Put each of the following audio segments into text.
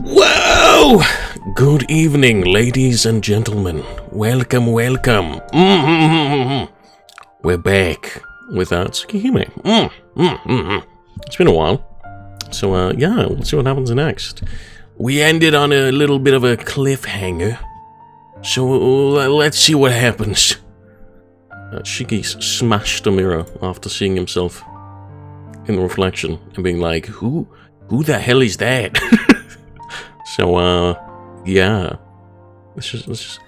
Whoa! Good evening, ladies and gentlemen. Welcome, welcome. We're back with Tsukihime. It's been a while. So, yeah, let's see what happens next. We ended on a little bit of a cliffhanger. So, let's see what happens. Shiki smashed a mirror after seeing himself in the reflection and being like, who the hell is that? So, yeah. Let's just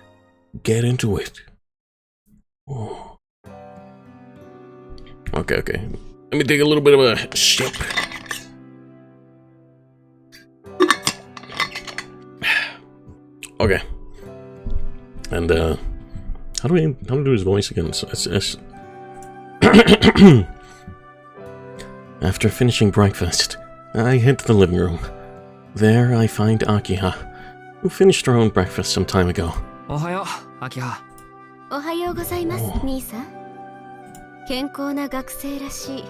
get into it. Oh. Okay. Let me take a little bit of a sip. Okay. And, how do we do his voice again? It's After finishing breakfast, I head to the living room. There I find Akiha, who finished her own breakfast some time ago. Ohayo, Akiha. Ohayo gozaimasu, Nii-san. 健康な学生らしい。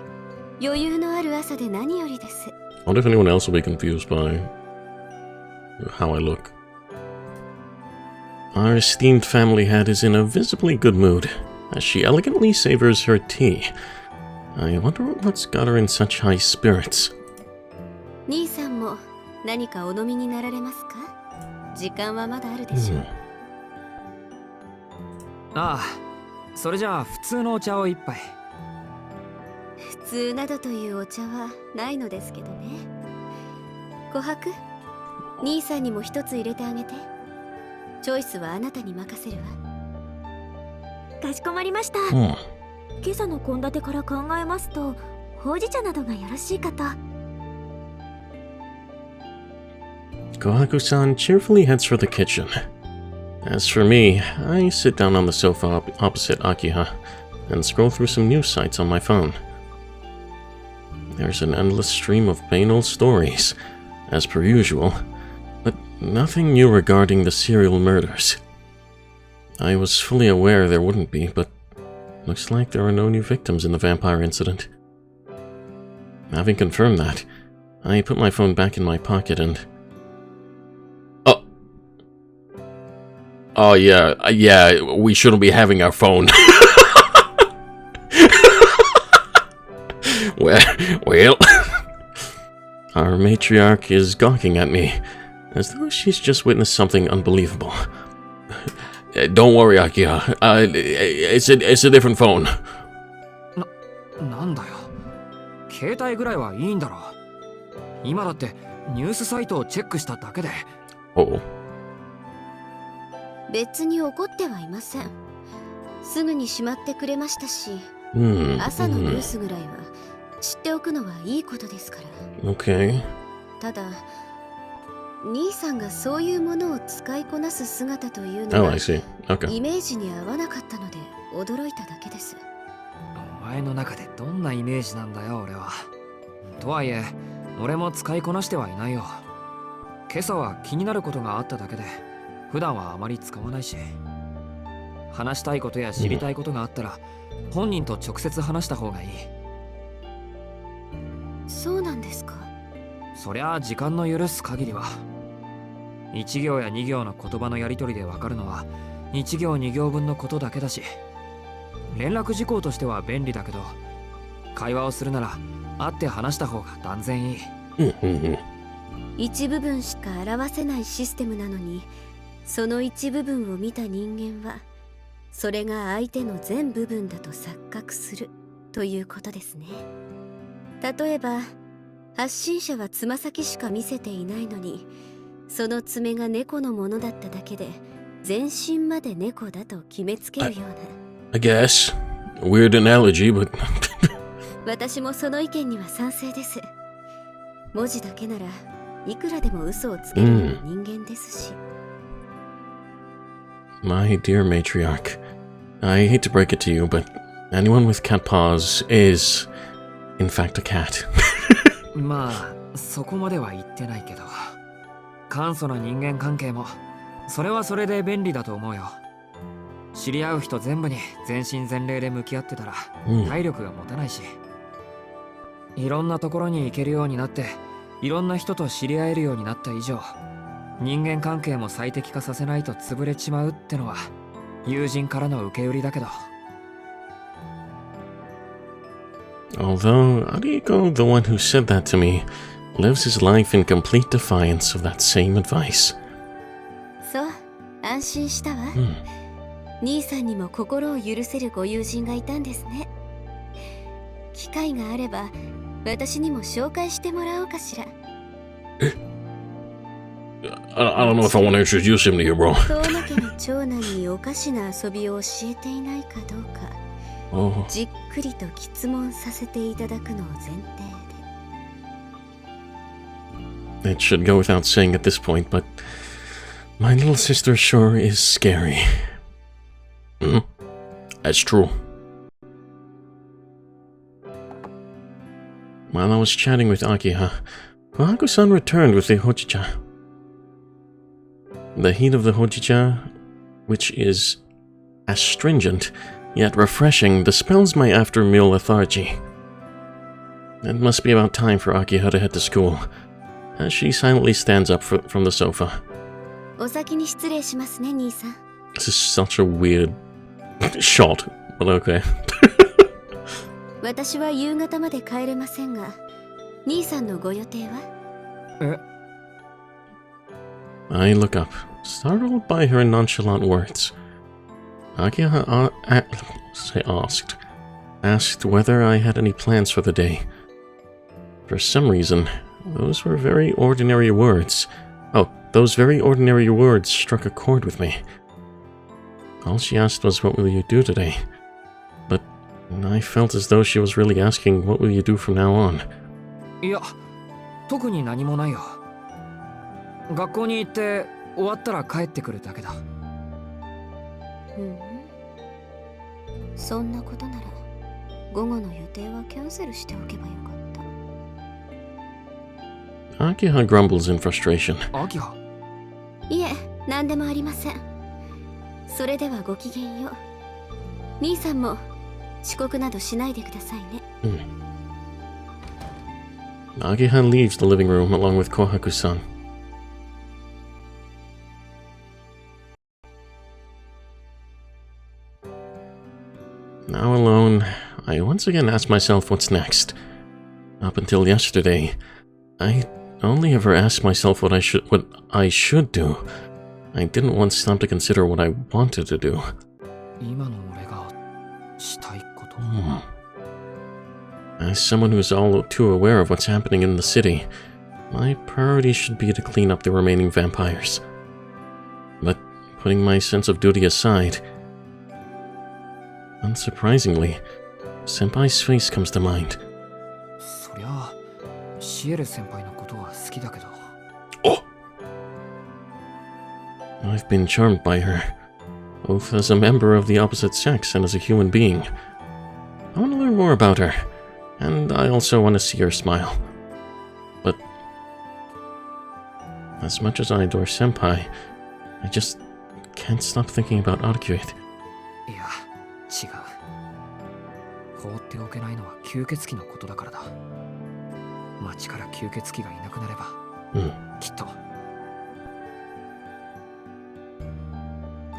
余裕のある朝で何よりです。 I wonder if anyone else will be confused by how I look. Our esteemed family head is in a visibly good mood, as she elegantly savors her tea. I wonder what's got her in such high spirits. 兄さんも何かお飲みになられますか？時間はまだあるでしょう。ああ、それじゃあ普通のお茶を一杯。普通などというお茶はないのですけどね。琥珀、兄さんにも一つ入れてあげて。チョイスはあなたに任せるわ。かしこまりました。今朝の献立から考えますと、ほうじ茶などがよろしいかと。Kohaku-san cheerfully heads for the kitchen. As for me, I sit down on the sofa opposite Akiha and scroll through some news sites on my phone. There's an endless stream of plain old stories, as per usual, but nothing new regarding the serial murders. I was fully aware there wouldn't be, but looks like there are no new victims in the vampire incident. Having confirmed that, I put my phone back in my pocket and... Oh yeah, we shouldn't be having our phone. Well, our matriarch is gawking at me, as though she's just witnessed something unbelievable. Don't worry, Akiha. It's a different phone. なんだよ。携帯ぐらいはいいんだろ。今だってニュースサイトをチェックしただけで。Oh. 別に怒ってはいません。すぐにしまってくれましたし、朝のニュースぐらいは知っておくのはいいことですから。Okay. ただ、兄さんがそういうものを使いこなす姿というのは、I see. Okay. イメージに合わなかったので驚いただけです。お前の中でどんなイメージなんだよ、俺は。とはいえ、俺も使いこなしてはいないよ。今朝は気になることがあっただけで、普段はあまり使わないし。話したいことや知りたいことがあったら、本人と直接話した方がいい。そうなんですか。そりゃあ時間の許す限りは。1行や2行の言葉のやり取りでわかるのは1行2行分のことだけだし、連絡事項としては便利だけど、会話をするなら会って話した方が断然いい。一部分しか表せないシステムなのに、その一部分を見た人間はそれが相手の全部分だと錯覚するということですね。例えば発信者はつま先しか見せていないのに、その爪が猫のものだっただけで全身まで猫だと決めつけるような。I guess. Weird analogy, but... 私もその意見には賛成です。文字だけならいくらでも嘘をつけるような人間ですし。My dear matriarch, I hate to break it to you, but anyone with cat paws is, in fact, a cat. まあ、そこまでは言ってないけど、簡素な人間関係もそれはそれで便利だと思うよ。知り合う人全部に全身全霊で向き合ってたら体力が持たないし、いろんなところに行けるようになって、いろんな人と知り合えるようになった以上、人間関係も最適化させないと潰れちまうってのは友人からの受け売りだけど。 Although Ariko, the one who said that to me, lives his life in complete defiance of that same advice. そう、安心したわ。兄さんにも心を許せるご友人がいたんですね。機会があれば私にも紹介してもらおうかしら。I don't know if I want to introduce him to you, bro. 遠野家の長男におかしな遊びを教えていないかどうか、じっくりと詰問させていただくのを前提で。 It should go without saying at this point, but my little sister sure is scary. That's true. While I was chatting with Akiha, Kohaku-san returned with the hojicha. The heat of the hojicha, which is astringent yet refreshing, dispels my after-meal lethargy. It must be about time for Akiha to head to school, as she silently stands up from the sofa. お先に失礼しますね、兄さん。 This is such a weird shot, but okay. 私は夕方まで帰れませんが、兄さんのご予定は？ I look up, startled by her nonchalant words. Akiha asked whether I had any plans for the day. For some reason, those very ordinary words struck a chord with me. All she asked was, "What will you do today?" But I felt as though she was really asking, "What will you do from now on?" いや、特に何もないよ。学校に行って終わったら帰ってくるだけだ。そんなことなら午後の予定はキャンセルしておけばよかった。 Akiha grumbles in frustration. アキハ。いえ、何でもありません。それではごきげんよう。兄さんも遅刻などしないでくださいね。Akiha leaves the living room along with Kohaku-san. Now alone, I once again ask myself what's next. Up until yesterday, I only ever asked myself what I should do. I didn't once stop to consider what I wanted to do. 今の俺がしたいこと。As someone who's all too aware of what's happening in the city, my priority should be to clean up the remaining vampires. But putting my sense of duty aside, unsurprisingly, Senpai's face comes to mind. そりゃ、シエル先輩のことは好きだけど。I've been charmed by her, both as a member of the opposite sex and as a human being. I want to learn more about her, and I also want to see her smile. But as much as I adore Senpai, I just can't stop thinking about Etiquette. いや、違う。放っておけないのは吸血鬼のことだからだ。町から吸血鬼がいなくなれば、きっと。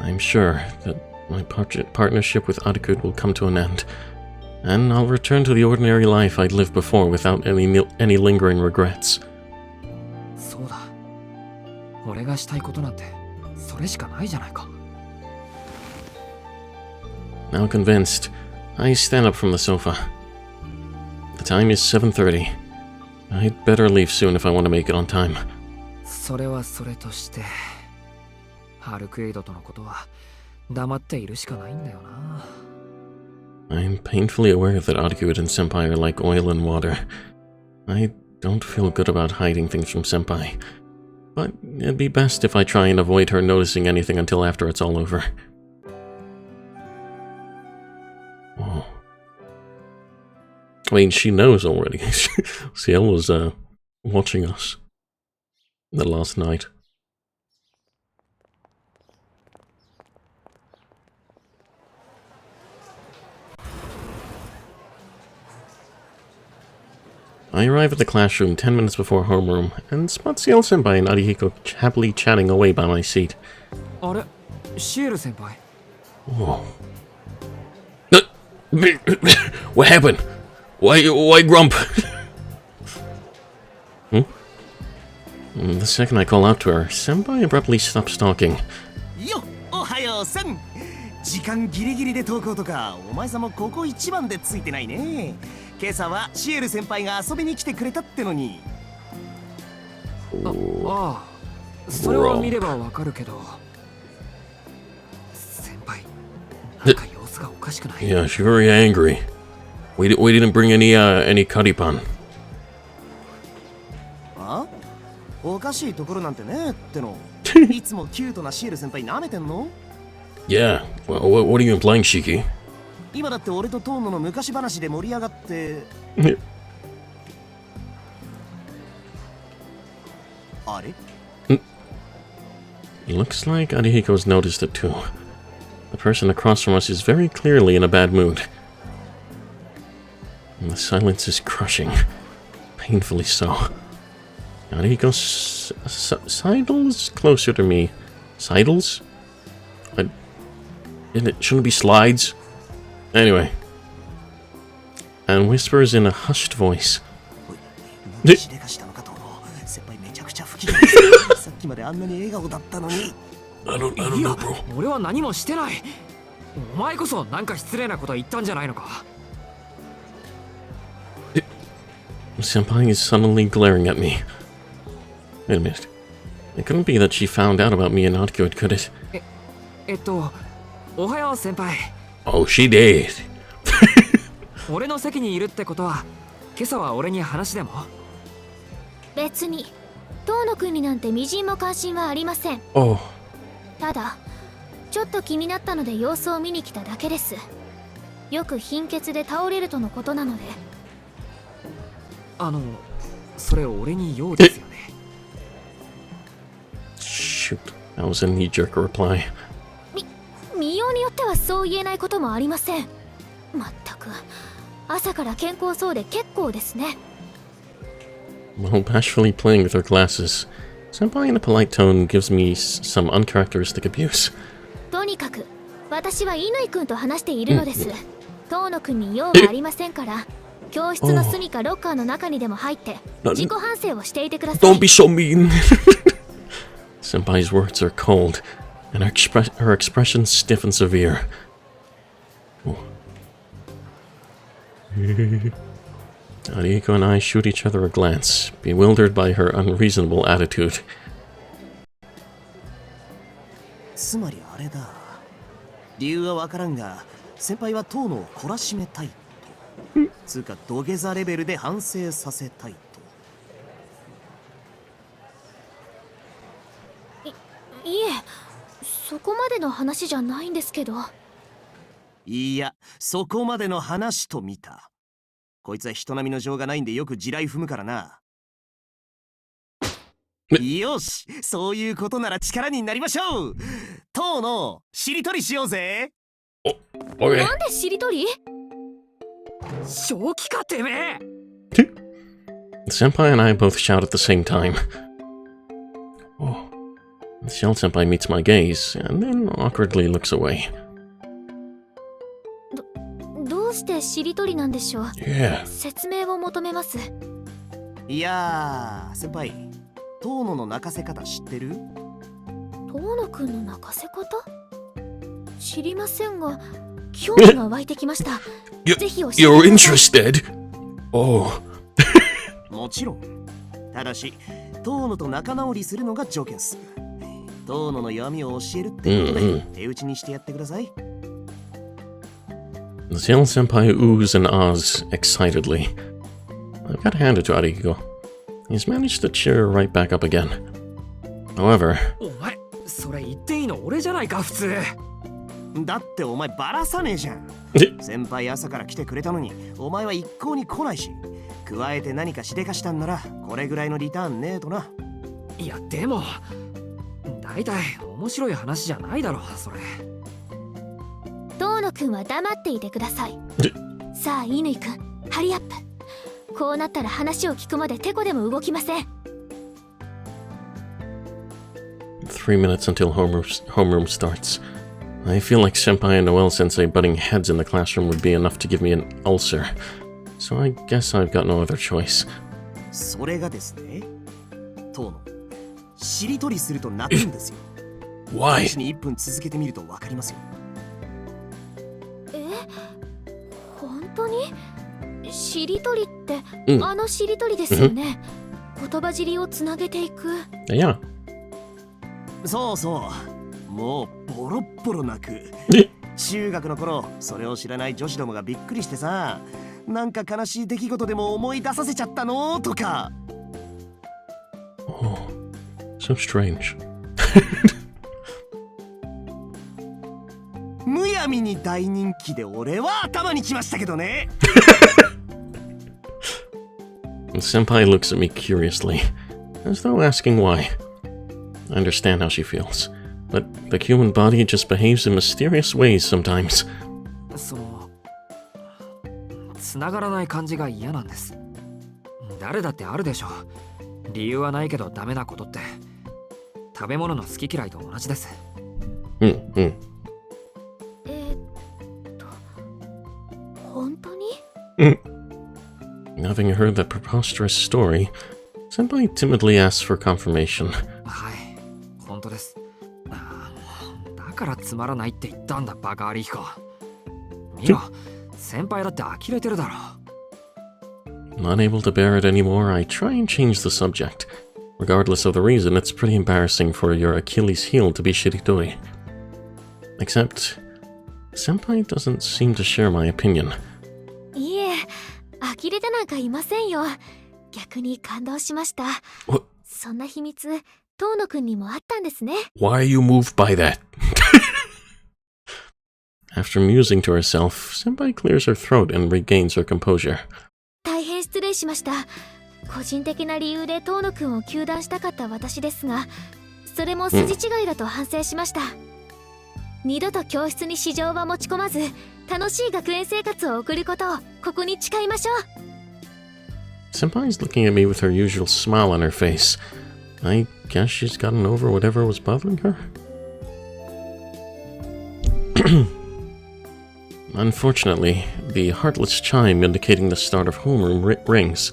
I'm sure that my partnership with Etiquette will come to an end, and I'll return to the ordinary life I'd lived before without any lingering regrets. そうだ。俺がしたいことなんてそれしかないじゃないか。Now convinced, I stand up from the sofa. The time is 7:30. I'd better leave soon if I want to make it on time. それはそれとして、ハルクエイドとのことは黙っているしかないんだよな。I'm painfully aware that Etiquette and Senpai are like oil and water. I don't feel good about hiding things from Senpai, but it'd be best if I try and avoid her noticing anything until after it's all over. Oh. I mean, she knows already. Ciel was watching us the last night. I arrive at the classroom 10 minutes before homeroom and spot CL Senpai and Arihiko happily chatting away by my seat. あれ、シエル先輩。 Whoa. What happened? Why grump? The second I call out to her, Senpai abruptly stops talking. よっ、おはようさん。時間ギリギリで投稿とか、お前さんもここ一番でついてないね。今朝はシエル先輩が遊びに来てくれたってのに。ああ、それは見ればわかるけど。先輩、なんか様子がおかしくない？ Yeah, she's very angry. We didn't bring any karipan. あ？おかしいところなんてねっての。いつもキュートなシエル先輩舐めてんの？ Yeah, well, what are you implying, Shiki? 今だって俺とトーノの昔話で盛り上がって。あれ？ Looks like Arihiko's noticed it too. The person across from us is very clearly in a bad mood. And the silence is crushing. Painfully so. Arihiko sidles closer to me. Sidles? It shouldn't be slides. Anyway. And whispers in a hushed voice. しでかしたのかと思う。先輩めちゃくちゃ不機嫌。さっきまであんなに笑顔だったのに。I don't know, bro. 俺は何もしてない。お前こそなんか失礼なこと言ったんじゃないのか。Senpai is suddenly glaring at me. Wait a minute. It couldn't be that she found out about me and not good, could it? おはよう先輩。 Oh, she did. 俺の席にいるってことは、今朝は俺に話でも？別に遠野くんになんてみじんも関心はありません。 Oh. ただちょっと気になったので様子を見に来ただけです。よく貧血で倒れるとのことなので。それ俺に用ですよね。Shoot. That was a knee-jerk reply. 見ようによってはそう言えないこともありません。まったく朝から健康そうで結構ですね。 While bashfully playing with her glasses, Senpai in a polite tone gives me some uncharacteristic abuse. とにかく私は乾くんと話しているのです。遠野くんに用はありませんから、教室の隅かロッカーの中にでも入って自己反省をしていてください。 Don't be so mean. Senpai's words are cold, and her expression stiff and severe. Arihiko and I shoot each other a glance, bewildered by her unreasonable attitude. つまりあれだ。理由はわからんが、先輩は遠野を懲らしめたいと。つうか土下座レベルで反省させたいと。いえ、そこまでの話じゃないんですけど。いや、そこまでの話と見た。こいつは人並みの情がないんでよく地雷踏むからな。よし、そういうことなら力になりましょう。遠野、しりとりしようぜ。Okay. なんでしりとり？正気かてめえ。 Senpai and I both shout at the same time. Oh. The Shell Senpai meets my gaze, and then awkwardly looks away. どうしてしりとりなんでしょう？ Yeah. 説明を求めます。いやー、先輩、遠野の泣かせ方知ってる？遠野くんの泣かせ方？知りませんが、興味が湧いてきました。ぜひ教えてください。 You're interested? Oh. もちろん。ただし、遠野と仲直りするのが条件っす。遠野の弱みを教えるってことで、手打ちにしてやってください。The Shell Senpai oohs and ahs excitedly. I've got to hand it to Arihiko. He's managed to cheer her right back up again. However... お前、それ言っていいの俺じゃないか、普通。だってお前バラさねえじゃん。先輩朝から来てくれたのにお前は一向に来ないし、加えて何かしでかしたんならこれぐらいのリターンねえとな。いやでも大体面白い話じゃないだろそれ。遠野くんは黙っていてください。さあ乾くん、ハリアップ。こうなったら話を聞くまでテコでも動きません。3 minutes until homeroom starts. I feel like Senpai and Noelle Sensei butting heads in the classroom would be enough to give me an ulcer. So I guess I've got no other choice. それがですね、当のしりとりすると泣くんですよ。Why? 試しに1分続けてみるとわかりますよ。本当に？しりとりって、あのしりとりですよね。言葉尻をつなげていく。Yeah. そうそう。もうボロッボロ泣く。中学の頃、それを知らない女子どもがびっくりしてさ、なんか悲しい出来事でも思い出させちゃったのとか。Oh, so strange. むやみに大人気で俺は頭にきましたけどね。Senpai looks at me curiously, as though asking why. I understand how she feels, but the human body just behaves in mysterious ways sometimes. その繋がらない感じが嫌なんです。誰だってあるでしょう。理由はないけどダメなことって。食べ物の好き嫌いと同じです。本当に？Having heard that preposterous story, Senpai timidly asks for confirmation. はい、本当です。だからつまらないって言ったんだ、バカアリヒコ。見ろ、先輩だって呆れてるだろ。Unable to bear it anymore, I try and change the subject. Regardless of the reason, it's pretty embarrassing for your Achilles heel to be shiritoi. Except, Senpai doesn't seem to share my opinion. いえ、呆れてなんかいませんよ。逆に感動しました。そんな秘密、遠野くんにもあったんですね。Why are you moved by that? After musing to herself, Senpai clears her throat and regains her composure. 大変失礼しました。個人的な理由で遠野くんを糾弾したかった私ですが、それも筋違いだと反省しました。二度と教室に私情は持ち込まず、楽しい学園生活を送ることをここに誓いましょう。Senpai's looking at me with her usual smile on her face. I guess she's gotten over whatever was bothering her. Unfortunately, the heartless chime indicating the start of homeroom rings.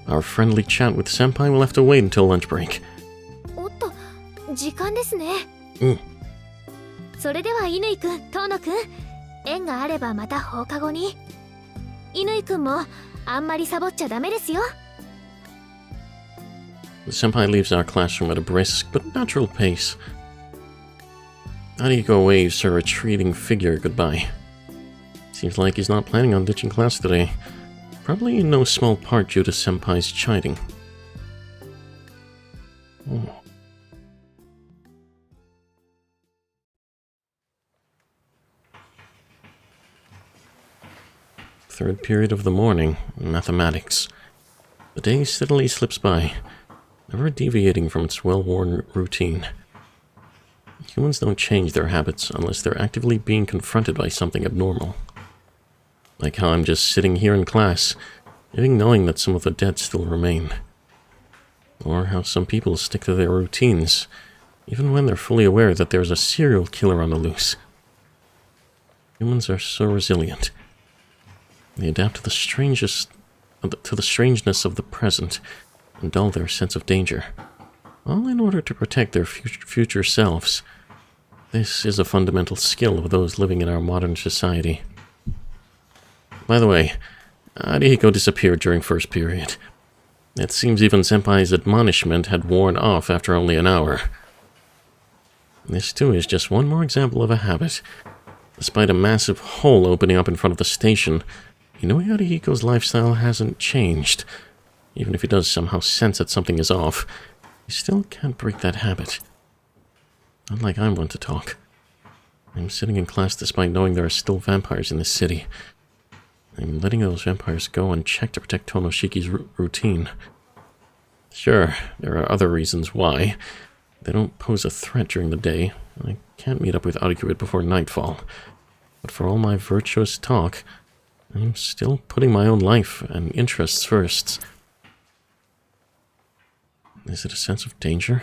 Our friendly chat with Senpai will have to wait until lunch break. おっと、時間ですね。それでは乾くん、遠野くん、縁があればまた放課後に。乾くんもあんまりサボっちゃダメですよ。Senpai leaves our classroom at a brisk but natural pace. Ariko waves her retreating figure goodbye. Seems like he's not planning on ditching class today. Probably in no small part due to Senpai's chiding. Third period of the morning, mathematics. The day steadily slips by, never deviating from its well-worn routine. Humans don't change their habits unless they're actively being confronted by something abnormal. Like how I'm just sitting here in class, even knowing that some of the dead still remain. Or how some people stick to their routines, even when they're fully aware that there's a serial killer on the loose. Humans are so resilient. They adapt to the strangeness of the present and dull their sense of danger, all in order to protect their future selves. This is a fundamental skill of those living in our modern society. By the way, Arihiko disappeared during first period. It seems even Senpai's admonishment had worn off after only an hour. This too is just one more example of a habit. Despite a massive hole opening up in front of the station, Arihiko's lifestyle hasn't changed. Even if he does somehow sense that something is off, he still can't break that habit. Not like I'm one to talk. I'm sitting in class despite knowing there are still vampires in this city. I'm letting those vampires go unchecked to protect Tonoshiki's routine. Sure, there are other reasons why. They don't pose a threat during the day. I can't meet up with Etiquette before nightfall. But for all my virtuous talk, I'm still putting my own life and interests first. Is it a sense of danger?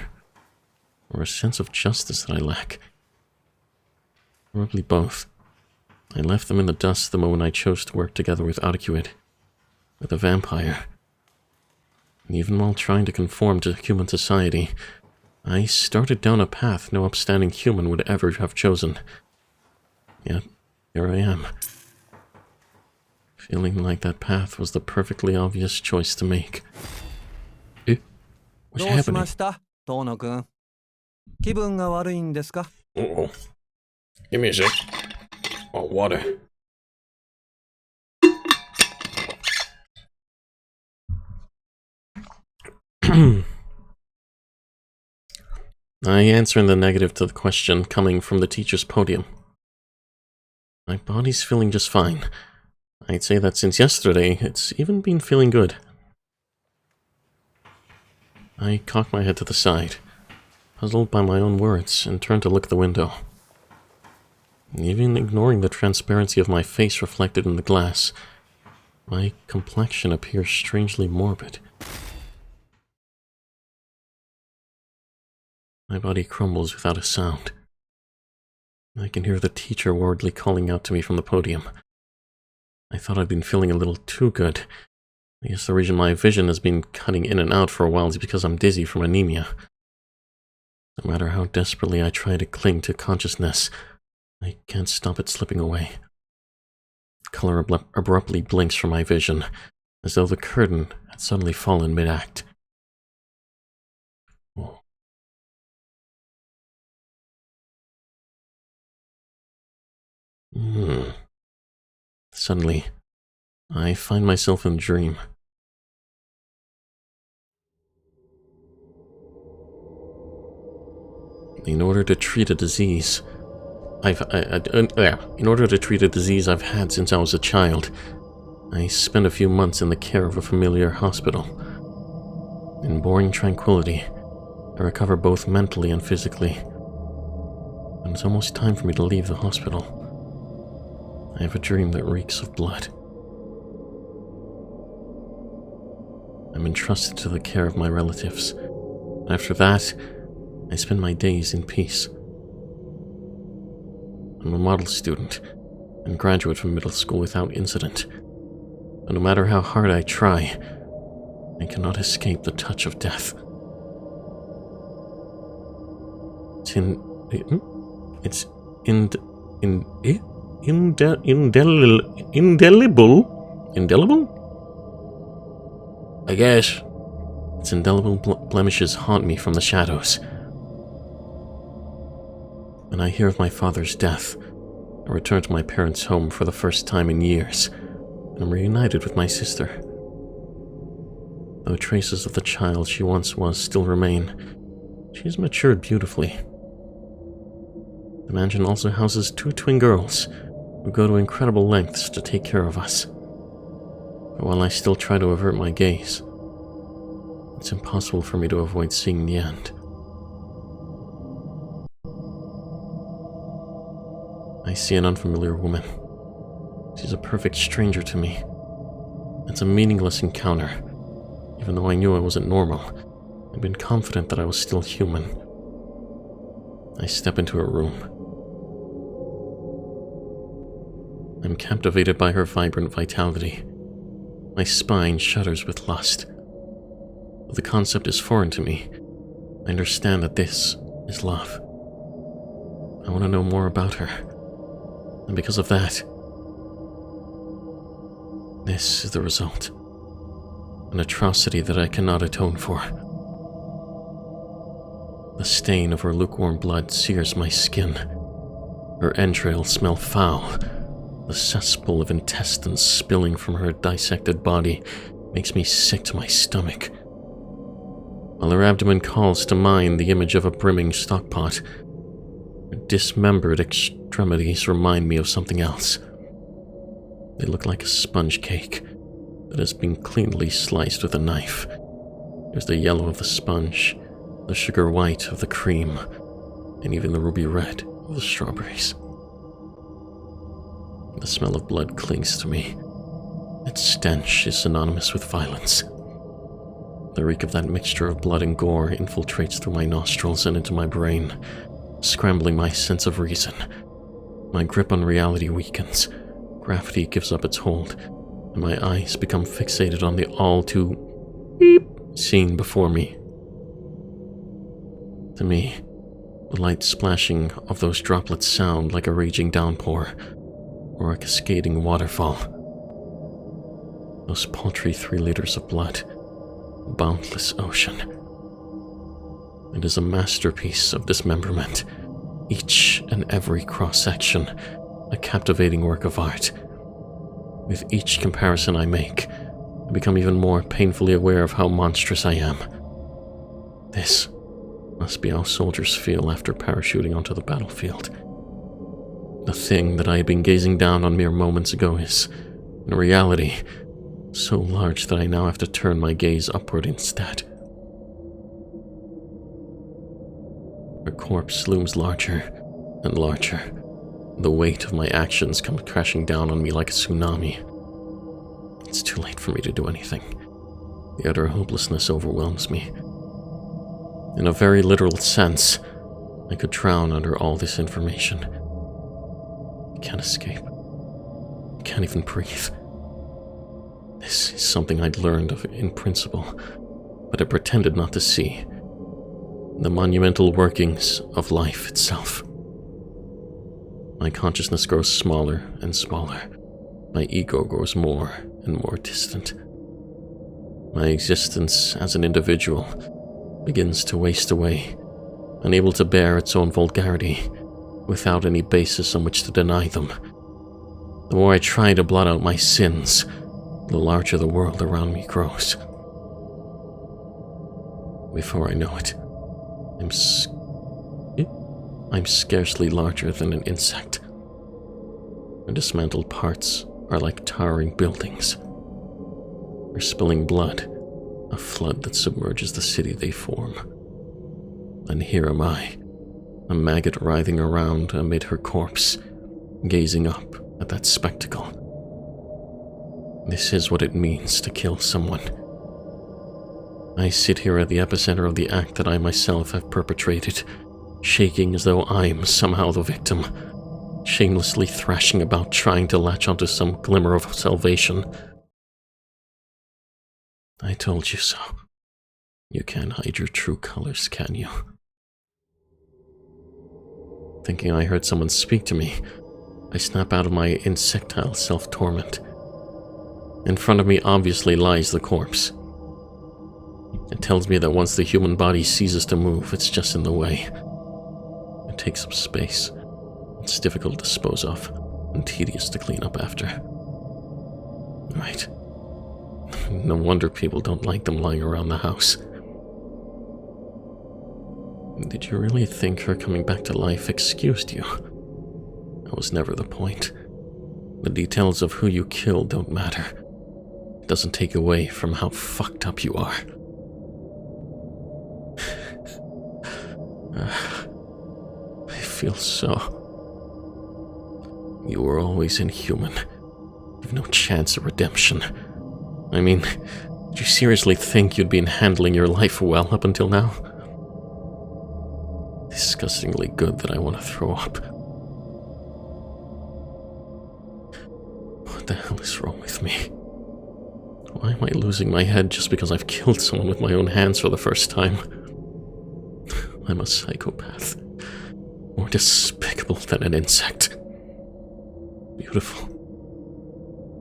Or a sense of justice that I lack? Probably both. I left them in the dust the moment I chose to work together with Etiquette, with a vampire. And even while trying to conform to human society, I started down a path no upstanding human would ever have chosen. Yet, here I am. Feeling like that path was the perfectly obvious choice to make. What's happening? Uh-oh. Give me a sec. Oh, water. I answer in the negative to the question coming from the teacher's podium. My body's feeling just fine. I'd say that since yesterday, it's even been feeling good. I cock my head to the side, puzzled by my own words, and turn to look at the window. Even ignoring the transparency of my face reflected in the glass, my complexion appears strangely morbid. My body crumbles without a sound. I can hear the teacher worriedly calling out to me from the podium. I thought I'd been feeling a little too good. I guess the reason my vision has been cutting in and out for a while is because I'm dizzy from anemia. No matter how desperately I try to cling to consciousness, I can't stop it slipping away. Color abruptly blinks from my vision, as though the curtain had suddenly fallen mid-act. Oh. Suddenly, I find myself in a dream. In order to treat a disease I've had since I was a child, I spent a few months in the care of a familiar hospital. In boring tranquility, I recover both mentally and physically. When it's almost time for me to leave the hospital, I have a dream that reeks of blood. I'm entrusted to the care of my relatives. After that, I spend my days in peace. I'm a model student and graduate from middle school without incident. But no matter how hard I try, I cannot escape the touch of death. Indelible? I guess. Its indelible blemishes haunt me from the shadows. When I hear of my father's death, I return to my parents' home for the first time in years, and I'm reunited with my sister. Though traces of the child she once was still remain, she has matured beautifully. The mansion also houses 2 twin girls, who go to incredible lengths to take care of us. But while I still try to avert my gaze, it's impossible for me to avoid seeing the end. I see an unfamiliar woman. She's a perfect stranger to me. It's a meaningless encounter. Even though I knew I wasn't normal, I've been confident that I was still human. I step into her room. I'm captivated by her vibrant vitality. My spine shudders with lust. Though the concept is foreign to me, I understand that this is love. I want to know more about her. And because of that, this is the result. An atrocity that I cannot atone for. The stain of her lukewarm blood sears my skin. Her entrails smell foul. The cesspool of intestines spilling from her dissected body makes me sick to my stomach. While her abdomen calls to mind the image of a brimming stockpot, her dismembered extremities remind me of something else. They look like a sponge cake that has been cleanly sliced with a knife. There's the yellow of the sponge, the sugar white of the cream, and even the ruby red of the strawberries. The smell of blood clings to me, Its stench is synonymous with violence. The reek of that mixture of blood and gore infiltrates through my nostrils and into my brain, scrambling my sense of reason. My grip on reality weakens, gravity gives up its hold, and my eyes become fixated on the all-too-beep scene before me. To me, the light splashing of those droplets sound like a raging downpour or a cascading waterfall. Those paltry 3 liters of blood, a boundless ocean. It is a masterpiece of dismemberment, each and every cross-section a captivating work of art. With each comparison I make, I become even more painfully aware of how monstrous I am. This must be how soldiers feel after parachuting onto the battlefield. The thing that I had been gazing down on mere moments ago is, in reality, so large that I now have to turn my gaze upward instead. Her corpse looms larger and larger. The weight of my actions comes crashing down on me like a tsunami. It's too late for me to do anything. The utter hopelessness overwhelms me. In a very literal sense, I could drown under all this information. I can't escape. I can't even breathe. This is something I'd learned of in principle, but I pretended not to see. The monumental workings of life itself. My consciousness grows smaller and smaller. My ego grows more and more distant. My existence as an individual begins to waste away, unable to bear its own vulgarity, without any basis on which to deny them. The more I try to blot out my sins, the larger the world around me grows. Before I know it, I'm scarcely larger than an insect. Her dismantled parts are like towering buildings. Her spilling blood, a flood that submerges the city they form. And here am I, a maggot writhing around amid her corpse, gazing up at that spectacle. This is what it means to kill someone. I sit here at the epicenter of the act that I myself have perpetrated, shaking as though I'm somehow the victim, shamelessly thrashing about trying to latch onto some glimmer of salvation. I told you so. You can't hide your true colors, can you? Thinking I heard someone speak to me, I snap out of my insectile self-torment. In front of me obviously lies the corpse. It tells me that once the human body ceases to move, it's just in the way. It takes up space. It's difficult to dispose of, and tedious to clean up after. Right. No wonder people don't like them lying around the house. Did you really think her coming back to life excused you? That was never the point. The details of who you killed don't matter. It doesn't take away from how fucked up you are. I feel so. You were always inhuman. You've no chance of redemption. I mean, did you seriously think you'd been handling your life well up until now? Disgustingly good that I want to throw up. What the hell is wrong with me? Why am I losing my head just because I've killed someone with my own hands for the first time? I'm a psychopath. More despicable than an insect. Beautiful.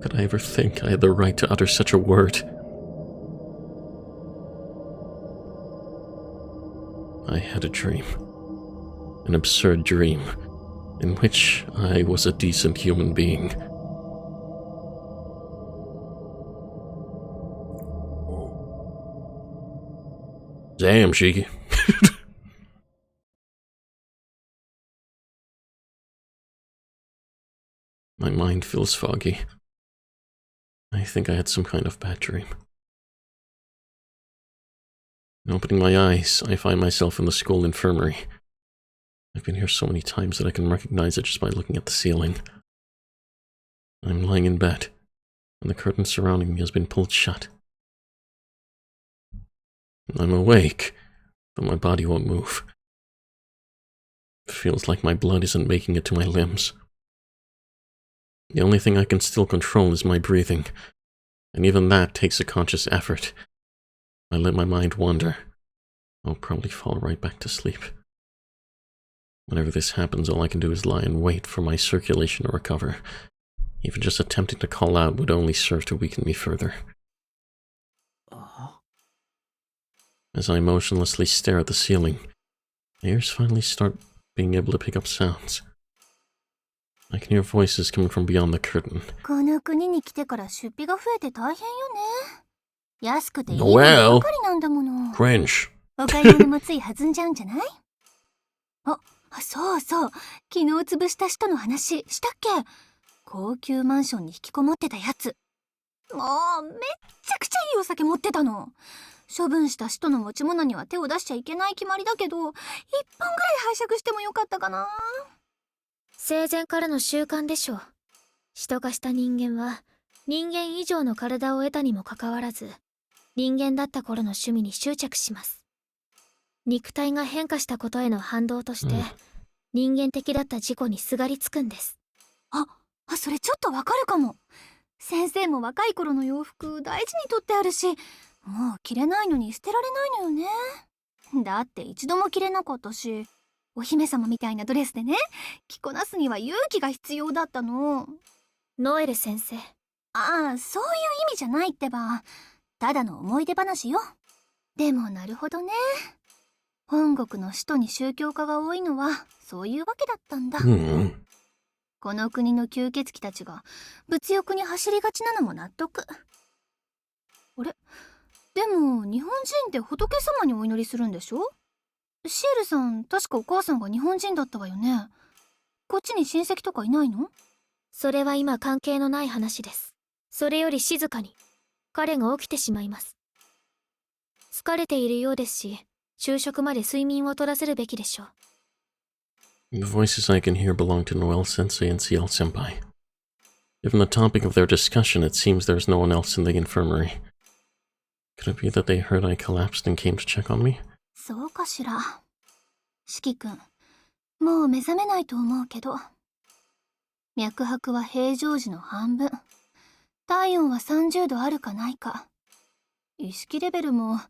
Could I ever think I had the right to utter such a word? I had a dream. An absurd dream, in which I was a decent human being. Damn, Shiki. My mind feels foggy. I think I had some kind of bad dream. Opening my eyes, I find myself in the school infirmary. I've been here so many times that I can recognize it just by looking at the ceiling. I'm lying in bed, and the curtain surrounding me has been pulled shut. I'm awake, but my body won't move. It feels like my blood isn't making it to my limbs. The only thing I can still control is my breathing, and even that takes a conscious effort. I let my mind wander. I'll probably fall right back to sleep. Whenever this happens, all I can do is lie and wait for my circulation to recover. Even just attempting to call out would only serve to weaken me further. As I motionlessly stare at the ceiling, my ears finally start being able to pick up sounds. I can hear voices coming from beyond the curtain. この国に来てから出費が増えて大変よね。安くていいものばかりなんだもの。Cringe. お買い物もつい弾んじゃうんじゃない？そうそう。昨日潰した人の話したっけ？高級マンションに引きこもってたやつ。もうめっちゃくちゃいいお酒持ってたの。処分した人の持ち物には手を出しちゃいけない決まりだけど、1本ぐらい拝借してもよかったかな。生前からの習慣でしょう。人化した人間は人間以上の体を得たにもかかわらず、人間だった頃の趣味に執着します。肉体が変化したことへの反動として、人間的だった自己にすがりつくんです。それちょっとわかるかも。先生も若い頃の洋服大事に取ってあるし、もう着れないのに捨てられないのよね。だって一度も着れなかったし、お姫様みたいなドレスでね、着こなすには勇気が必要だったの。ノエル先生。そういう意味じゃないってば。ただの思い出話よ。でもなるほどね。本国の首都に宗教家が多いのはそういうわけだったんだ。この国の吸血鬼たちが物欲に走りがちなのも納得。あれ？でも日本人って仏様にお祈りするんでしょ？シエルさん、確かお母さんが日本人だったわよね。こっちに親戚とかいないの？それは今関係のない話です。それより静かに。彼が起きてしまいます。疲れているようですし、昼食まで睡眠を取らせるべきでしょう。The voices I can hear belong to Noelle Sensei and Ciel Senpai. Given the topic of their discussion, it seems there's no one else in the infirmary. Could it be that they heard I collapsed and came to check on me? そうかしら。四季君、もう目覚めないと思うけど。脈拍は平常時の半分。体温は30度あるかないか。意識レベルも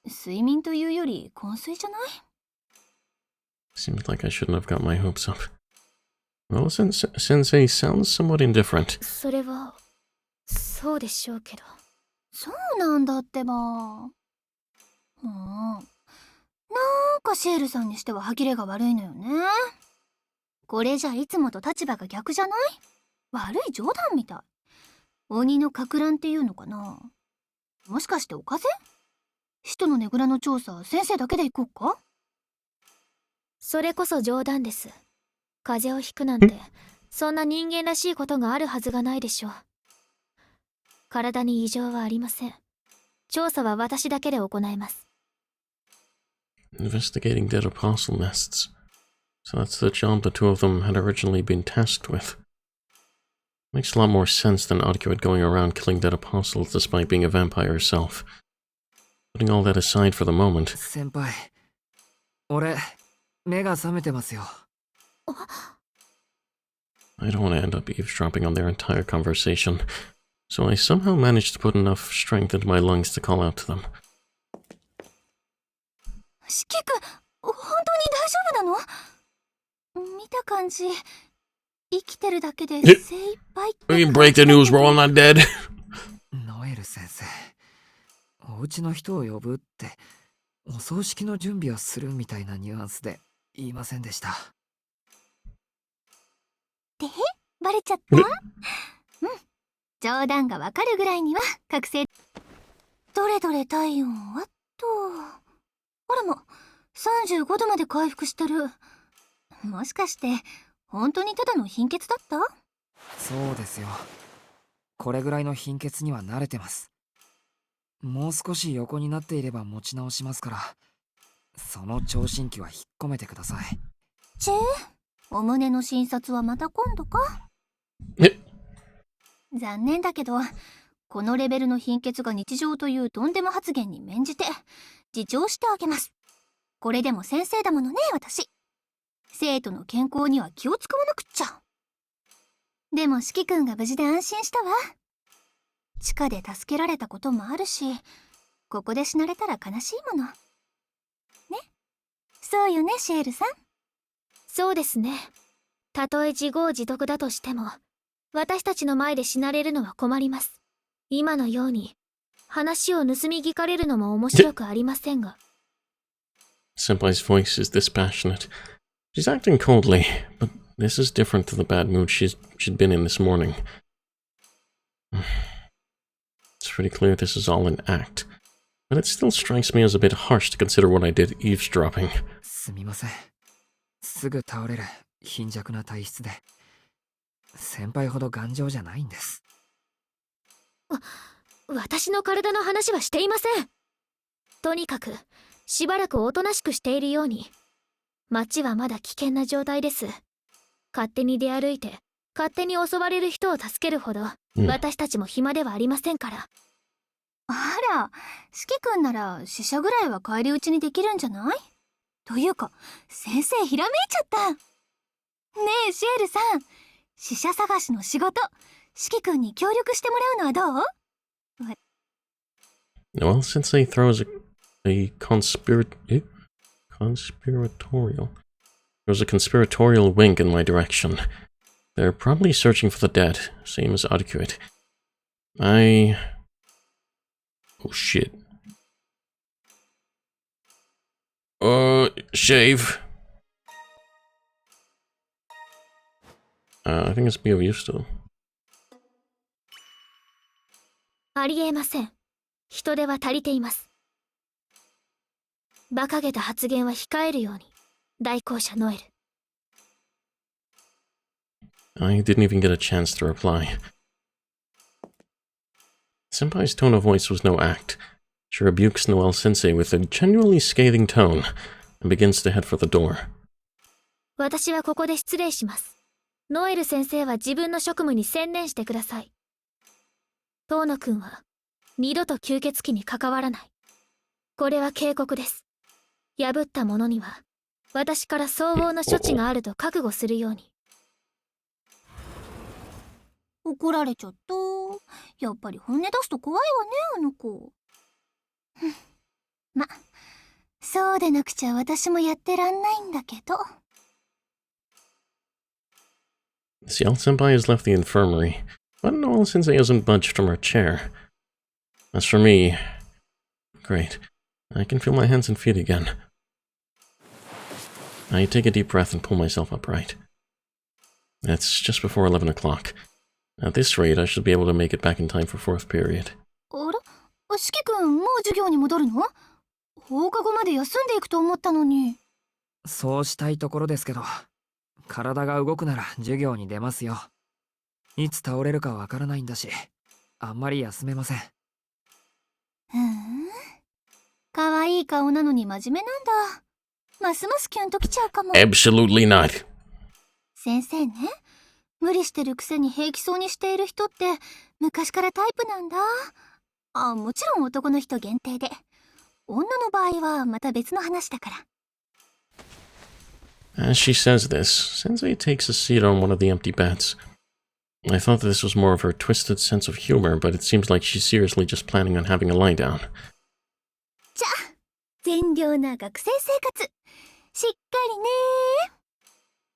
睡眠というより昏睡じゃない？ Seems like I shouldn't have got my hopes up. Well, Sensei sounds somewhat indifferent. それは、そうでしょうけど。そうなんだってば。なんかシエルさんにしては歯切れが悪いのよね。これじゃいつもと立場が逆じゃない？悪い冗談みたい。鬼のかく乱っていうのかな？もしかしてお風邪？使徒のねぐらの調査、先生だけで行こうか？それこそ冗談です。風邪をひくなんて、そんな人間らしいことがあるはずがないでしょう。体に異常はありません。調査は私だけで行います。Investigating dead apostle nests. So that's the job the two of them had originally been tasked with. Makes a lot more sense than Etiquette going around killing dead apostles despite being a vampire herself. Putting all that aside for the moment. 先輩、俺、目が覚めてますよ。I don't want to end up eavesdropping on their entire conversation, so I somehow managed to put enough strength into my lungs to call out to them. 四季君、本当に大丈夫なの？見た感じ、生きてるだけで精一杯って。We can break the news, we're all not dead. ノエル先生、お家の人を呼ぶって、お葬式の準備をするみたいなニュアンスで言いませんでした。で、バレちゃった？冗談がわかるぐらいには覚醒。どれどれ体温はと。あらま、35度まで回復してる。もしかして本当にただの貧血だった？そうですよ。これぐらいの貧血には慣れてます。もう少し横になっていれば持ち直しますから、その聴診器は引っ込めてください。お胸の診察はまた今度か？残念だけど、このレベルの貧血が日常というとんでも発言に免じて自重してあげます。これでも先生だものね、私。生徒の健康には気を使わなくっちゃ。でも四季君が無事で安心したわ。地下で助けられたこともあるし、ここで死なれたら悲しいもの。ね。そうよね、シエルさん。そうですね。たとえ自業自得だとしても、私たちの前で死なれるのは困ります。今のように、話を盗み聞かれるのも面白くありませんが。Senpai's voice is dispassionate. She's acting coldly, but this is different to the bad mood she'd been in this morning. It's pretty clear this is all an act, but it still strikes me as a bit harsh to consider what I did eavesdropping. すみません。すぐ倒れる貧弱な体質で、先輩ほど頑丈じゃないんです。私の体の話はしていません。とにかく、しばらくおとなしくしているように。町はまだ危険な状態です。勝手に出歩いて、勝手に襲われる人を助けるほど、私たちも暇ではありませんから。あら、四季君なら死者ぐらいは返り討ちにできるんじゃない？というか、先生ひらめいちゃった。ねえ、シエルさん、死者探しの仕事、四季君に協力してもらうのはどう？Well, Sensei throws a conspiratorial. There's a conspiratorial wink in my direction. They're probably searching for the dead, same as Etiquette. Oh shit. Shave. I think it's be of use still. ありえません。人手は足りています。馬鹿げた発言は控えるように。代行者ノエル。I didn't even get a chance to reply. Senpai's tone of voice was no act. She rebukes Noelle Sensei with a genuinely scathing tone and begins to head for the door. 私はここで失礼します。ノエル先生は自分の職務に専念してください。遠野くんは二度と吸血鬼に関わらない。これは警告です。破った者には私から相応の処置があると覚悟するように。怒られちゃった。やっぱり本音出すと怖いわね、あの子。ま、そうでなくちゃ私もやってらんないんだけど。Ciel Senpai has left the infirmary, but Noelle Sensei hasn't budged from her chair. As for me, great. I can feel my hands and feet again. I take a deep breath and pull myself upright. It's just before 11 o'clock. At this rate, I should be able to make it back in time for 4th period. あら？四季君、もう授業に戻るの？放課後まで休んでいくと思ったのに。そうしたいところですけど、体が動くなら授業に出ますよ。いつ倒れるかわからないんだし、あんまり休めません。可愛い顔なのに真面目なんだ。ますますキュンときちゃうかも。Absolutely not. 先生ね、無理してるくせに平気そうにしている人って昔からタイプなんだ。もちろん男の人限定で。女の場合はまた別の話だから。As she says this, Sensei takes a seat on one of the empty beds. I thought that this was more of her twisted sense of humor, but it seems like she's seriously just planning on having a lie down. じゃあ、善良な学生生活、しっかりね。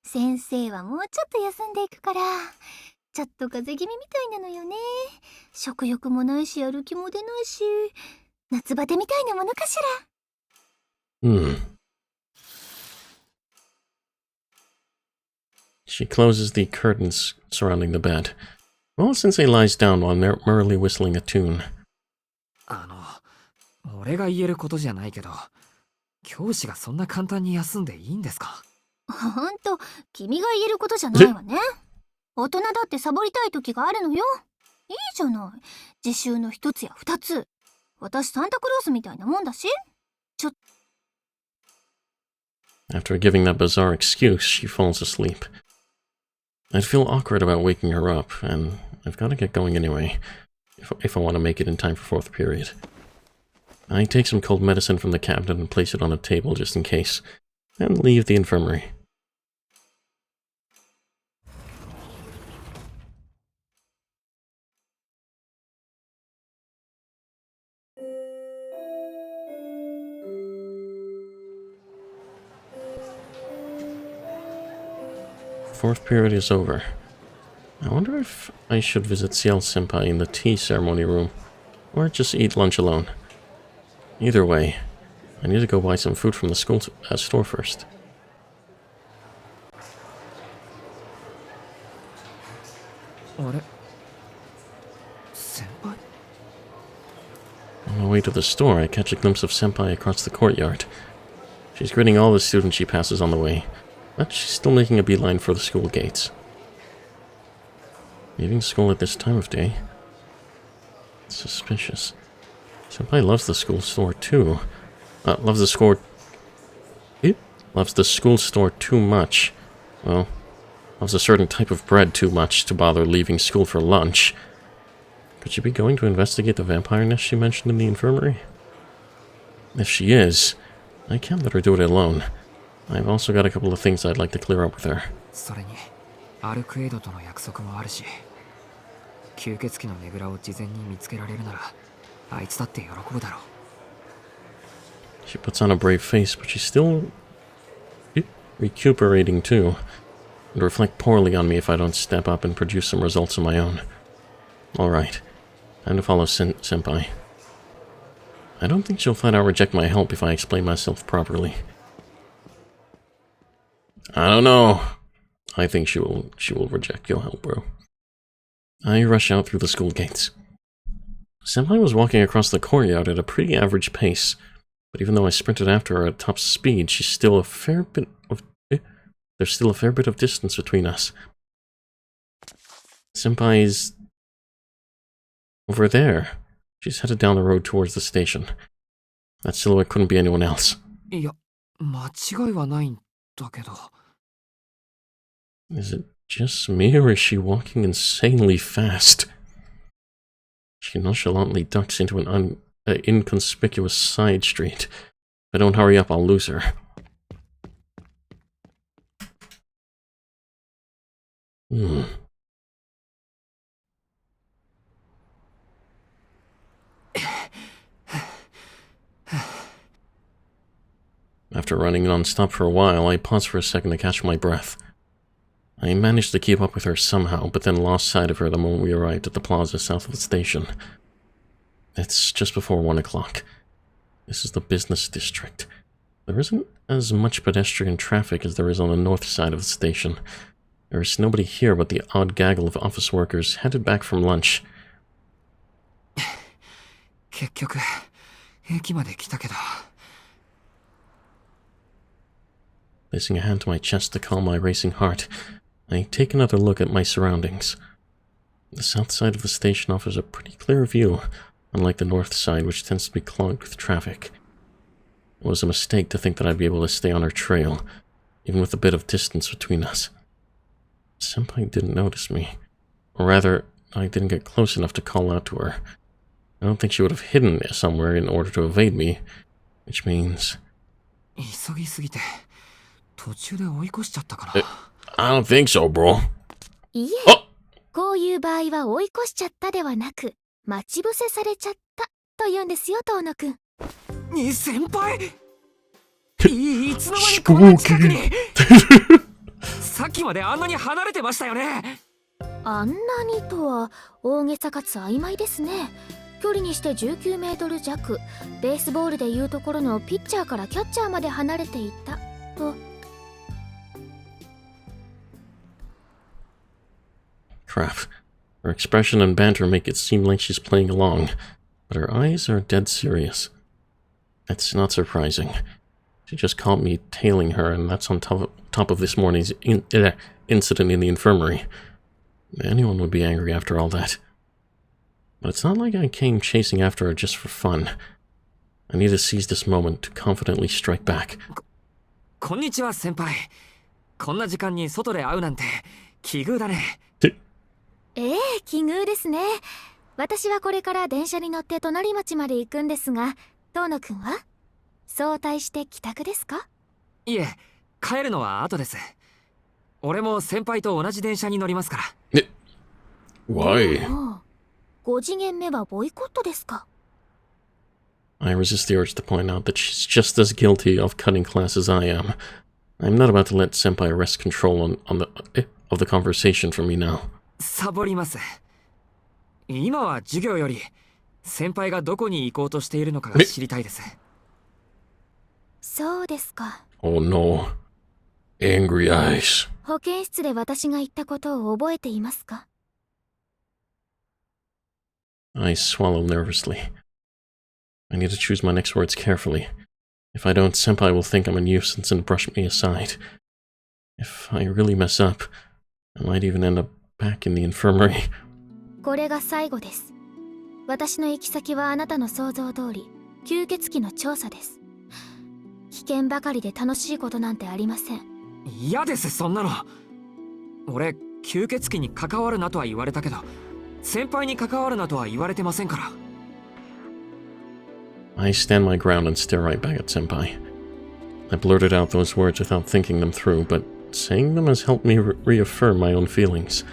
先生はもうちょっと休んでいくから、ちょっと風邪気味みたいなのよね。食欲もないし、やる気も出ないし、夏バテみたいなものかしら。She closes the curtains surrounding the bed. Well, Sensei lies down while merrily whistling a tune. 俺が言えることじゃないけど、教師がそんな簡単に休んでいいんですか？ほんと、君が言えることじゃないわね。大人だってサボりたい時があるのよ。いいじゃない。自習の一つや二つ。私サンタクロースみたいなもんだし。After giving that bizarre excuse, she falls asleep. I'd feel awkward about waking her up, and I've got to get going anyway, if I want to make it in time for 4th period. I take some cold medicine from the cabinet and place it on a table just in case, and leave the infirmary. Fourth period is over. I wonder if I should visit Ciel Senpai in the tea ceremony room, or just eat lunch alone. Either way, I need to go buy some food from the school store first. Senpai? On my way to the store, I catch a glimpse of Senpai across the courtyard. She's greeting all the students she passes on the way, but she's still making a beeline for the school gates. Leaving school at this time of day? It's suspicious. Senpai loves the school store too. Loves the school store too much. Well, loves a certain type of bread too much to bother leaving school for lunch. Could she be going to investigate the vampire nest she mentioned in the infirmary? If she is, I can't let her do it alone. I've also got a couple of things I'd like to clear up with her. それにアルクエイドとの約束もあるし、吸血鬼のねぐらを事前に見つけられるならあいつだって喜ぶだろう。 She puts on a brave face, but she's still recuperating too. It'd reflect poorly on me if I don't step up and produce some results of my own. Alright, time to follow Senpai. I don't think she'll flat out reject my help if I explain myself properly. I don't know. I think she will reject your help, bro. I rush out through the school gates. Senpai was walking across the courtyard at a pretty average pace, but even though I sprinted after her at top speed, there's still a fair bit of distance between us. Senpai's over there. She's headed down the road towards the station. That silhouette couldn't be anyone else. いや、間違いはないんだけど。 Is it just me, or is she walking insanely fast? She nonchalantly ducks into an inconspicuous side street. If I don't hurry up, I'll lose her. After running non-stop for a while, I paused for a second to catch my breath. I managed to keep up with her somehow, but then lost sight of her the moment we arrived at the plaza south of the station. It's just before 1 o'clock. This is the business district. There isn't as much pedestrian traffic as there is on the north side of the station. There is nobody here but the odd gaggle of office workers headed back from lunch. 結局、駅まで来たけど。 Placing a hand to my chest to calm my racing heart, I take another look at my surroundings. The south side of the station offers a pretty clear view, unlike the north side, which tends to be clogged with traffic. It was a mistake to think that I'd be able to stay on her trail, even with a bit of distance between us. Senpai didn't notice me. Or rather, I didn't get close enough to call out to her. I don't think she would have hidden somewhere in order to evade me, which means... 急ぎすぎて途中で追い越しちゃったかな。 I don't think so, bro. いえ、こういう場合は追い越しちゃったではなく、待ち伏せされちゃったと言うんですよ、遠野くん。先輩いつの間にこんな近くにさっきまであんなに離れてましたよね。あんなにとは大げさかつ曖昧ですね。距離にして19メートル弱、ベースボールでいうところのピッチャーからキャッチャーまで離れていたと。 Crap. Her expression and banter make it seem like she's playing along, but her eyes are dead serious. It's not surprising. She just caught me tailing her, and that's on top of this morning's incident in the infirmary. Anyone would be angry after all that. But it's not like I came chasing after her just for fun. I need to seize this moment to confidently strike back. こんにちは、先輩。こんな時間に外で会うなんて奇遇だね。奇遇ですね。私はこれから電車に乗って隣町まで行くんですが、遠野くんは早退して帰宅ですか？いえ、帰るのは後です。俺も先輩と同じ電車に乗りますから。Why? 5次元目はボイコットですか？ I resist the urge to point out that she's just as guilty of cutting class as I am. I'm not about to let Senpai wrest control of the conversation from me now. サボります。今は授業より先輩がどこに行こうとしているのかが知りたいです。そうですか。Oh no. Angry eyes. 保健室で私が言ったことを覚えていますか？ I swallow nervously. I need to choose my next words carefully. If I don't, Senpai will think I'm a nuisance and brush me aside. If I really mess up, I might even end up back in the infirmary. これが最後です。私の行き先はあなたの想像通り、吸血鬼の調査です。危険ばかりで楽しいことなんてありません。嫌です、そんなの。俺、吸血鬼に関わるなとは言われたけど、先輩に関わるなとは言われてませんから。I stand my ground and stare right back at Senpai. I blurted out those words without thinking them through, but saying them has helped me reaffirm my own feelings.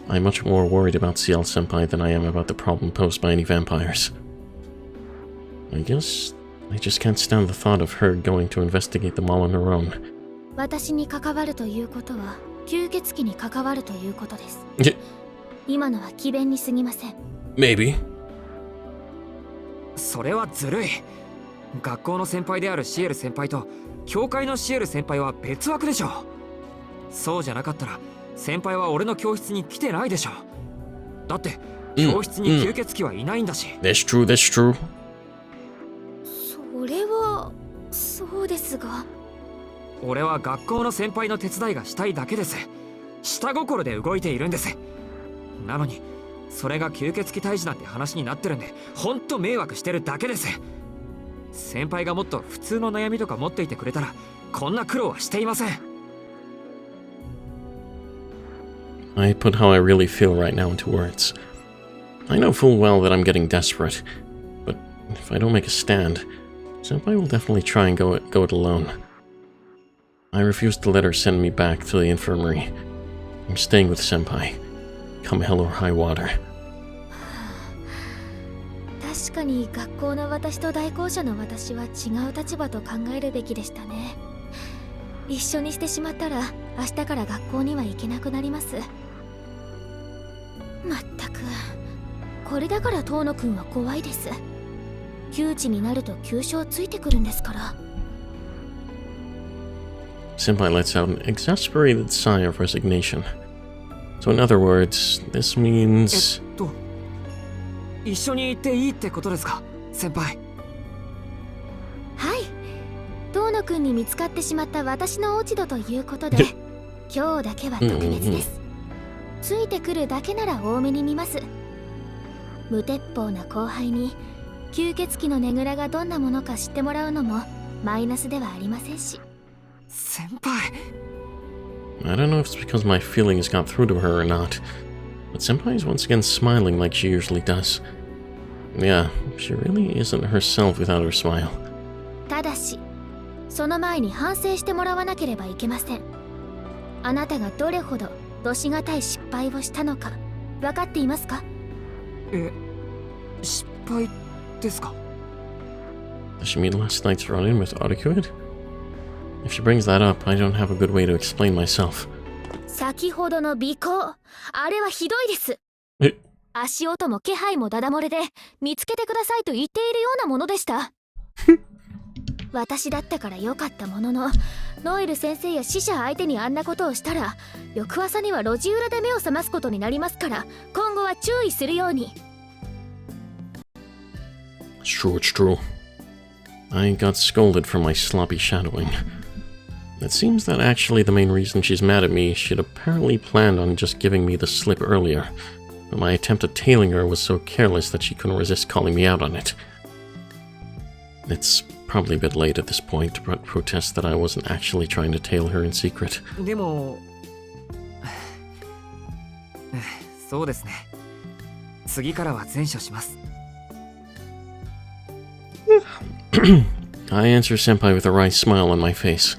I'm much more worried about CL Senpai than I am about the problem posed by any vampires. I guess I just can't stand the thought of her going to investigate them all on her own. 私に関わるということは、吸血鬼に関わるということです。今のは詭弁に過ぎません。Maybe. それはずるい。学校の先輩であるシエル先輩と教会のシエル先輩は別枠でしょ。そうじゃなかったら先輩は俺の教室に来てないでしょ。だって教室に吸血鬼はいないんだし。That's true, that's true. それはそうですが、俺は学校の先輩の手伝いがしたいだけです。下心で動いているんです。なのにそれが吸血鬼退治なんて話になってるんで、ほんと迷惑してるだけです。先輩がもっと普通の悩みとか持っていてくれたらこんな苦労はしていません。I put how I really feel right now into words. I know full well that I'm getting desperate, but if I don't make a stand, Senpai will definitely try and go it alone. I refuse to let her send me back to the infirmary. I'm staying with Senpai. Come hell or high water. 確かに学校の私と代行者の私は違う立場と考えるべきでしたね。一緒にしてしまったら明日から学校には行けなくなります。まったく、これだから遠野くんは怖いです。窮地になると急所をついてくるんですから。Senpai lets out an exasperated sigh of resignation. So in other words, this means... 一緒に行っていいってことですか、先輩。はい。遠野くんに見つかってしまった私の落ち度ということで、今日だけは特別です。ついてくるだけなら多めに見ます。無鉄砲な後輩に吸血鬼のねぐらがどんなものか知ってもらうのもマイナスではありませんし。先輩。I don't know if it's because my feelings got through to her or not, but Senpai is once again smiling like she usually does. Yeah, she really isn't herself without her smile. ただし、その前に反省してもらわなければいけません。あなたがどれほどどしがたい失敗をしたのか分かっていますか？失敗ですか？ Does she mean last night's run-in with Etiquette? If she brings that up, I don't have a good way to explain myself. 先ほどの尾行、あれはひどいです。足音も気配もダダ漏れで見つけてくださいと言っているようなものでした。私だったから良かったものの、ノエル先生や死者相手にあんなことをしたら翌朝には路地裏で目を覚ますことになりますから、今後は注意するように。 It's true, it's true. I got scolded for my sloppy shadowing. It seems that actually the main reason she's mad at me, she'd apparently planned on just giving me the slip earlier, but my attempt at tailing her was so careless that she couldn't resist calling me out on it. It's probably a bit late at this point to protest that I wasn't actually trying to tail her in secret. でもそうですね。次からは善処します。I answer Senpai with a wry smile on my face.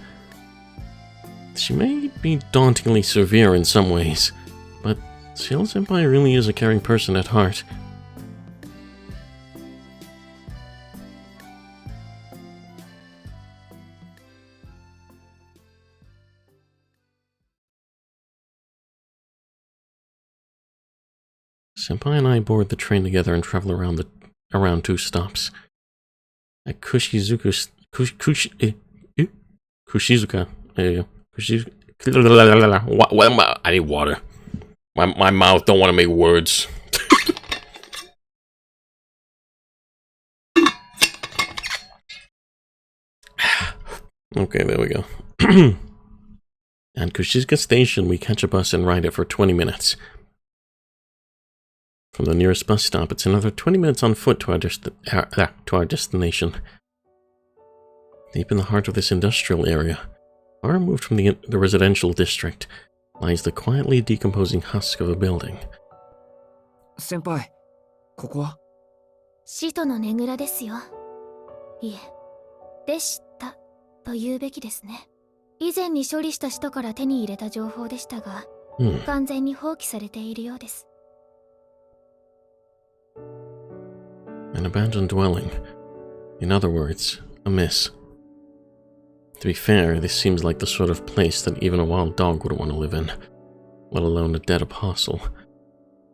She may be dauntingly severe in some ways, but still Senpai really is a caring person at heart. Senpai and I board the train together and travel around 2 stops. At Kushizuka. There you go. I need water. My mouth don't want to make words. Okay, there we go. At Kushizuka Station, we catch a bus and ride it for 20 minutes. From the nearest bus stop, it's another 20 minutes on foot to our destination. Deep in the heart of this industrial area, far removed from the residential district, lies the quietly decomposing husk of a building. 先輩、ここは？使徒のねぐらですよ。いえ、でしたと言うべきですね。以前に処理した人から手に入れた情報でしたが、完全に放棄されているようです。An abandoned dwelling. In other words, a miss. To be fair, this seems like the sort of place that even a wild dog wouldn't want to live in, let alone a dead apostle.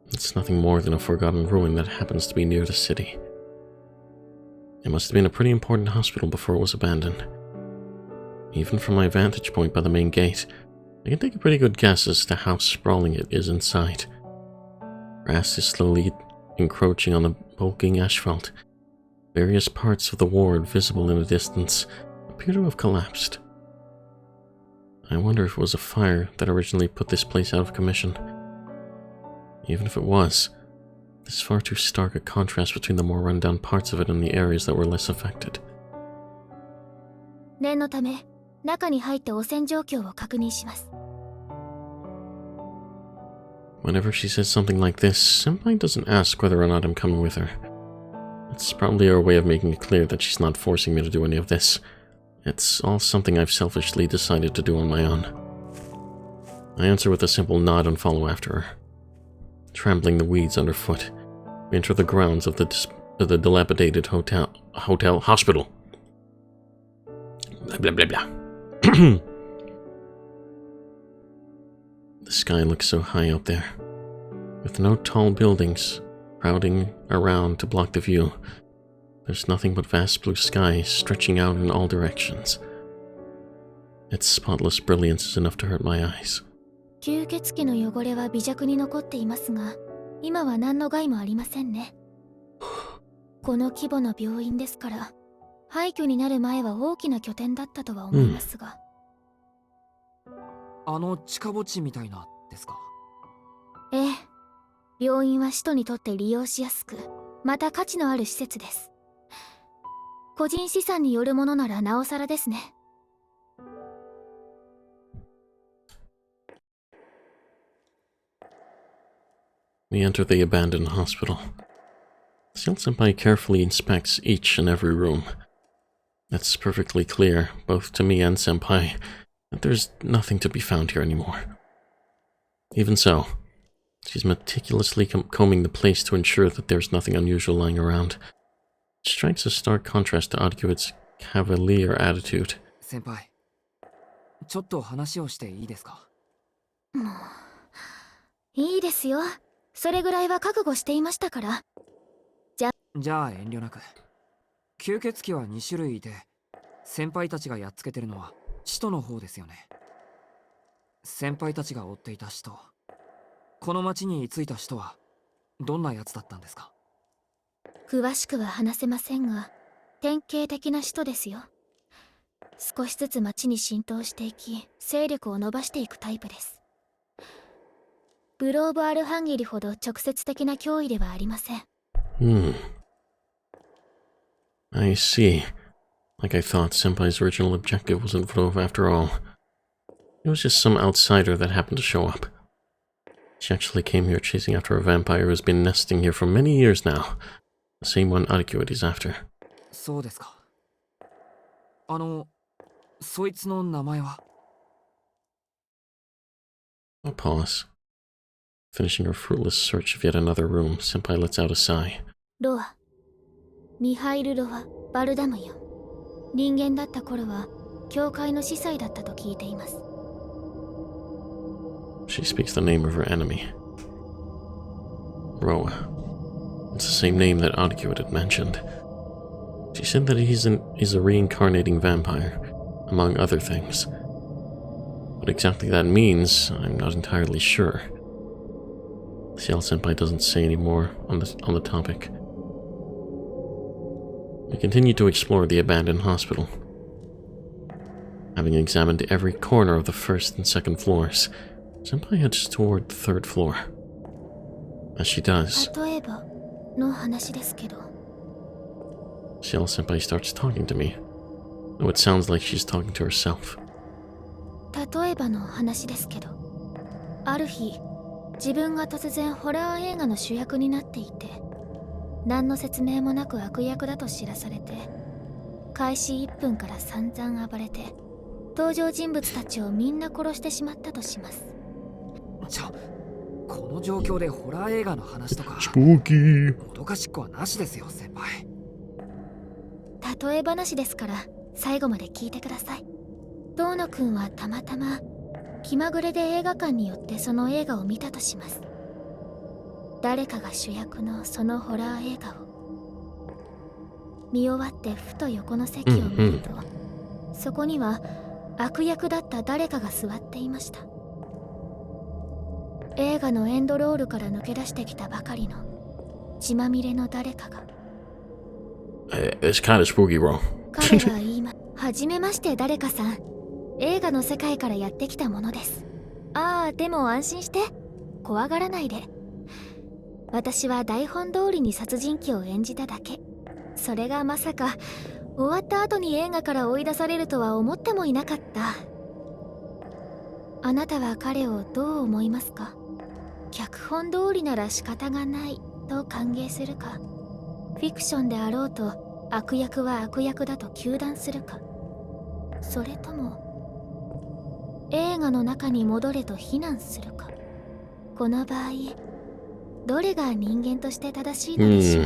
It's nothing more than a forgotten ruin that happens to be near the city. It must have been a pretty important hospital before it was abandoned. Even from my vantage point by the main gate, I can take a pretty good guess as to how sprawling it is inside. Grass is slowly encroaching on the bulking asphalt. Various parts of the ward visible in the distance appear to have collapsed. I wonder if it was a fire that originally put this place out of commission. Even if it was, there's far too stark a contrast between the more run-down parts of it and the areas that were less affected. 念のため、中に入って汚染状況を確認します。Whenever she says something like this, Senpai doesn't ask whether or not I'm coming with her. It's probably her way of making it clear that she's not forcing me to do any of this. It's all something I've selfishly decided to do on my own. I answer with a simple nod and follow after her. Trampling the weeds underfoot, we enter the grounds of the dilapidated hospital. Blah, blah, blah, blah. The sky looks so high out there, with no tall buildings crowding around to block the view. There's nothing but vast blue sky stretching out in all directions. Its spotless brilliance is enough to hurt my eyes. 吸血鬼の汚れは微弱に残っていますが、今は何の害もありませんね。この規模の病院ですから、廃墟になる前は大きな拠点だったとは思いますが。あの地下墓地みたいなですか？ええ。病院は使徒にとって利用しやすく、また価値のある施設です。個人資産によるものならなおさらですね。We enter the abandoned hospital. Senpai carefully inspects each and every room. It's perfectly clear, both to me and Senpai, that there's nothing to be found here anymore. Even so, she's meticulously combing the place to ensure that there's nothing unusual lying around. It strikes a stark contrast to Etiquette's cavalier attitude. 先輩、ちょっと話をしていいですか？もう、いいですよ。それぐらいは覚悟していましたから。じゃあ遠慮なく。吸血鬼は2種類いて、先輩たちがやっつけてるのは使徒の方ですよね。先輩たちが追っていた使徒、この町に居ついた使徒はどんなやつだったんですか？詳しくは話せませんが、典型的な使徒ですよ。少しずつ町に浸透していき、勢力を伸ばしていくタイプです。グローブ・アルハンギリほど直接的な脅威ではありません。I see. Like I thought, Senpai's original objective wasn't Vtuber after all. It was just some outsider that happened to show up. She actually came here chasing after a vampire who's been nesting here for many years now. The same one Etiquette is after. そうですか。そいつの名前は A pause. Finishing her fruitless search of yet another room, Senpai lets out a sigh. ロア。ミハイル・ロア・バルダムよ。人間だった頃は教会の司祭だったと聞いています。She speaks the name of her enemy. Roa. It's the same name that Etiquette had mentioned. She said that he's a reincarnating vampire, among other things. What exactly that means, I'm not entirely sure. Ciel Senpai doesn't say any more on the topic. We continue to explore the abandoned hospital. Having examined every corner of the first and second floors, Senpai heads toward the third floor. As she does, 例えばの話ですけど。Ciel Senpai starts talking to me, though it sounds like she's talking to herself. 例えばの話ですけど。ある日、自分が突然ホラー映画の主役になっていて、何の説明もなく悪役だと知らされて、開始1分から散々暴れて、登場人物たちをみんな殺してしまったとします。この状況でホラー映画の話とか Spooky. もどかしっこはなしですよ先輩。例え話ですから最後まで聞いてください。遠野くんはたまたま気まぐれで映画館によってその映画を見たとします。誰かが主役のそのホラー映画を見終わってふと横の席を見ると、そこには悪役だった誰かが座っていました。映画のエンドロールから抜け出してきたばかりの血まみれの誰かが。It's kind of spooky, bro. 彼は言いまはじめまして誰かさん。映画の世界からやってきたものです。ああ、でも安心して。怖がらないで。私は台本通りに殺人鬼を演じただけ。それがまさか終わった後に映画から追い出されるとは思ってもいなかった。あなたは彼をどう思いますか？脚本通りなら仕方がないと歓迎するか、フィクションであろうと悪役は悪役だと糾弾するか、それとも映画の中に戻れと非難するか。この場合どれが人間として正しいのでしょう。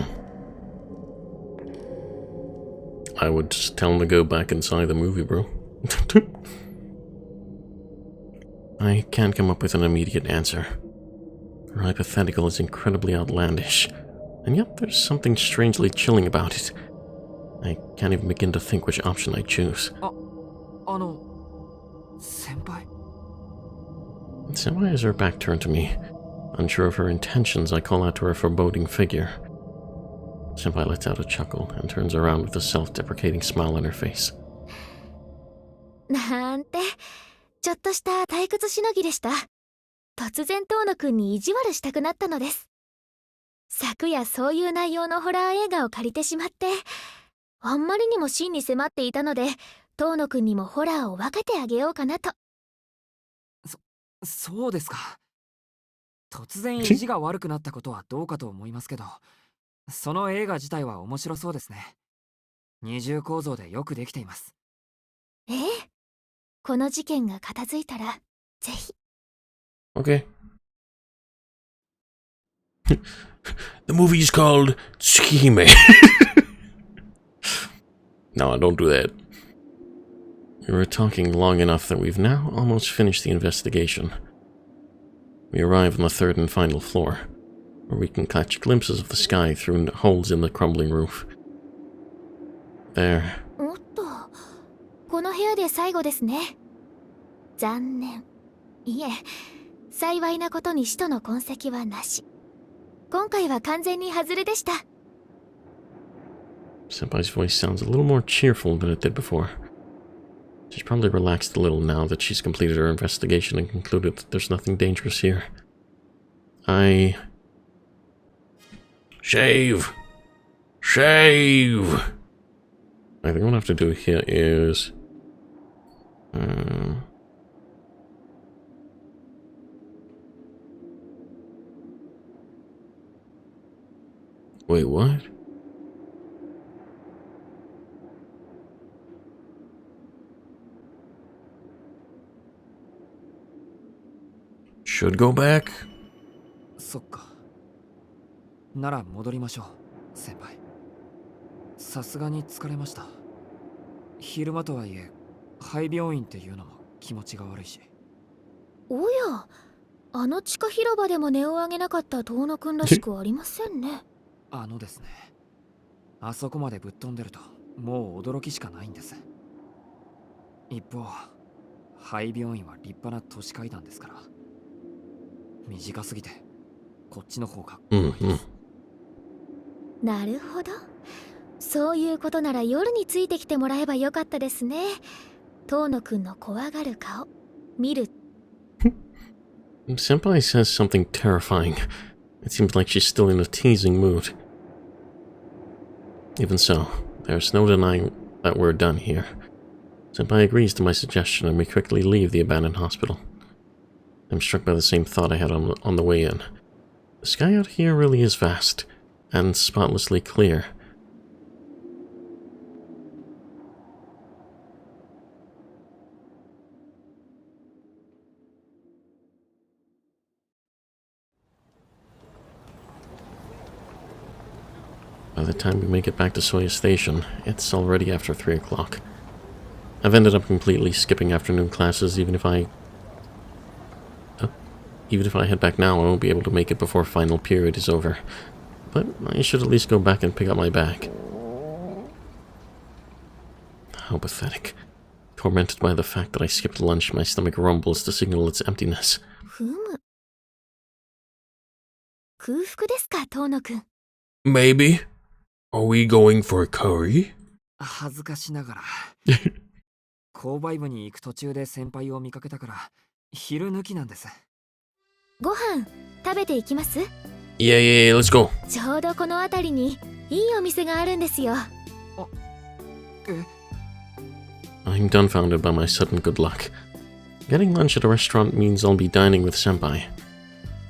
I would just tell him to go back inside the movie, bro. I can't come up with an immediate answer. Her hypothetical is incredibly outlandish, and yet there's something strangely chilling about it. I can't even begin to think which option I choose. 先輩。Senpai has her back turned to me. Unsure of her intentions, I call out to her foreboding figure. Senpai lets out a chuckle and turns around with a self-deprecating smile on her face. なんて、ちょっとした退屈しのぎでした。突然遠野くんに意地悪したくなったのです。昨夜そういう内容のホラー映画を借りてしまって、あんまりにも真に迫っていたので、遠野くんにもホラーを分けてあげようかなと。そうですか。突然意地が悪くなったことはどうかと思いますけど、その映画自体は面白そうですね。二重構造でよくできています。ええ、この事件が片付いたらぜひ。Okay. The movie's called Tsukihime. No, don't do that. We were talking long enough that we've now almost finished the investigation. We arrive on the third and final floor, where we can catch glimpses of the sky through holes in the crumbling roof. There. おっと、この部屋で最後ですね。残念。いえ、幸いなことに使徒の痕跡はなし。今回は完全に外れでした。Senpai's voice sounds a little more cheerful than it did before. She's probably relaxed a little now that she's completed her investigation and concluded that there's nothing dangerous here. Shave! Shave! I think what I have to do here is... Wait, what? Should go back? そっか。なら戻りましょう、先輩。さすがに疲れました。昼間とはいえ、廃病院っていうのも気持ちが悪いし。おや、あの地下広場でも音を上げなかった遠野くんらしくありませんね。ですね。あそこまでぶっ飛んでると、もう驚きしかないんです。一方、廃病院は立派な都市階段ですから。短すぎて、こっちの方が怖いです。なるほど。そういうことなら夜についてきてもらえばよかったですね。遠野くんの怖がる顔、見る。Senpai says something terrifying. It seems like she's still in a teasing mood. Even so, there's no denying that we're done here. Senpai agrees to my suggestion and we quickly leave the abandoned hospital. I'm struck by the same thought I had on the way in. The sky out here really is vast and spotlessly clear. By the time we make it back to Soya Station, it's already after 3 o'clock. I've ended up completely skipping afternoon classes. Even if I head back now, I won't be able to make it before final period is over. But I should at least go back and pick up my bag. How pathetic. Tormented by the fact that I skipped lunch, my stomach rumbles to signal its emptiness. ふむ。空腹ですか、遠野くん。Maybe. Are we going for a curry? 恥ずかしながら。購買部に行く途中で先輩を見かけたから、昼抜きなんです。ご飯食べていきます？ Yeah, let's go. ちょうどこの辺りにいいお店があるんですよ。I'm dumbfounded by my sudden good luck. Getting lunch at a restaurant means I'll be dining with Senpai.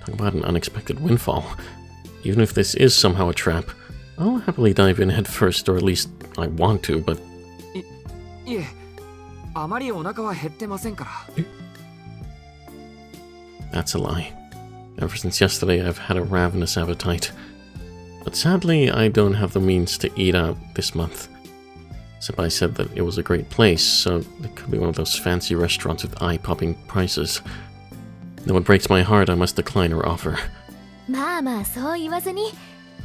Talk about an unexpected windfall. Even if this is somehow a trap, I'll happily dive in head first, or at least I want to, but... いえ、あまりお腹は減ってませんから。That's a lie. Ever since yesterday, I've had a ravenous appetite. But sadly, I don't have the means to eat out this month. Senpai said that it was a great place, so it could be one of those fancy restaurants with eye-popping prices. Though it breaks my heart, I must decline her offer. まあまあそう言わずに、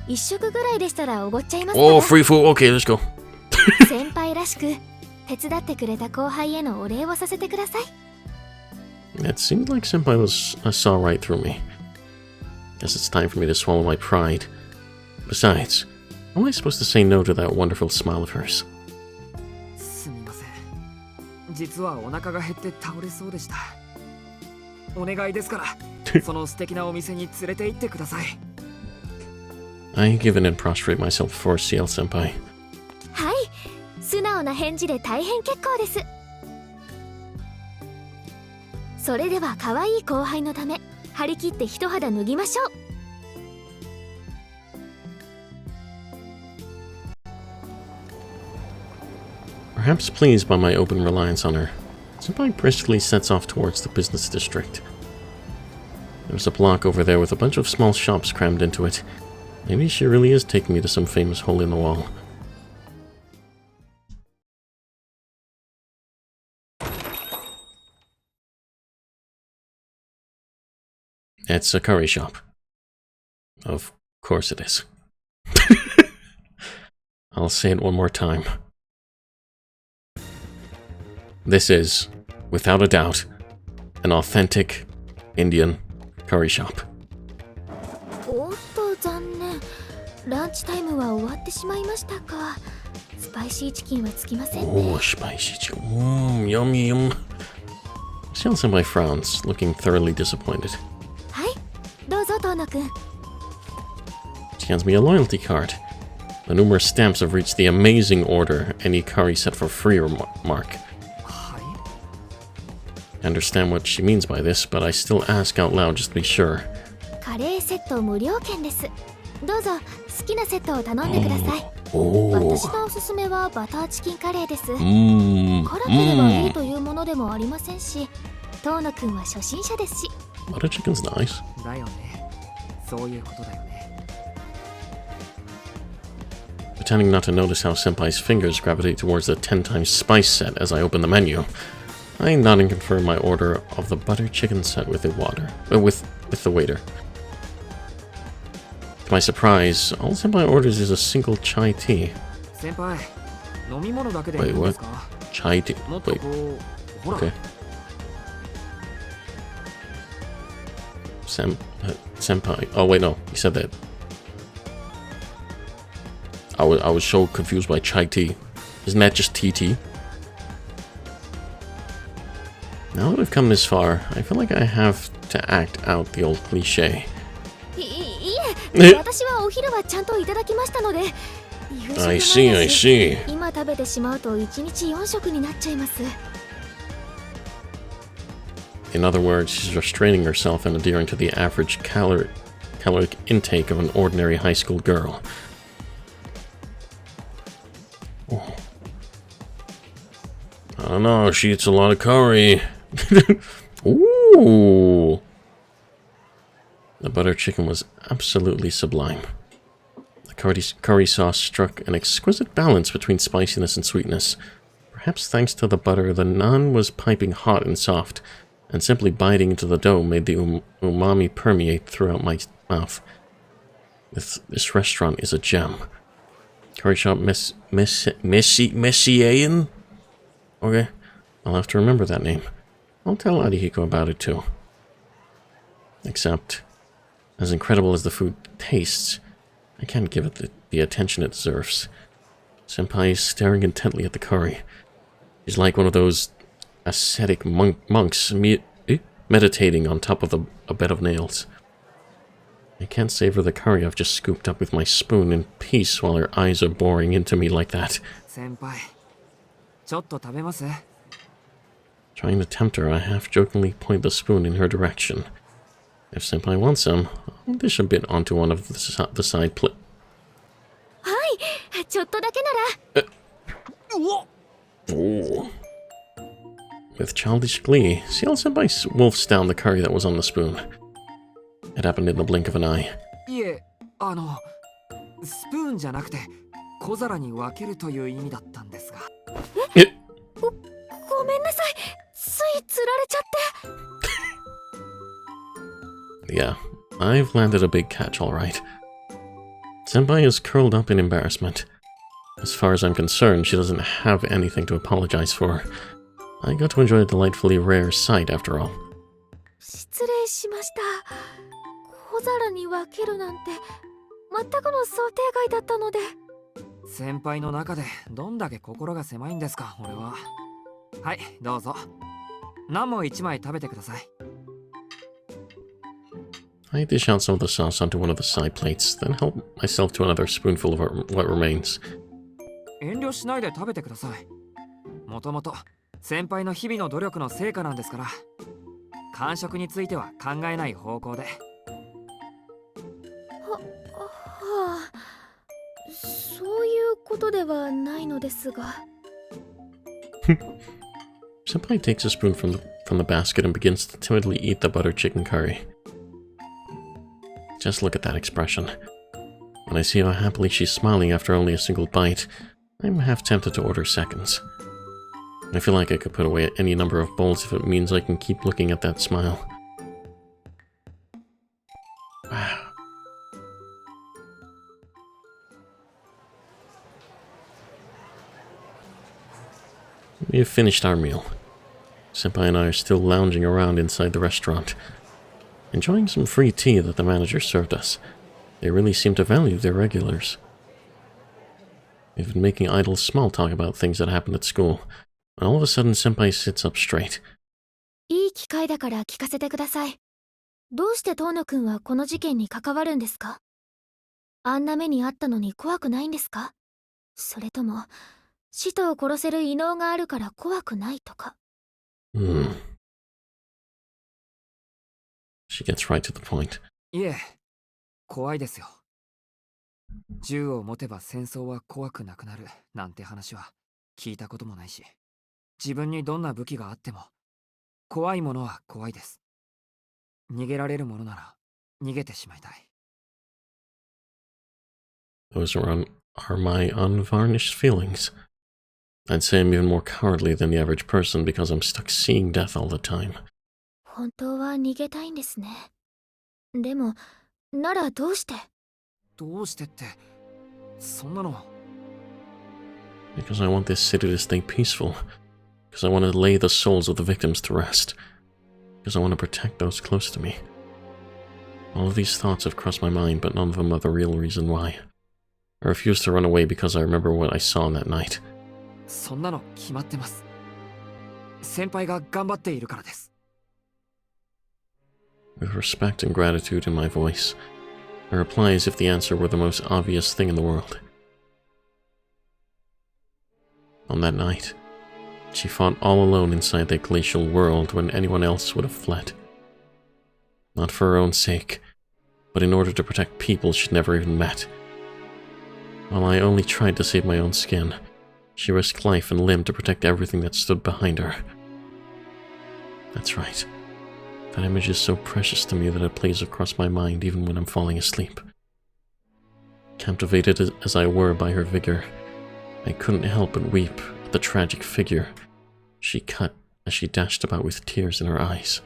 一食ぐらいでしたらおごっちゃいますから。Oh, free food. Okay, let's go. 先輩らしく手伝ってくれた後輩へのお礼をさせてください。It seemed like Senpai saw right through me. Guess it's time for me to swallow my pride. Besides, how am I supposed to say no to that wonderful smile of hers? すみません。実はお腹が減って倒れそうでした。お願いですから、その素敵なお店に連れて行ってください。I give in and prostrate myself for CL Senpai. はい、素直な返事で大変結構です。それでは可愛い後輩のため、張り切って一肌脱ぎましょう。Perhaps pleased by my open reliance on her, Senpai briskly sets off towards the business district. There's a block over there with a bunch of small shops crammed into it. Maybe she really is taking me to some famous hole-in-the-wall. It's a curry shop. Of course it is. I'll say it one more time. This is, without a doubt, an authentic Indian curry shop. おっと残念。ランチタイムは終わってしまいましたか。スパイシーチキンはつきませんね。Oh, spicy chicken. Yummy, yum. Ciel Senpai frowns, looking thoroughly disappointed. はい、どうぞ遠野くん。She hands me a loyalty card. The numerous stamps have reached the amazing order, any curry set for free mark. I understand what she means by this, but I still ask out loud just to be sure. カレーセット無料券です。どうぞ好きなセットを頼んでください。私のおすすめはバターチキンカレーです。辛ければいいというものでもありませんし、遠野くんは初心者ですし。Butter chicken's nice. だよね。そういうことだよね。Pretending not to notice how Senpai's fingers gravitate towards the 10 times spice set as I open the menu, I nod and confirm my order of the butter chicken set with the waiter. To my surprise, all Senpai orders is a single chai tea. 先輩、飲み物だけでいいんですか？ Chai tea. もっと Wait, こう、ほら。 okay. Senpai. Oh wait, no, he said that. I was so confused by chai tea. Isn't that just tea? Now that I've come this far, I feel like I have to act out the old cliche. いえ、私はお昼はちゃんといただきましたので。I see. 今食べてしまうと1日4食になっちゃいます。In other words, she's restraining herself and adhering to the average caloric intake of an ordinary high school girl. Oh. I don't know, she eats a lot of curry. Ooh. The butter chicken was absolutely sublime. The curry sauce struck an exquisite balance between spiciness and sweetness. Perhaps thanks to the butter, the naan was piping hot and soft, and simply biting into the dough made the umami permeate throughout my mouth. This restaurant is a gem. Curry shop Messiaen? Okay, I'll have to remember that name. I'll tell Arihiko about it too. Except, as incredible as the food tastes, I can't give it the attention it deserves. Senpai is staring intently at the curry. He's like one of those ascetic monks meditating on top of a bed of nails. I can't savor the curry I've just scooped up with my spoon in peace while her eyes are boring into me like that. 先輩、ちょっと食べます？ Trying to tempt her, I half-jokingly point the spoon in her direction. If Senpai wants some, I'll dish a bit onto one of the side plate. はい、ちょっとだけなら。Ooh. With childish glee, Ciel Senpai wolfs down the curry that was on the spoon. It happened in the blink of an eye. いえ、スプーンじゃなくて小皿に分けるという意味だったんですが。ごめんなさい。つい釣られちゃって。Yeah, I've landed a big catch, all right. Senpai is curled up in embarrassment. As far as I'm concerned, she doesn't have anything to apologize for. I got to enjoy a delightfully rare sight, after all. 失礼しました。小皿に分けるなんて全くの想定外だったので。先輩の中でどんだけ心が狭いんですか、俺は。はい、どうぞ。何も一枚食べてください。I dish out some of the sauce onto one of the side plates, then help myself to another spoonful of what remains. 遠慮しないで食べてください。もともと先輩の日々の努力の成果なんですから。完食については考えない方向で。はあ、そういうことではないのですが。Senpai takes a spoon from the basket and begins to timidly eat the butter chicken curry. Just look at that expression. When I see how happily she's smiling after only a single bite, I'm half tempted to order seconds. I feel like I could put away any number of bowls if it means I can keep looking at that smile. Wow. We have finished our meal. Senpai and I are still lounging around inside the restaurant, enjoying some free tea that the manager served us. They really seem to value their regulars. We've been making idle small talk about things that happened at school, when all of a sudden Senpai sits up straight. いい機会だから聞かせてください。どうして遠野くんはこの事件に関わるんですか？あんな目にあったのに怖くないんですか？それとも使徒を殺せる異能があるから怖くないとか。She gets right to the point. いえ、怖いですよ。銃を持てば戦争は怖くなくなるなんて話は聞いたこともないし、自分にどんな武器があっても怖いものは怖いです。逃げられるものなら逃げてしまいたい。Those are my unvarnished feelings. I'd say I'm even more cowardly than the average person because I'm stuck seeing death all the time. 本当は逃げたいんですね。でも、ならどうして？どうしてって、そんなの。Because I want this city to stay peaceful. Because I want to lay the souls of the victims to rest. Because I want to protect those close to me. All of these thoughts have crossed my mind, but none of them are the real reason why. I refuse to run away because I remember what I saw on that night. そんなの決まってます。先輩が頑張っているからです。With respect and gratitude in my voice, I reply as if the answer were the most obvious thing in the world. On that night, she fought all alone inside that glacial world when anyone else would have fled. Not for her own sake, but in order to protect people she'd never even met. While I only tried to save my own skin, she risked life and limb to protect everything that stood behind her. That's right. That image is so precious to me that it plays across my mind even when I'm falling asleep. Captivated as I were by her vigor, I couldn't help but weep at the tragic figure she cut as she dashed about with tears in her eyes.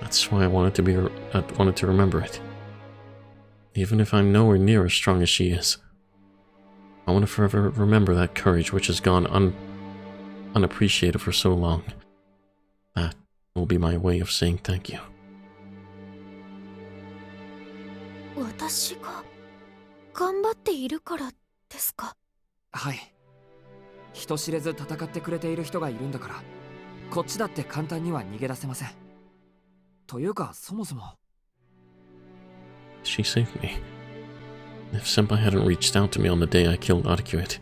That's why I wanted to remember it. Even if I'm nowhere near as strong as she is, I want to forever remember that courage which has gone unappreciated for so long. That will be my way of saying thank you. 私が頑張っているからですか？はい。人知れず戦ってくれている人がいるんだから、こっちだって簡単には逃げ出せません。というか、そもそも。She saved me. If Senpai hadn't reached out to me on the day I killed Etiquette,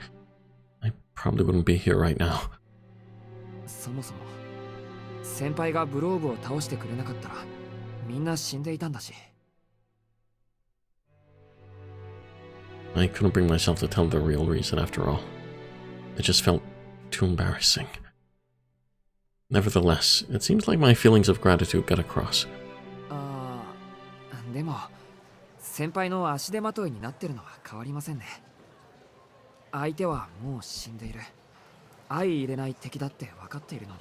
I probably wouldn't be here right now. そもそも、先輩がブローブを倒してくれなかったら、みんな死んでいたんだし。I couldn't bring myself to tell the real reason after all. It just felt too embarrassing. Nevertheless, it seems like my feelings of gratitude got across. でも、先輩の足手まといになってるのは変わりませんね。相手はもう死んでいる。相入れない敵だって分かっているのに、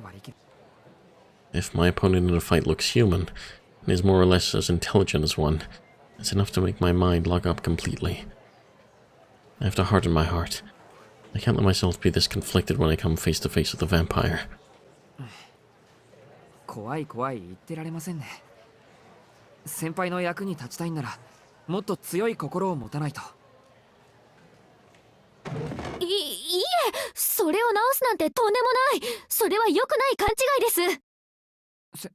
割り切る。If my opponent in a fight looks human, and is more or less as intelligent as one, it's enough to make my mind lock up completely. I have to harden my heart. I can't let myself be this conflicted when I come face to face with a vampire. 怖い怖い言ってられませんね。先輩の役に立ちたいんなら、もっと強い心を持たないと。いえ、それを直すなんてとんでもない。それは良くない勘違いです。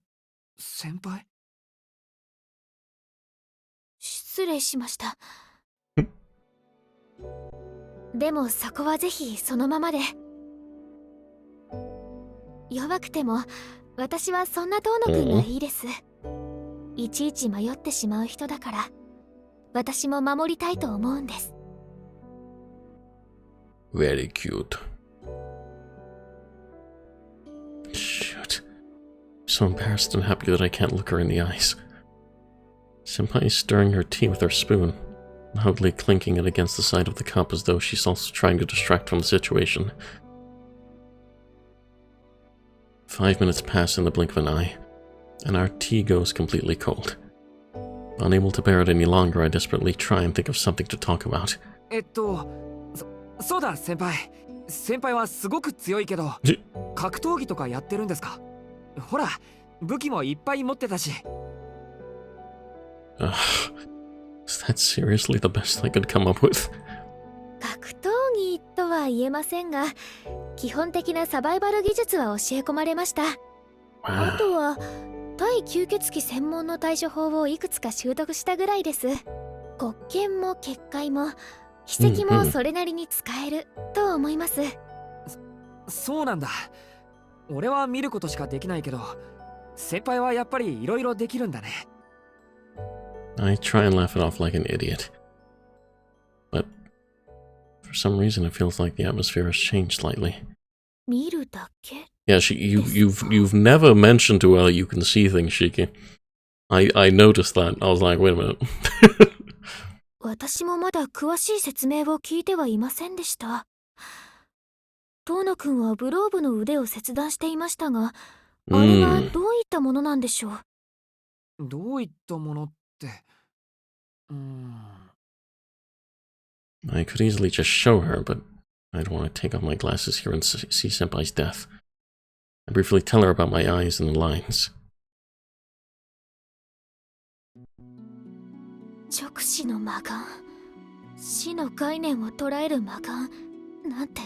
先輩？失礼しました。でもそこはぜひそのままで。弱くても私はそんな遠野くんがいいです。いちいち迷ってしまう人だから私も守りたいと思うんです。 Very cute. Shoot. I'm so embarrassed and happy that I can't look her in the eyes. Senpai is stirring her tea with her spoon, loudly clinking it against the side of the cup as though she's also trying to distract from the situation. 5 minutes pass in the blink of an eye, and our tea goes completely cold. Unable to bear it any longer, I desperately try and think of something to talk about. そうだ先輩。先輩はすごく強いけど、格闘技とかやってるんですか？ほら、武器もいっぱい持ってたし。Is that seriously the best I could come up with? 格闘技とは言えませんが、基本的なサバイバル技術は教え込まれました。あとは対吸血鬼専門の対処法をいくつか習得したぐらいです。骨剣も結界も秘跡もそれなりに使えると思います。そうなんだ。俺は見ることしかできないけど、先輩はやっぱりいろいろできるんだね。I try and laugh it off like an idiot. But for some reason it feels like the atmosphere has changed slightly. 見るだけ Yeah, you've never mentioned to her you can see things, Shiki. I noticed that. I was like, wait a minute. 私もまだ詳しい説明を聞いてはいませんでした。遠野くんはグローブの腕を切断していましたが、あれはどういったものなんでしょう。どういったものって。I could easily just show her, but I don't want to take off my glasses here and see Senpai's death. I briefly tell her about my eyes and the lines. 直視の魔眼、死の概念を捉える魔眼なんて。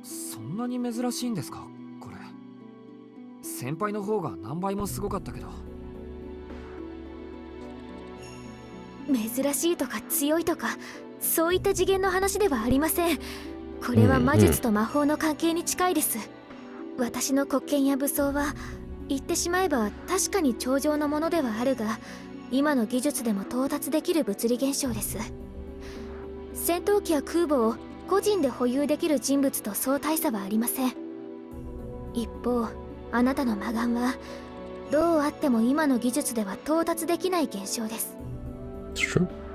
そんなに珍しいんですか、これ。先輩の方が何倍もすごかったけど。珍しいとか強いとか、そういった次元の話ではありません。これは魔術と魔法の関係に近いです。私の国権や武装は言ってしまえば確かに超常のものではあるが、今の技術でも到達できる物理現象です。戦闘機や空母を個人で保有できる人物とそう大差はありません。一方、あなたの魔眼はどうあっても今の技術では到達できない現象です。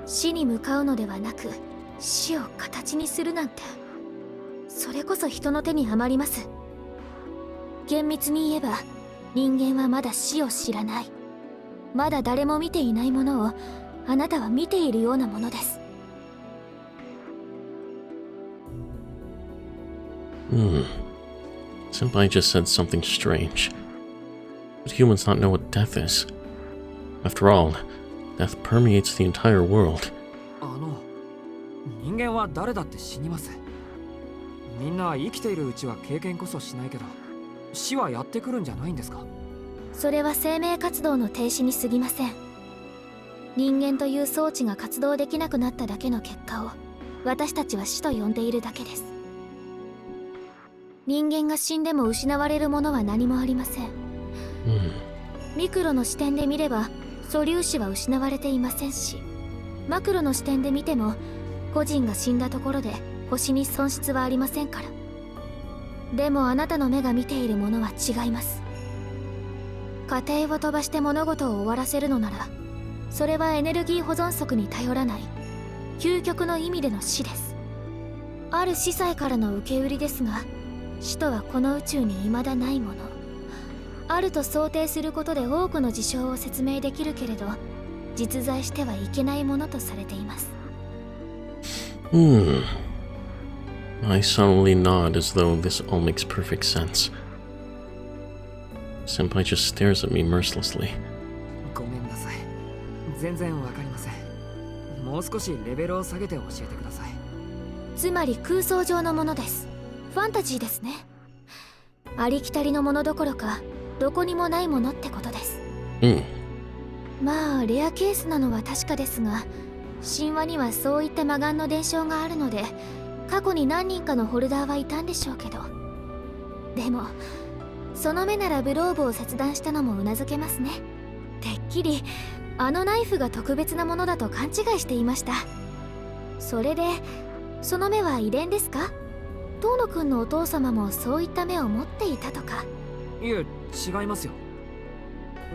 死に向かうのではなく死を形にするなんて、それこそ人の手に余ります。厳密に言えば人間はまだ死を知らない、まだ誰も見ていないものをあなたは見ているようなものです。Senpai just said something strange. But humans not know what death is. After all, death permeates the entire world. 人間は誰だって死にます。みんな生きているうちは経験こそしないけど、死はやってくるんじゃないんですか。それは生命活動の停止に過ぎません。人間という装置が活動できなくなっただけの結果を私たちは死と呼んでいるだけです。人間が死んでも失われるものは何もありません。ミクロの視点で見れば素粒子は失われていませんし、マクロの視点で見ても個人が死んだところで星に損失はありませんから。でもあなたの目が見ているものは違います。過程を飛ばして物事を終わらせるのなら、それはエネルギー保存則に頼らない究極の意味での死です。ある司祭からの受け売りですが、死とはこの宇宙に未だないもの。あると想定することで多くの事象を説明できるけれど、実在してはいけないものとされています。I sullenly nod as though this all makes perfect sense. Senpai just stares at me mercilessly. ごめんなさい。全然わかりません。もう少しレベルを下げて教えてください。つまり空想上のものです。ファンタジーですね。ありきたりのものどころかどこにもないものってことです。まあレアケースなのは確かですが、神話にはそういった魔眼の伝承があるので、過去に何人かのホルダーはいたんでしょうけど、でもその目ならグローブを切断したのもうなずけますね。てっきりあのナイフが特別なものだと勘違いしていました。それでその目は遺伝ですか？遠野くんのお父様もそういった目を持っていたとか。いえ、違いますよ。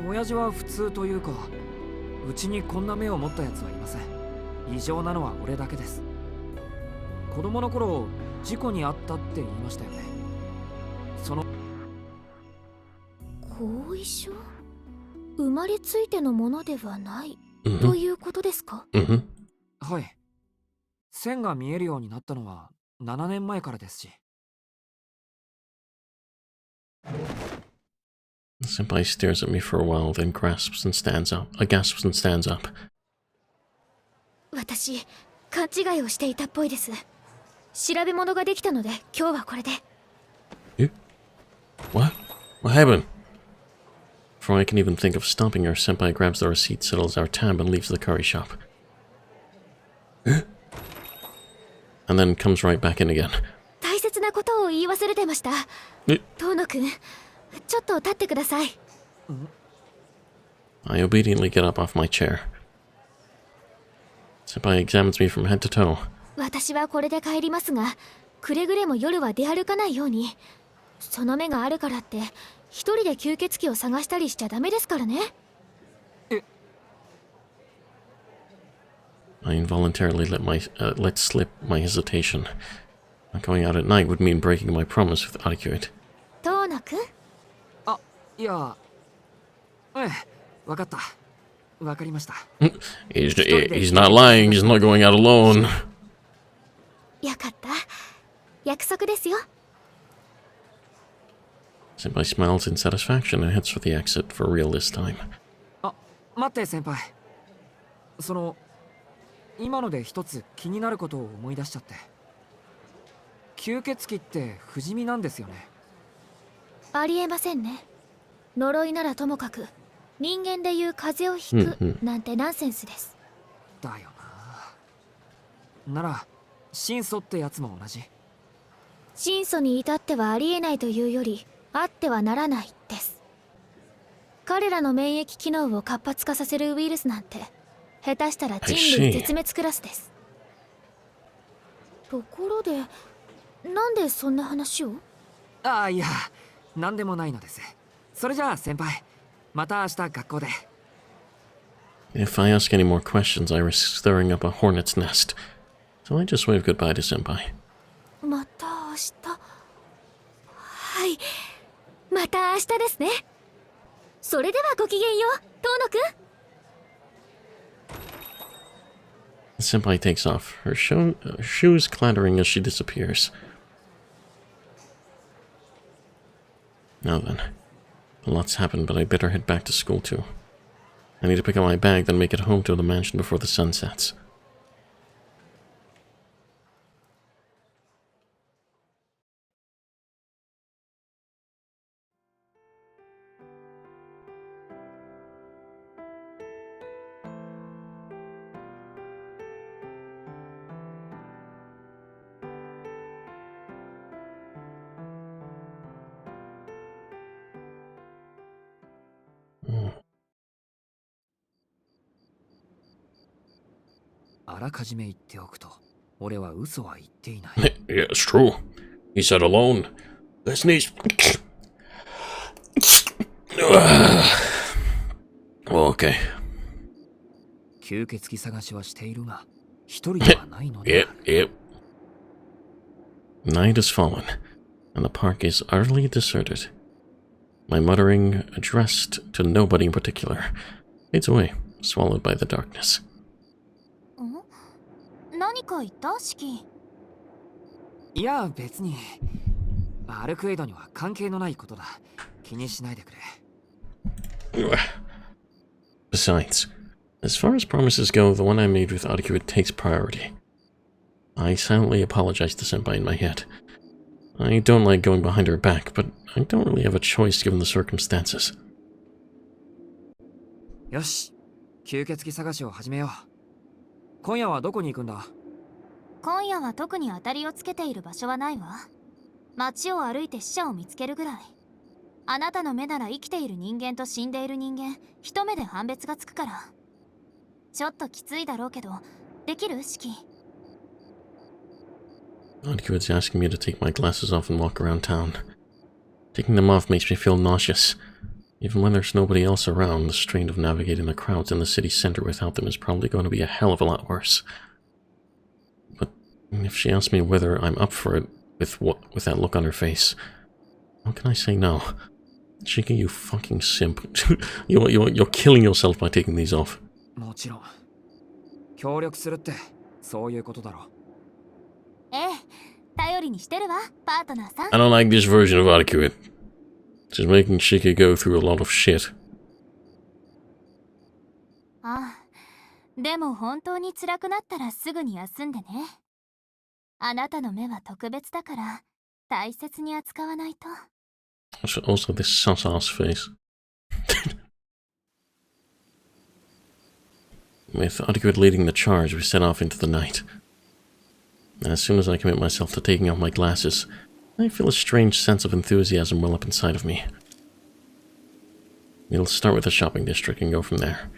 親父は普通というか、うちにこんな目を持ったやつはいません。異常なのは俺だけです。子供の頃事故に遭ったって言いましたよね。その後遺症？生まれついてのものではない、ということですか？はい。線が見えるようになったのは7年前からですし。Senpai stares at me for a while, then gasps and stands up. 私、勘違いをしていたっぽいです。調べ物ができたので、今日はこれで。What? What happened? Before I can even think of stopping her, Senpai grabs the receipt, settles our tab, and leaves the curry shop. And then comes right back in again. 大切なことを言い忘れてました。遠野くん、ちょっと立ってください。I obediently get up off my chair. Senpai examines me from head to toe. 私はこれで帰りますが、くれぐれも夜は出歩かないように。その目があるからって一人で吸血鬼を探したりしちゃダメですからね。I involuntarily let slip my hesitation. Not going out at night would mean breaking my promise with Etiquette. 遠野くん、あ、いや、わかった。わかりました。He's not lying. He's not going out alone. よかった。約束ですよ。Senpai smiles in satisfaction and heads for the exit for real this time. あ、待って先輩。今ので一つ気になることを思い出しちゃって。吸血鬼って不死身なんですよね。ありえませんね。呪いならともかく、人間でいう風邪をひくなんてナンセンスです。だよな。なら、神祖ってやつも同じ。神祖に至ってはありえないというより、あってはならないです。彼らの免疫機能を活発化させるウイルスなんて、下手したら人類絶滅クラスです。ところで、なんでそんな話を？ああ、いや、なんでもないのです。それじゃあ先輩、また明日学校で。If I ask any more questions, I risk stirring up a hornet's nest. So I just wave goodbye to Senpai. また明日。はい、また明日ですね。それではごきげんよう、遠野くん。Senpai takes off, her shoes clattering as she disappears. Now then, a lot's happened, but I better head back to school too. I need to pick up my bag, then make it home to the mansion before the sun sets. Mm. あらかじめ言っておくと、俺は嘘は言っていない。Yeah, it's true. He said alone. Let's sneeze. Okay. 吸血鬼探しはしているが、一人ではないので。Yep. Night has fallen, and the park is utterly deserted. My muttering, addressed to nobody in particular, fades away, swallowed by the darkness. 何か言ったシキ？いや、別に。アルクエイドには関係のないことだ。気にしないでくれ。Besides, as far as promises go, the one I made with Etiquette takes priority. I silently apologize to Senpai in my head. I don't like going behind her back, but I don't really have a choice given the circumstances. よし、吸血鬼探しを始めよう。今夜はどこに行くんだ？今夜は特に当たりをつけている場所はないわ。街を歩いて死者を見つけるぐらい。あなたの目なら生きている人間と死んでいる人間、一目で判別がつくから。ちょっときついだろうけど、できる？シキ。Etiquette's asking me to take my glasses off and walk around town. Taking them off makes me feel nauseous. Even when there's nobody else around, the strain of navigating the crowds in the city center without them is probably going to be a hell of a lot worse. But if she asks me whether I'm up for it, with that look on her face, how can I say no? Shiki, you fucking simp. You're killing yourself by taking these off. もちろん。協力するって、そういうことだろう。ええ、頼りにしてるわ、パートナーさん。I don't like this version of Etiquette. She's making Shiki go through a lot of shit. ああ、でも本当に辛くなったらすぐに休んでね。あなたの目は特別だから、大切に扱わないと。Also this sus-ass face. With Etiquette leading the charge, we set off into the night. As soon as I commit myself to taking off my glasses, I feel a strange sense of enthusiasm well up inside of me. We'll start with the shopping district and go from there.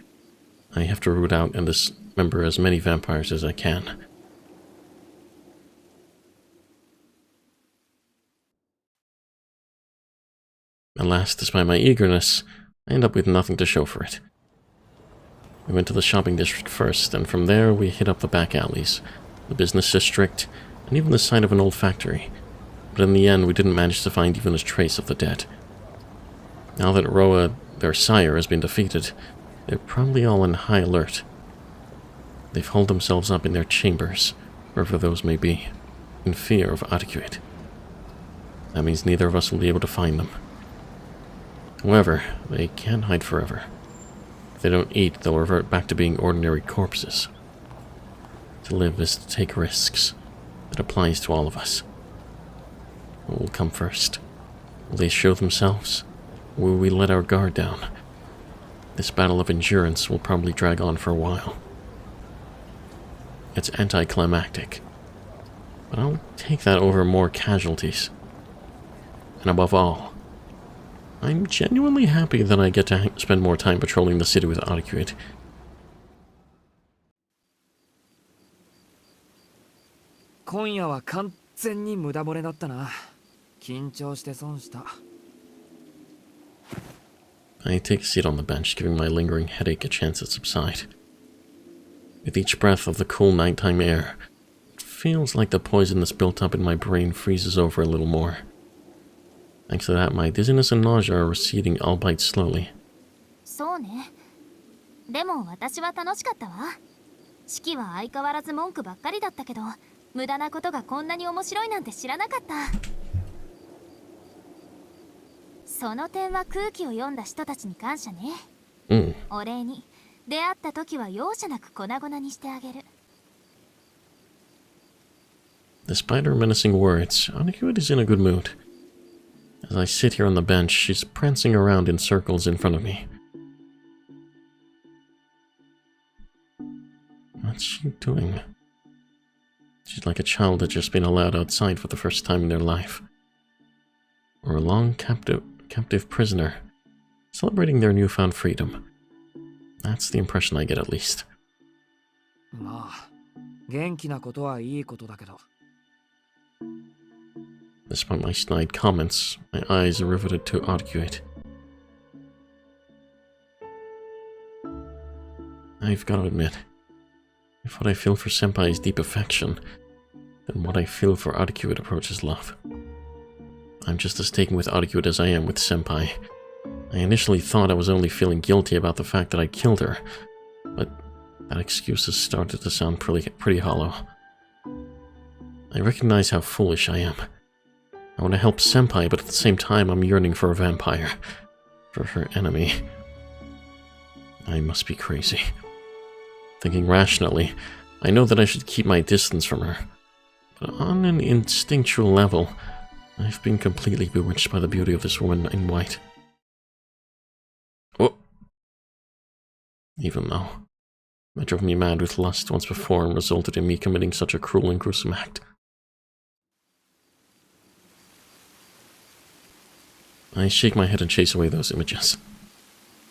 I have to root out and dismember as many vampires as I can. Alas, despite my eagerness, I end up with nothing to show for it. We went to the shopping district first, and from there we hit up the back alleys, the business district, and even the site of an old factory. But in the end, we didn't manage to find even a trace of the dead. Now that Roa, their sire, has been defeated, they're probably all on high alert. They've holed themselves up in their chambers, wherever those may be, in fear of Etiquette. That means neither of us will be able to find them. However, they can't hide forever. If they don't eat, they'll revert back to being ordinary corpses. To live is to take risks. That applies to all of us. What will come first? Will they show themselves? Or will we let our guard down? This battle of endurance will probably drag on for a while. It's anticlimactic. But I'll take that over more casualties. And above all, I'm genuinely happy that I get to spend more time patrolling the city with Etiquette. I take a seat on the bench, giving my lingering headache a chance to subside. With each breath of the cool nighttime air, it feels like the poison that's built up in my brain freezes over a little more. Thanks to that, my dizziness and nausea are receding, albeit slowly. そうね。でも私は楽しかったわ。式は相変わらず文句ばっかりだったけど、無駄なことがこんなに面白いなんて知らなかった。その点は空気を読んだ人たちに感謝ね。お礼に出会った時は容赦なく粉々にしてあげる。Despite her menacing words, Etiquette is in a good mood. As I sit here on the bench, she's prancing around in circles in front of me. What's she doing? She's like a child that's just been allowed outside for the first time in their life. Or a long captive prisoner, celebrating their newfound freedom. That's the impression I get, at least. まあ、元気なことはいいことだけど。Despite my snide comments, my eyes are riveted to Etiquette. I've got to admit, if what I feel for Senpai is deep affection, then what I feel for Etiquette approaches love. I'm just as taken with Etiquette as I am with Senpai. I initially thought I was only feeling guilty about the fact that I killed her, but that excuse has started to sound pretty hollow. I recognize how foolish I am. I want to help Senpai, but at the same time I'm yearning for a vampire. For her enemy. I must be crazy. Thinking rationally, I know that I should keep my distance from her. But on an instinctual level, I've been completely bewitched by the beauty of this woman in white. Oh! Even though it drove me mad with lust once before and resulted in me committing such a cruel and gruesome act. I shake my head and chase away those images.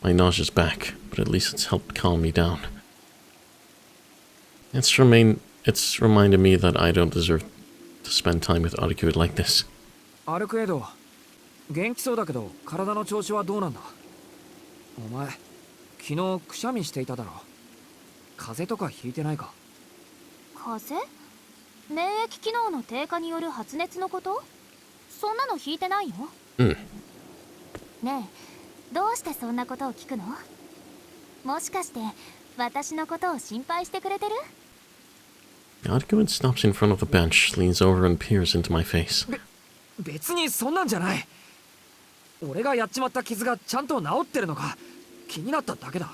My nausea's back, but at least it's helped calm me down. It's reminded me that I don't deserve to spend time with Etiquette like this. アルクエド、元気そうだけど体の調子はどうなんだ？お前、昨日くしゃみしていただろ。風邪とかひいてないか？風邪？免疫機能の低下による発熱のこと？そんなのひいてないよ。ねえ、どうしてそんなことを聞くの？もしかして私のことを心配してくれてる？ Etiquette stops in front of the bench, leans over and peers into my face. 別にそんなんじゃない。俺がやっちまった傷がちゃんと治ってるのか気になっただけだ。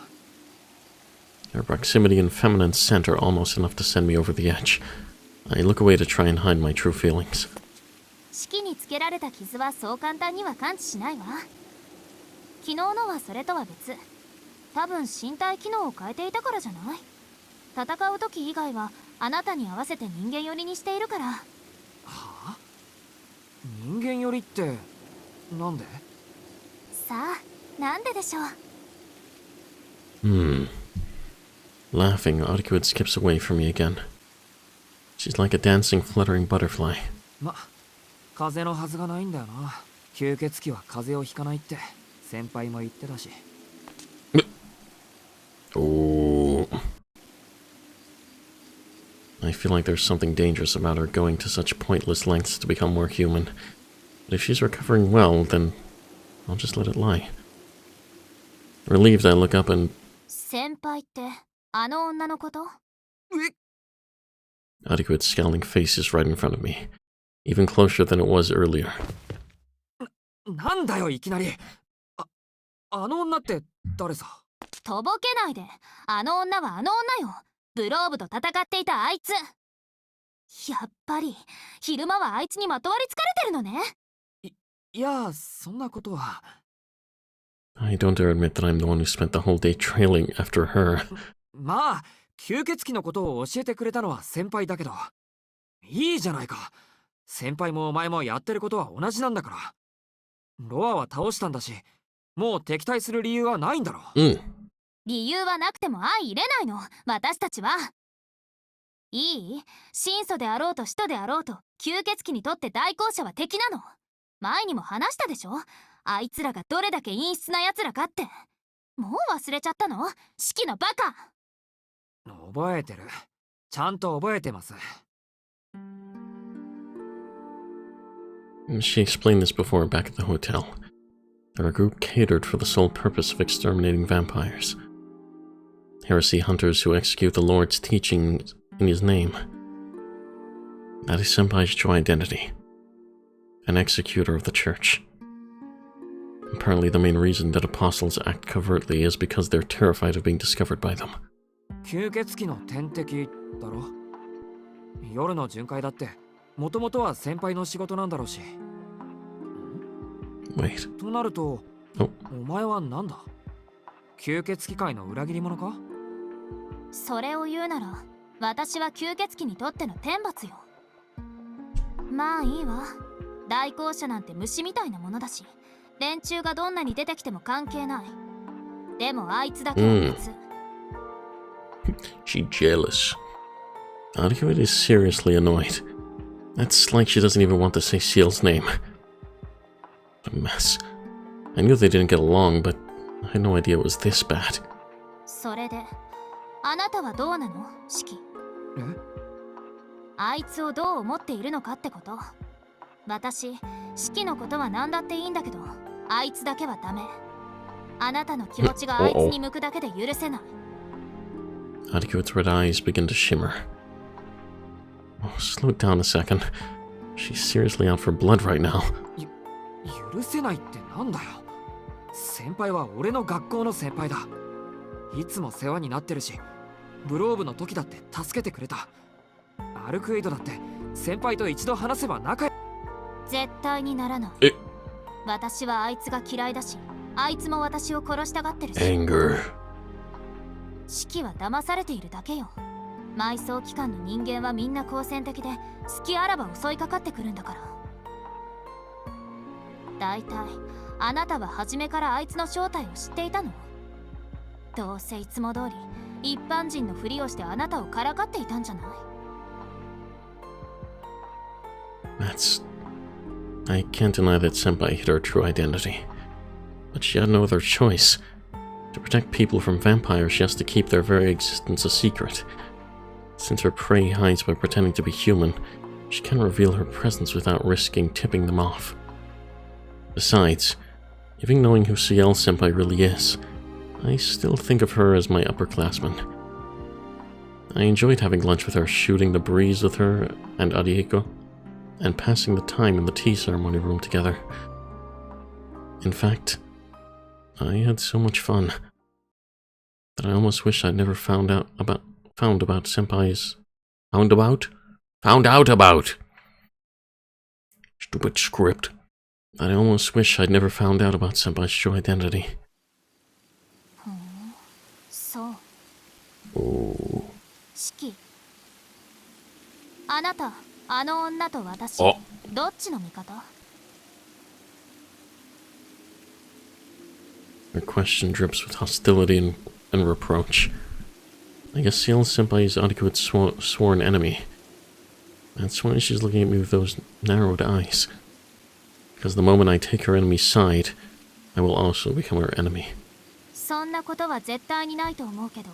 Her proximity and feminine scent are almost enough to send me over the edge. I look away to try and hide my true feelings. 式につけられた傷はそう簡単には完治しないわ。昨日のはそれとは別。多分身体機能を変えていたからじゃない？戦う時以外はあなたに合わせて人間寄りにしているから。はあ？人間寄りってなんで？さあ、なんででしょう。 Laughing, Etiquette skips away from me again. She's like a dancing, fluttering butterfly. 風邪のはずがないんだよな。吸血鬼は風邪をひかないって先輩も言ってたし。Oh. I feel like there's something dangerous about her going to such pointless lengths to become more human. But if she's recovering well, then I'll just let it lie. Relieved, I look up and... 先輩ってあの女のこと？ Etiquette's scowling face is right in front of me. Even closer than it was earlier. なんだよいきなり。あの女って誰さ？とぼけないで。あの女はあの女よ。ブローブと戦っていたあいつ。やっぱり昼間はあいつにまとわりつかれてるのね。いや、そんなことは。I don't dare admit that I'm the one who spent the whole day trailing after her. まあ、吸血鬼のことを教えてくれたのは先輩だけど。いいじゃないか。先輩もお前もやってることは同じなんだから。ロアは倒したんだし、もう敵対する理由はないんだろ。理由はなくても相入れないの、私たちは。いい？神祖であろうと使徒であろうと、吸血鬼にとって代行者は敵なの。前にも話したでしょ？あいつらがどれだけ陰湿な奴らかって。もう忘れちゃったの？シキのバカ。覚えてる。ちゃんと覚えてます。She explained this before back at the hotel. They're a group catered for the sole purpose of exterminating vampires. Heresy hunters who execute the Lord's teachings in his name. That is Senpai's true identity. An executor of the church. Apparently the main reason that apostles act covertly is because they're terrified of being discovered by them. 吸血鬼の天敵だろ。夜の巡回だってもともとは先輩の仕事なんだろうし。Wait. となると、お前はなんだ？吸血鬼界の裏切り者か？それを言うなら、私は吸血鬼にとっての天罰よ。まあいいわ。代行者なんて虫みたいなものだし、連中がどんなに出てきても関係ない。でもあいつだけは別。She jealous. Etiquette is seriously annoyed. That's like she doesn't even want to say Seal's name. A mess. I knew they didn't get along, but I had no idea it was this bad. それで、あなたはどうなの？シキ。あいつをどう思っているのかってこと。私、シキのことは何だっていいんだけど、あいつだけはダメ。あなたの気持ちがあいつに向くだけで許せない。Etiquette's red eyes begin to shimmer. Oh, slow down a second. She's seriously out for blood right now. 許せないってなんだよ。先輩は俺の学校の先輩だ。いつも世話になってるし、ブローブの時だって助けてくれた。アルクエイドだって先輩と一度話せば仲良。絶対にならない。私はあいつが嫌いだし、あいつも私を殺したがってるし。Anger. シキは騙されているだけよ。埋葬機関の人間はみんな好戦的で、隙あらば襲いかかってくるんだから。だいたいあなたは初めからあいつの正体を知っていたの？どうせいつも通り一般人のふりをしてあなたをからかっていたんじゃない？ I can't deny that Senpai hid her true identity. But she had no other choice. To protect people from vampires, she has to keep their very existence a secret. Since her prey hides by pretending to be human, she can't reveal her presence without risking tipping them off. Besides, even knowing who CL Senpai really is, I still think of her as my upperclassman. I enjoyed having lunch with her, shooting the breeze with her and Arieko, and passing the time in the tea ceremony room together. In fact, I had so much fun that I almost wish I'd never found out about Senpai's... Found out about! Stupid script. That I almost wish I'd never found out about Senpai's true identity. そう。Oh. シキ。あなた、あの女と私、どっちの味方？ Her question drips with hostility and reproach. I guess Ciel Senpai is Etiquette's sworn enemy. That's why she's looking at me with those narrowed eyes. Because the moment I take her enemy's side, I will also become her enemy. そんなことは絶対にないと思うけど、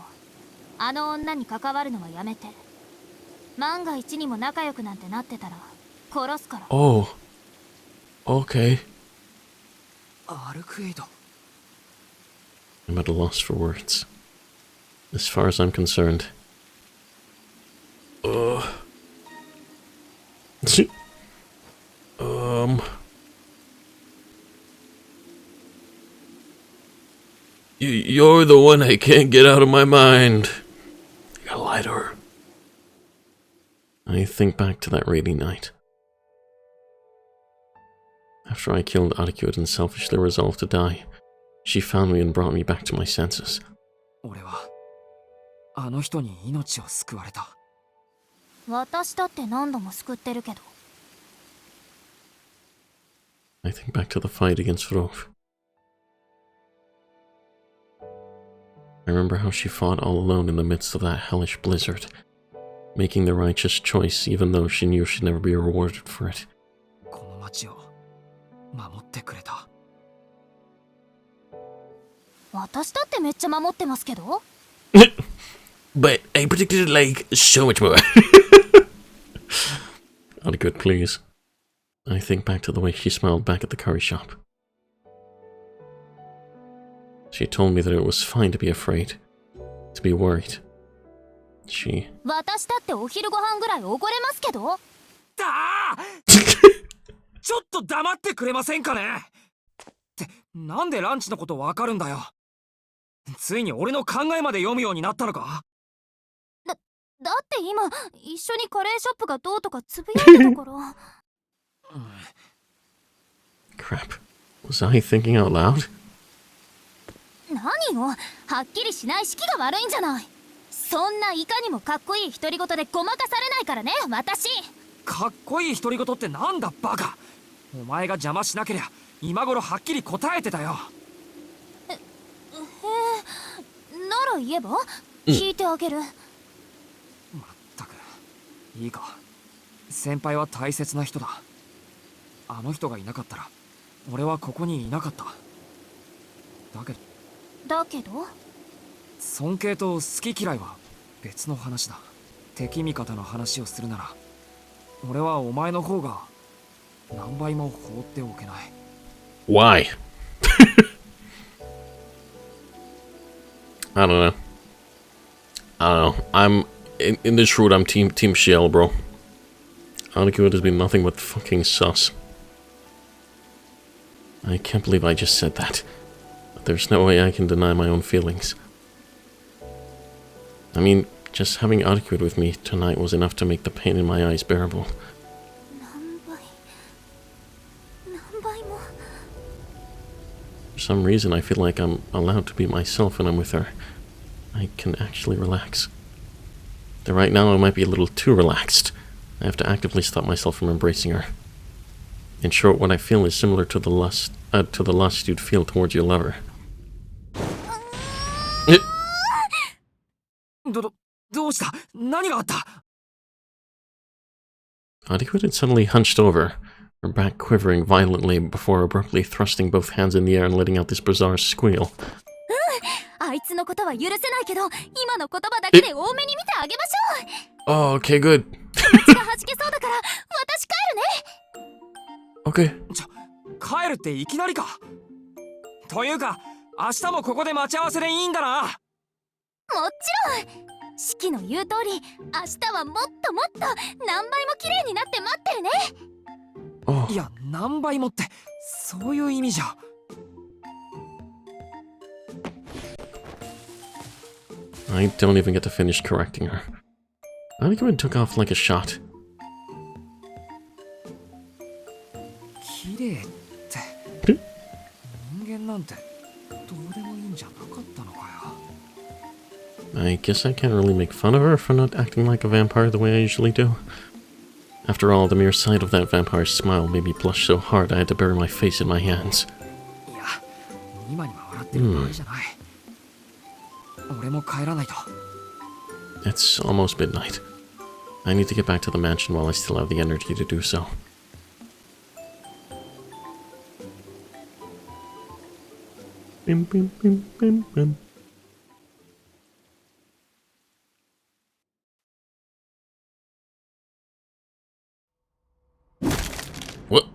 あの女に関わるのはやめて。万が一にも仲良くなんてなってたら殺すから。Oh. Okay. アルクエイド。I'm at a loss for words. As far as I'm concerned. You're the one I can't get out of my mind. I gotta lie to her. I think back to that rainy night. After I killed Etiquette and selfishly resolved to die, she found me and brought me back to my senses. 俺はあの人に命を救われた。私だって何度も救ってるけど。I think back to the fight against Vrov. I remember how she fought all alone in the midst of that hellish blizzard, making the righteous choice even though she knew she'd never be rewarded for it. この町を守ってくれた。私だってめっちゃ守ってますけど。But I predicted like so much more. Etiquette, please. I think back to the way she smiled back at the curry shop. She told me that it was fine to be afraid, to be worried. She... 私だってお昼ご飯ぐらいおごれますけど。ちょっと黙ってくれませんかね。ってなんでランチのことわかるんだよ。ついに俺の考えまで読むようになったのか。だって今一緒にカレーショップがどうとかつぶやいてたから。Crap. Was I thinking out loud? 何よ、はっきりしない式が悪いんじゃない。そんないかにもかっこいい独り言でごまかされないからね、私。かっこいい独り言ってなんだバカ。お前が邪魔しなけりゃ今頃はっきり答えてたよ。なら言えば聞いてあげる。まったくいいか。先輩は大切な人だ。あの人がいなかったら俺はここにいなかった。だけど尊敬と好き嫌いは別の話だ。敵味方の話をするなら俺はお前の方が何倍も放っておけない。 Why? I don't know. I'm in this route. I'm team Shell, bro. Etiquette has been nothing but fucking sus. I can't believe I just said that. But there's no way I can deny my own feelings. I mean, just having Etiquette with me tonight was enough to make the pain in my eyes bearable. For some reason, I feel like I'm allowed to be myself when I'm with her. I can actually relax. Though right now I might be a little too relaxed. I have to actively stop myself from embracing her. In short, what I feel is similar to the lust you'd feel towards your lover. どうした？何があった？ Etiquette had suddenly hunched over, her back quivering violently before abruptly thrusting both hands in the air and letting out this bizarre squeal. あいつのことは許せないけど、今の言葉だけで多めに見てあげましょう。Oh, okay, good. 口が弾けそうだから、私帰るね。Okay. 帰るっていきなりか。というか、明日もここで待ち合わせでいいんだな。もちろん。四季の言う通り、明日はもっともっと何倍も綺麗になって待ってるね。Oh. いや、何倍もってそういう意味じゃ。I don't even get to finish correcting her. Etiquette took off like a shot. 綺麗って人間なんてどうでもいいんじゃなかったのかよ。I guess I can't really make fun of her for not acting like a vampire the way I usually do. After all, the mere sight of that vampire's smile made me blush so hard I had to bury my face in my hands. いや、今には笑ってる場合じゃない。俺も帰らないと。 It's almost midnight. I need to get back to the mansion while I still have the energy to do so. Bim, bim, bim, bim, bim. What?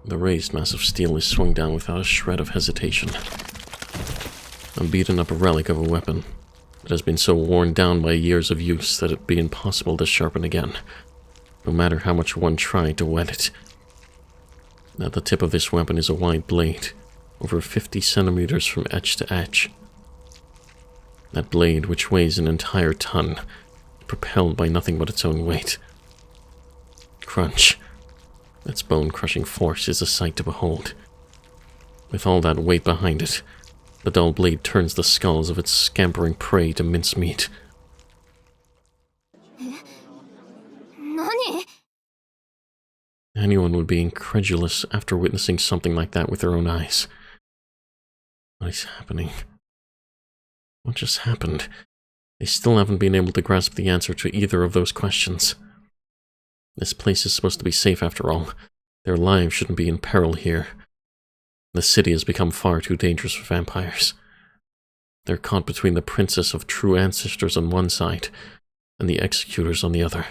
The raised mass of steel is swung down without a shred of hesitation. A beaten up relic of a weapon. It has been so worn down by years of use that it'd be impossible to sharpen again, no matter how much one tried to wet it. At the tip of this weapon is a wide blade, over 50 centimeters from edge to edge. That blade, which weighs an entire ton, propelled by nothing but its own weight. Crunch. Its bone-crushing force is a sight to behold. With all that weight behind it, the dull blade turns the skulls of its scampering prey to mincemeat. 何？ Anyone would be incredulous after witnessing something like that with their own eyes. What is happening? What just happened? They still haven't been able to grasp the answer to either of those questions. This place is supposed to be safe after all. Their lives shouldn't be in peril here. The city has become far too dangerous for vampires. They're caught between the princess of true ancestors on one side and the executors on the other.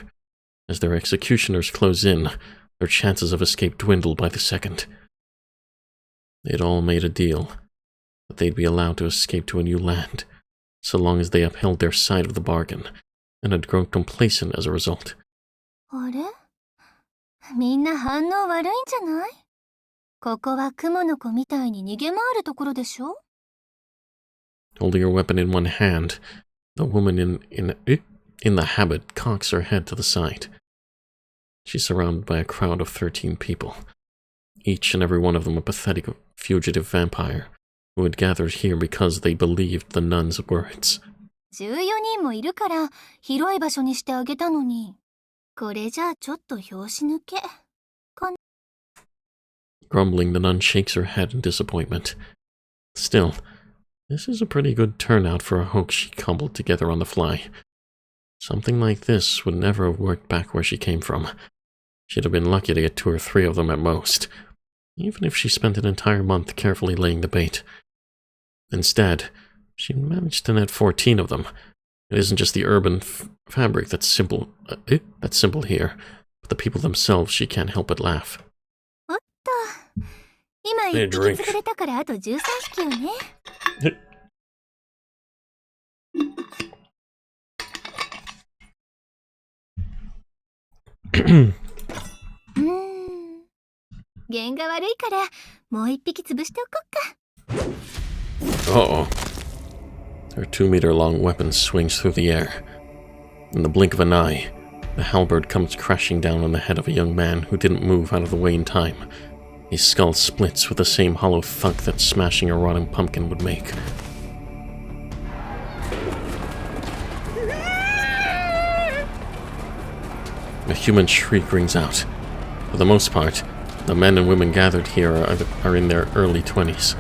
As their executioners close in, their chances of escape dwindle by the second. They'd all made a deal that they'd be allowed to escape to a new land, so long as they upheld their side of the bargain, and had grown complacent as a result. あれ？みんな反応悪いんじゃない？ここは雲の子みたいに逃げ回るところでしょ？ Holding her weapon in one hand, the woman in the habit cocks her head to the side. She's surrounded by a crowd of 13 people, each and every one of them a pathetic fugitive vampire who had gathered here because they believed the nun's words. 14人もいるから広い場所にしてあげたのに、これじゃあちょっと拍子抜け。Grumbling, the nun shakes her head in disappointment. Still, this is a pretty good turnout for a hoax she cobbled together on the fly. Something like this would never have worked back where she came from. She'd have been lucky to get 2 or 3 of them at most, even if she spent an entire month carefully laying the bait. Instead, she managed to net 14 of them. It isn't just the urban fabric that's simple here, but the people themselves she can't help but laugh. おっと、今1匹潰れたからあと13匹よね。弦が悪いからもう1匹潰しておこっか。Uh-oh. Her 2-meter-long weapon swings through the air. In the blink of an eye, the halberd comes crashing down on the head of a young man who didn't move out of the way in time. His skull splits with the same hollow thunk that smashing a rotting pumpkin would make. A human shriek rings out. For the most part, the men and women gathered here are in their early 20s.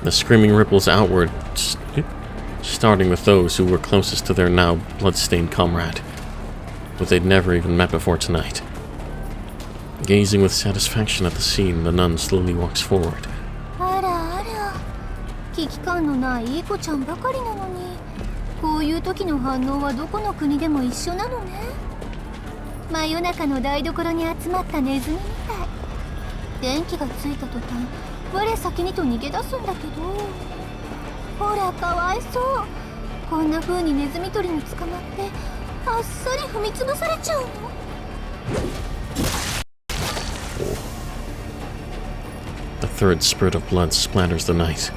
The screaming ripples outward, starting with those who were closest to their now blood-stained comrade, who they'd never even met before tonight. Gazing with satisfaction at the scene, the nun slowly walks forward. あらあら、危機感のないいい子ちゃんばかりなのに、こういう時の反応はどこの国でも一緒なのね。真夜中の台所に集まったネズミみたい。電気がついた途端、我先にと逃げ出すんだけど、ほらかわいそう。こんな風にネズミ捕りに捕まってあっさり踏み潰されちゃうの。The third spurt of blood splatters the night.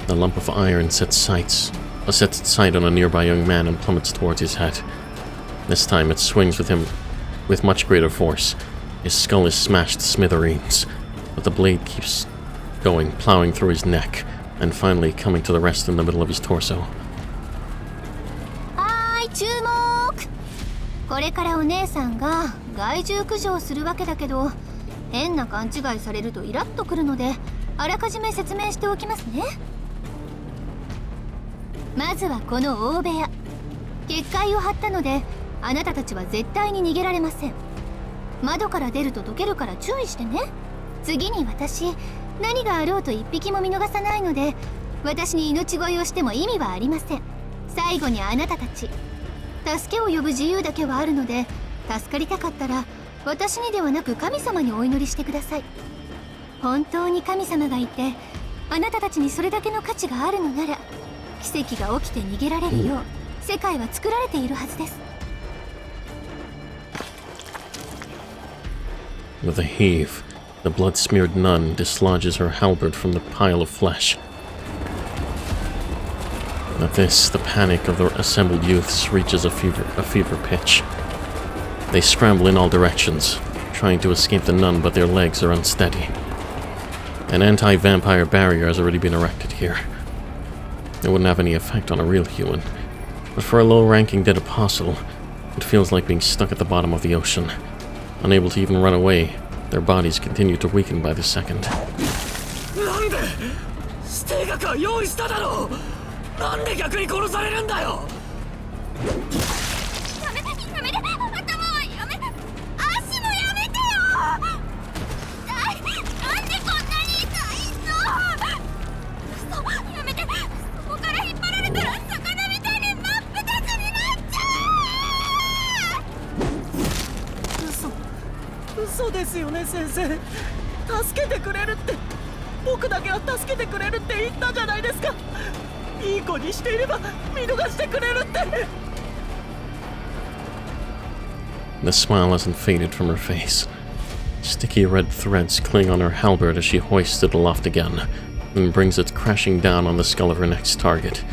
The lump of iron sets its sight on a nearby young man and plummets towards his head. This time it swings with him with much greater force. His skull is smashed to smithereens, but the blade keeps going, plowing through his neck, and finally coming to the rest in the middle of his torso. はーい、注目。これからお姉さんが害獣駆除をするわけだけど、変な勘違いされるとイラッとくるので、あらかじめ説明しておきますね。まずはこの大部屋、結界を張ったのであなたたちは絶対に逃げられません。窓から出ると溶けるから注意してね。次に私、何があろうと一匹も見逃さないので、私に命乞いをしても意味はありません。最後にあなたたち、助けを呼ぶ自由だけはあるので、助かりたかったら私にではなく神様にお祈りしてください。本当に神様がいて、あなたたちにそれだけの価値があるのなら、奇跡が起きて逃げられるよう世界は作られているはずです。 With a heave, the blood-smeared nun dislodges her halberd from the pile of flesh. At this, the panic of the assembled youths reaches a fever pitch. They scramble in all directions, trying to escape the nun, but their legs are unsteady. An anti-vampire barrier has already been erected here. It wouldn't have any effect on a real human, but for a low-ranking dead apostle, it feels like being stuck at the bottom of the ocean. Unable to even run away, their bodies continue to weaken by the second. なんで指定額は用意しただろう。なんで逆に殺されるんだよ。やめて、頭をやめ、足もやめてよ。なんでこんなに痛いの。嘘、やめて。そこから引っ張られたら魚みたいに真っ二つになっちゃ嘘嘘ですよね先生。助けてくれるって、僕だけは助けてくれるって言ったじゃないですか。いい子にしていれば見逃してくれるって。 The smile hasn't faded from her face. Sticky red threads cling on her halberd as she hoists it aloft again, and brings it crashing down on the skull of her next target.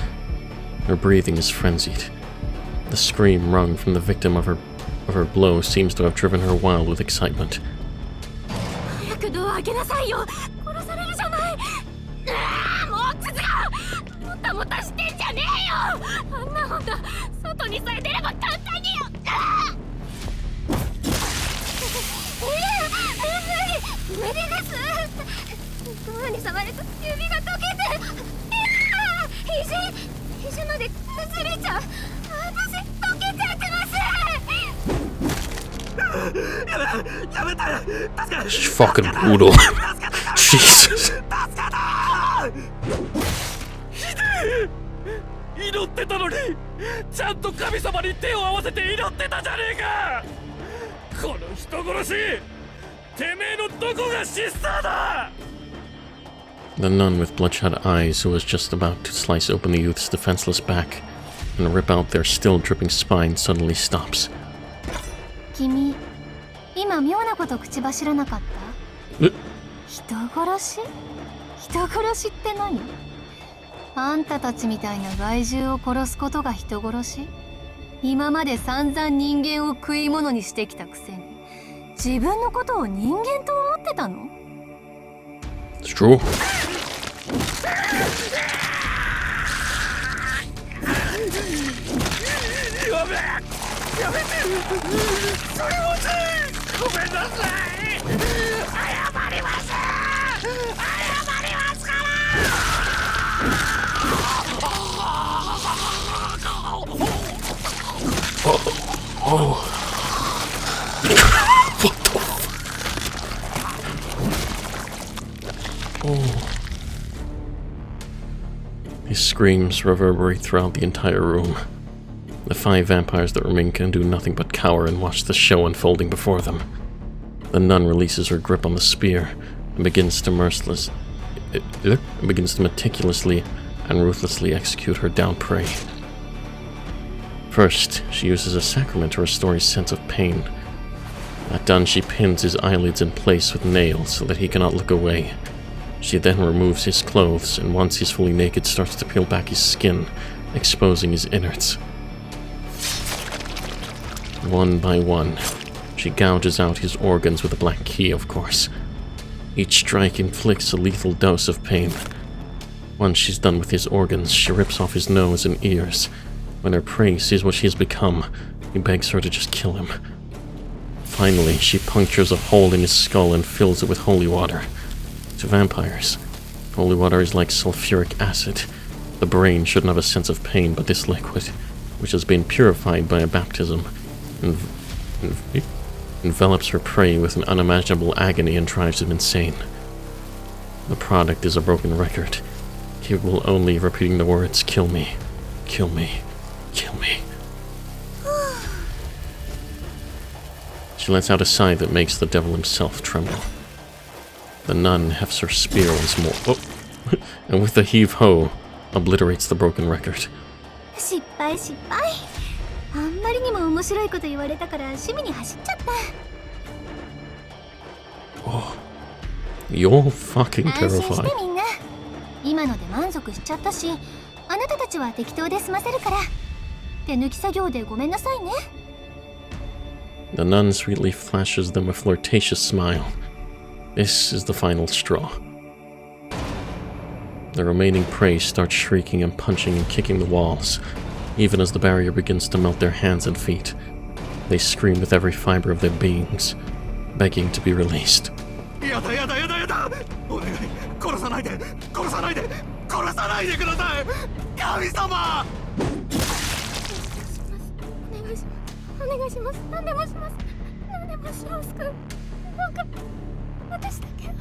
Her breathing is frenzied. The scream wrung from the victim of her blow seems to have driven her wild with excitement. 早くドア開けなさいよ。殺されるじゃない。もうつがもたもたしてんじゃねえよ。あんな女外にさえ出れば簡単によ。無理です。ドアに触ると指が溶けて、肘まで崩れちゃう。私溶けちゃってます。やめて、助けて。 She's fucking brutal. Jesus. 祈ってたのに、ちゃんと神様に手を合わせて祈ってたじゃねえか。この人殺し、てめえのどこがシスターだ。 The nun with bloodshot eyes, who was just about to slice open the youth's defenseless back and rip out their still dripping spine, suddenly stops. 君、今妙なこと口走らなかった？人殺し？人殺しって何？あんたたちみたいな害獣を殺すことが人殺し？今まで散々人間を食い物にしてきたくせに、自分のことを人間と思ってたの？ It's true. やめて、それもつい。ごめんなさい。謝ります。謝りますから。Oh. What the Oh. His screams reverberate throughout the entire room. The 5 vampires that remain can do nothing but cower and watch the show unfolding before them. The nun releases her grip on the spear and begins to meticulously and ruthlessly execute her downed prey. First, she uses a sacrament to restore his sense of pain. That done, she pins his eyelids in place with nails so that he cannot look away. She then removes his clothes, and once he's fully naked, starts to peel back his skin, exposing his innards. One by one, she gouges out his organs with a black key, of course. Each strike inflicts a lethal dose of pain. Once she's done with his organs, she rips off his nose and ears. When her prey sees what she has become, he begs her to just kill him. Finally, she punctures a hole in his skull and fills it with holy water. To vampires, Holy water is like sulfuric acid. The brain shouldn't have a sense of pain, but this liquid, which has been purified by a baptism, envelops her prey with an unimaginable agony and drives him insane. The product is a broken record, capable only of repeating the words, "Kill me, kill me, kill me." She lets out a sigh that makes the devil himself tremble. The nun hefts her spear once more, and with a heave-ho, obliterates the broken record. 失敗失敗。あんまりにも面白いこと言われたから趣味に走っちゃった。Oh, you're fucking 安心し terrified. てみんな。今ので満足しちゃったし、あなたたちは適当で済ませるから。手抜き作業でごめんなさいね。The nun sweetly flashes them a flirtatious smile. This is the final straw. The remaining prey starts shrieking and punching and kicking the walls, even as the barrier begins to melt their hands and feet. They scream with every fiber of their beings, begging to be released. やだやだやだやだ、お願い、殺さないで殺さないで殺さないでください、神様。お願いします。何でもします。何でもします。どうか私だけは。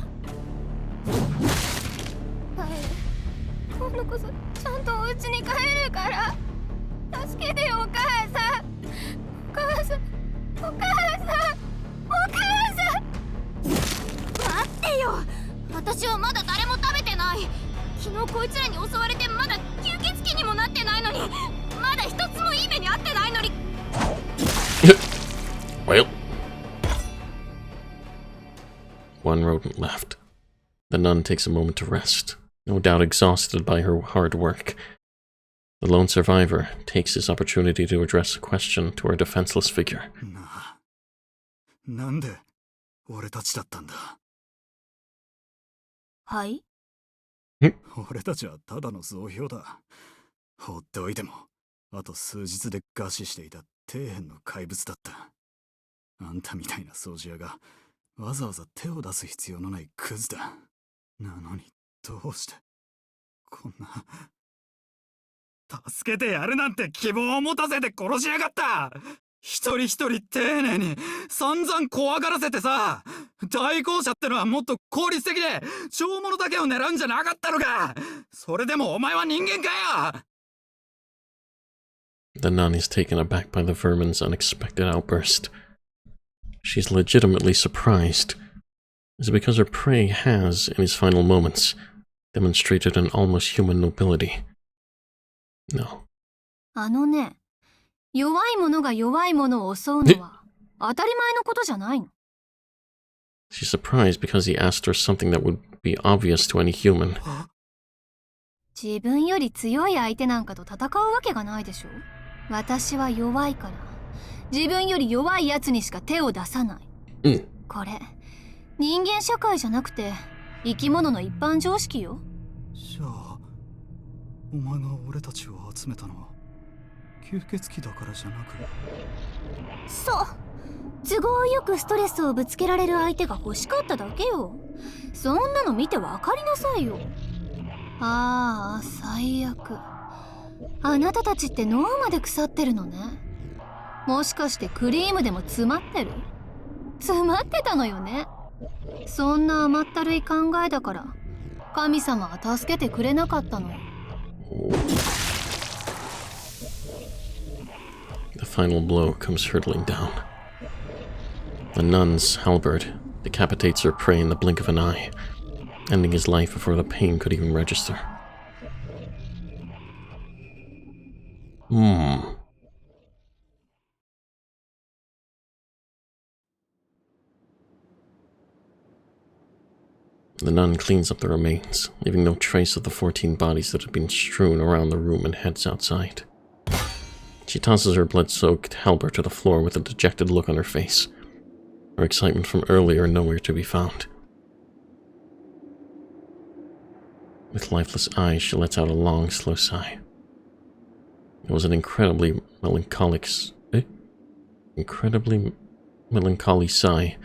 はい。今度こそちゃんとお家に帰るから。助けてよお母さん。お母さん。お母さん。お母さん。待ってよ。私はまだ誰も食べてない。昨日こいつらに襲われてまだ吸血鬼にもなってないのに、まだ一つもいい目に遭ってないのに。Well, one rodent left. The nun takes a moment to rest, no doubt exhausted by her hard work. The lone survivor takes this opportunity to address a question to her defenseless figure. なんで俺たちだったんだ。はい。俺たちはただの雑兵だ。放っておいても、あと数日で餓死していた底辺の怪物だった。あんたみたいな掃除屋がわざわざ手を出す必要のないクズだ。なのにどうしてこんな。助けてやるなんて希望を持たせて殺しやがった。一人一人丁寧に散々怖がらせてさ。対向車ってのはもっと効率的で小物だけを狙うんじゃなかったのか。それでもお前は人間かよ。The nun is taken aback by the vermin's unexpected outburst. She's legitimately surprised. Is it because her prey has, in his final moments, demonstrated an almost human nobility? No. あのね、弱い者が弱い者を襲うのは当たり前のことじゃないの。She's surprised because he asked her something that would be obvious to any human. 自分より強い相手なんかと戦うわけがないでしょ。私は弱いから、自分より弱いやつにしか手を出さない。これ、人間社会じゃなくて生き物の一般常識よ。じゃあ、お前が俺たちを集めたのは吸血鬼だからじゃなく。そう。都合よくストレスをぶつけられる相手が欲しかっただけよ。そんなの見てわかりなさいよ。ああ、最悪。あなたたちって脳まで腐ってるのね。もしかしてクリームでも詰まってる？詰まってたのよね。そんな甘ったるい考えだから神様は助けてくれなかったのよ。The final blow comes hurtling down. The nun's halberd decapitates her prey in the blink of an eye, ending his life before the pain could even register. The nun cleans up the remains, leaving no trace of the 14 bodies that had been strewn around the room, and heads outside. She tosses her blood-soaked halberd to the floor with a dejected look on her face. Her excitement from earlier nowhere to be found. With lifeless eyes, she lets out a long, slow sigh. It was an incredibly melancholy sigh,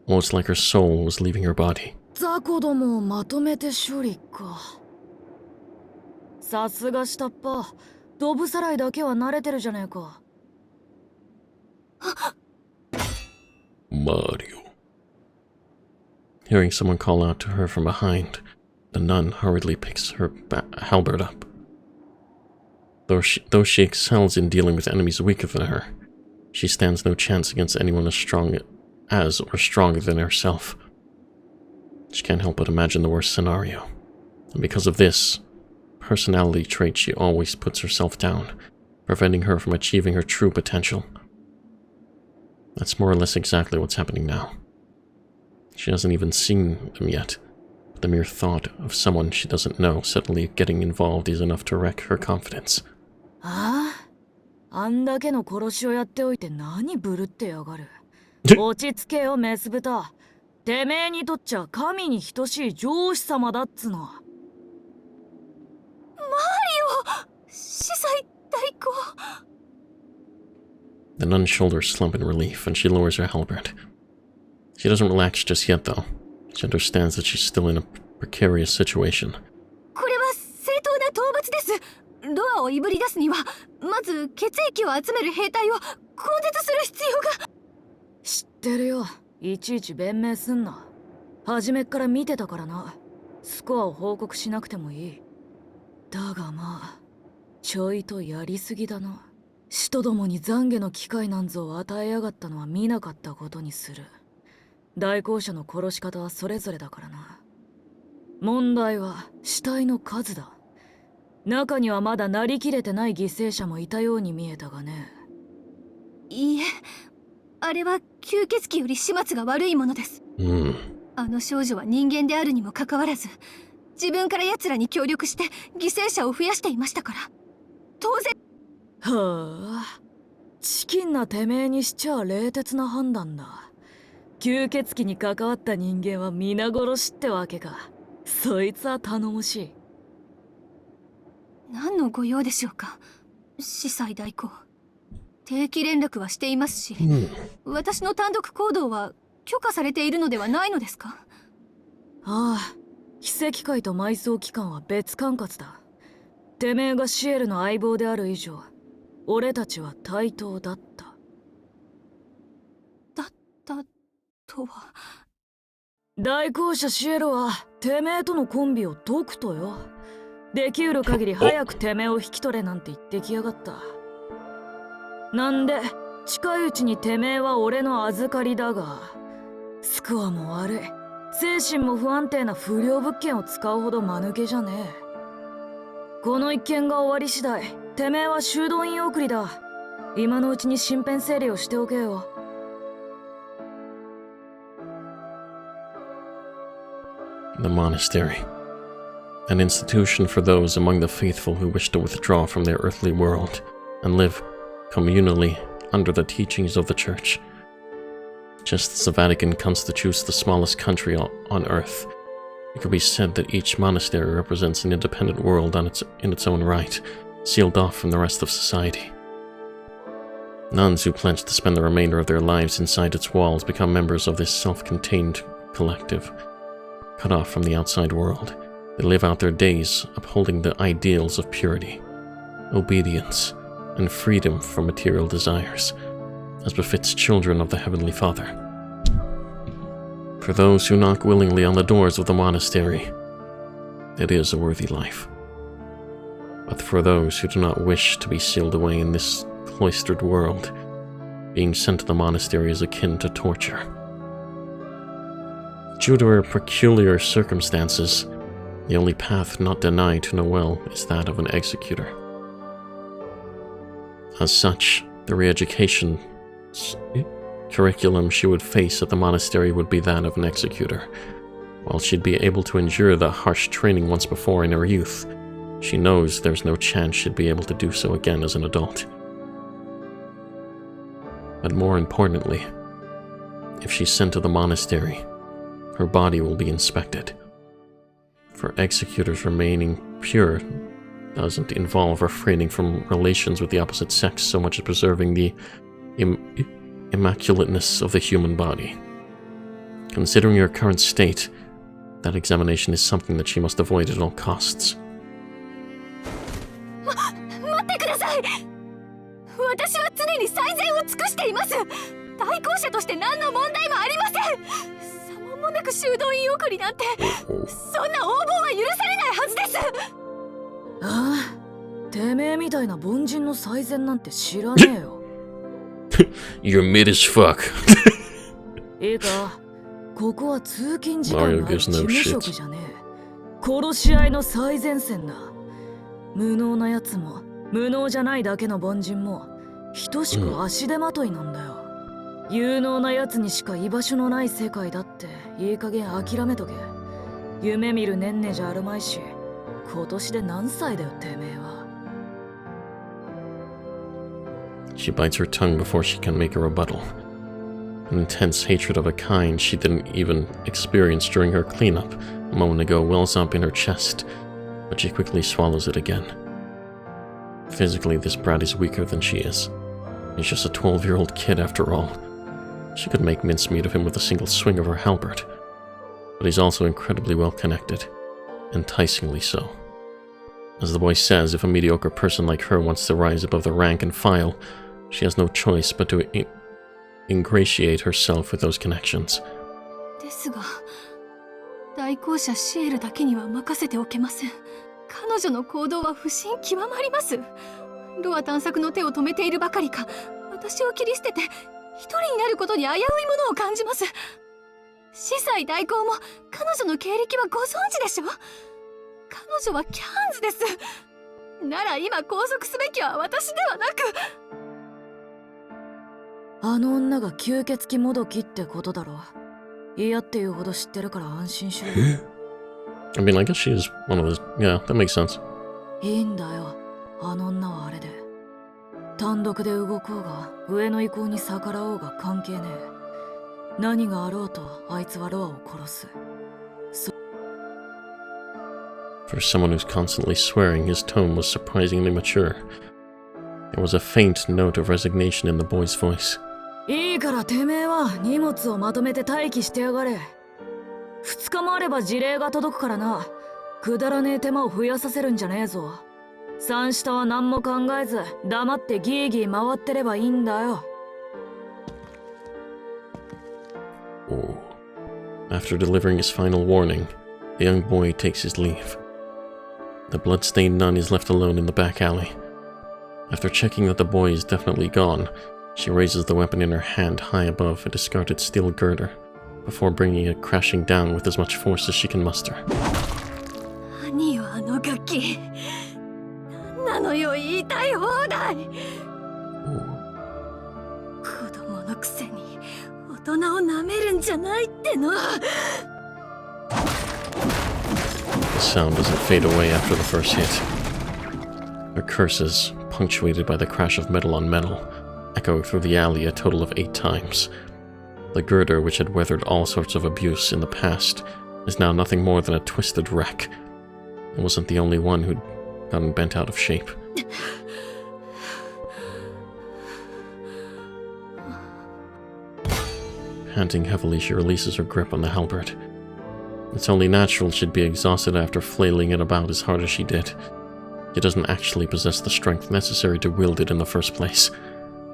almost like her soul was leaving her body. 雑魚どもをまとめて処理か。さすが下っ端。ドブさらいだけは慣れてるじゃねえか。Mario. Hearing someone call out to her from behind, the nun hurriedly picks her halberd up. Though she excels in dealing with enemies weaker than her, she stands no chance against anyone as strong as or stronger than herself. She can't help but imagine the worst scenario, and because of this personality trait, she always puts herself down, preventing her from achieving her true potential. That's more or less exactly what's happening now. She hasn't even seen them yet, but the mere thought of someone she doesn't know suddenly getting involved is enough to wreck her confidence. ああ、あんだけの殺しをやっておいて何ぶるってやがる。落ち着けよメス豚。てめえにとっちゃ神に等しい上司様だっつの。マリオ、司祭代行。The nun's shoulders slump in relief, and she lowers her halberd. She doesn't relax just yet, though. She understands that she's still in a precarious situation. これは正当な討伐です。ドアをいぶり出すには、まず血液を集める兵隊を根絶する必要が。知ってるよ。いちいち弁明すんな。初めっから見てたからな。スコアを報告しなくてもいい。だがまあ、ちょいとやりすぎだな。使徒どもに懺悔の機会なんぞを与えやがったのは見なかったことにする。代行者の殺し方はそれぞれだからな。問題は死体の数だ。中にはまだなりきれてない犠牲者もいたように見えたがね。いいえ、あれは吸血鬼より始末が悪いものです。あの少女は人間であるにもかかわらず、自分から奴らに協力して犠牲者を増やしていましたから、当然。はあ、チキンなてめえにしちゃ冷徹な判断だ。吸血鬼に関わった人間は皆殺しってわけか。そいつは頼もしい。何のご用でしょうか、司祭代行。定期連絡はしていますし、私の単独行動は許可されているのではないのですか？ああ、奇跡会と埋葬機関は別管轄だ。てめえがシエルの相棒である以上、俺たちは対等だった。だったとは。代行者シエルはてめえとのコンビを解くとよ。できうる限り早くてめえを引き取れなんて言ってきやがった。なんで近いうちにてめえは俺の預かりだが、スコアも悪い、精神も不安定な不良物件を使うほど間抜けじゃねえ。この一件が終わり次第、てめえは修道院送りだ。今のうちに身辺整理をしておけよ。The monastery. An institution for those among the faithful who wish to withdraw from their earthly world and live communally under the teachings of the Church. Just as the Vatican constitutes the smallest country on earth, it could be said that each monastery represents an independent world in its own right, sealed off from the rest of society. Nuns who pledge to spend the remainder of their lives inside its walls become members of this self-contained collective. Cut off from the outside world, they live out their days upholding the ideals of purity, obedience, and freedom from material desires, as befits children of the Heavenly Father. For those who knock willingly on the doors of the monastery, it is a worthy life. But for those who do not wish to be sealed away in this cloistered world, being sent to the monastery is akin to torture. Due to her peculiar circumstances, the only path not denied to Noelle is that of an executor. As such, the re-education curriculum she would face at the monastery would be that of an executor. While she'd be able to endure the harsh training once before in her youth, she knows there's no chance she'd be able to do so again as an adult. But more importantly, if she's sent to the monastery, her body will be inspected. For executors, remaining pure doesn't involve refraining from relations with the opposite sex so much as preserving the immaculateness of the human body. Considering your current state, That examination is something that she must avoid at all costs. 待ってください。私は常に最善を尽くしています。対向車として何の問題もありません。さももなく修道院送りなんて、そんな横暴は許されないはずです。ああ、てめえみたいな凡人の最善なんて知らねえよ。You're mid as fuck. いいか、ここは通勤時間のある Mario 事 gives no 務 shit. 職じゃねえ。殺し合いの最前線だ。無能なやつも無能じゃないだけの凡人も等しく足手まといなんだよ。有能なやつにしか居場所のない世界だっていい加減諦めとけ。夢見るねんねじゃあるまいし、今年で何歳だよてめえは。She bites her tongue before she can make a rebuttal. An intense hatred of a kind she didn't even experience during her cleanup a moment ago wells up in her chest, but she quickly swallows it again. Physically, this brat is weaker than she is. He's just a 12-year-old kid after all. She could make mincemeat of him with a single swing of her halberd. But he's also incredibly well connected, enticingly so. As the boy says, if a mediocre person like her wants to rise above the rank and file, she has no choice but to ingratiate herself with those connections. ですが、代行者シエルだけには任せておけません。彼女の行動は不審極まります。ロア探索の手を止めているばかりか、私を切り捨てて一人になることに危ういものを感じます。司祭代行も彼女の経歴はご存知でしょ。彼女はキャンズです。なら今拘束すべきは私ではなく、あの女が吸血鬼もどきってことだろ。嫌っていうほど知ってるから安心しろ。I mean, I guess she is one of those. Yeah, that makes sense. いいんだよ、あの女はあれで。単独で動こうが上の意向に逆らおうが関係ねえ。何があろうとあいつはロアを殺す。For someone who's constantly swearing, his tone was surprisingly mature. There was a faint note of resignation in the boy's voice. いいからてめえは荷物をまとめて待機してやがれ。2日もあれば辞令が届くからな。くだらねえ手間を増やさせるんじゃねえぞ。三下は何も考えず黙ってギーギー回ってればいいんだよ。Oh. After delivering his final warning, the young boy takes his leave. The blood-stained nun is left alone in the back alley. After checking that the boy is definitely gone, she raises the weapon in her hand high above a discarded steel girder, before bringing it crashing down with as much force as she can muster. 何よあの楽器。何なのよ言いたい放題。子供のくせに大人を舐めるんじゃないっての。 The sound doesn't fade away after the first hit. Her curses, punctuated by the crash of metal on metal, echo through the alley a total of 8 times. The girder, which had weathered all sorts of abuse in the past, is now nothing more than a twisted wreck. It wasn't the only one who'd gotten bent out of shape. Panting heavily, she releases her grip on the halberd. It's only natural she'd be exhausted after flailing it about as hard as she did. She doesn't actually possess the strength necessary to wield it in the first place.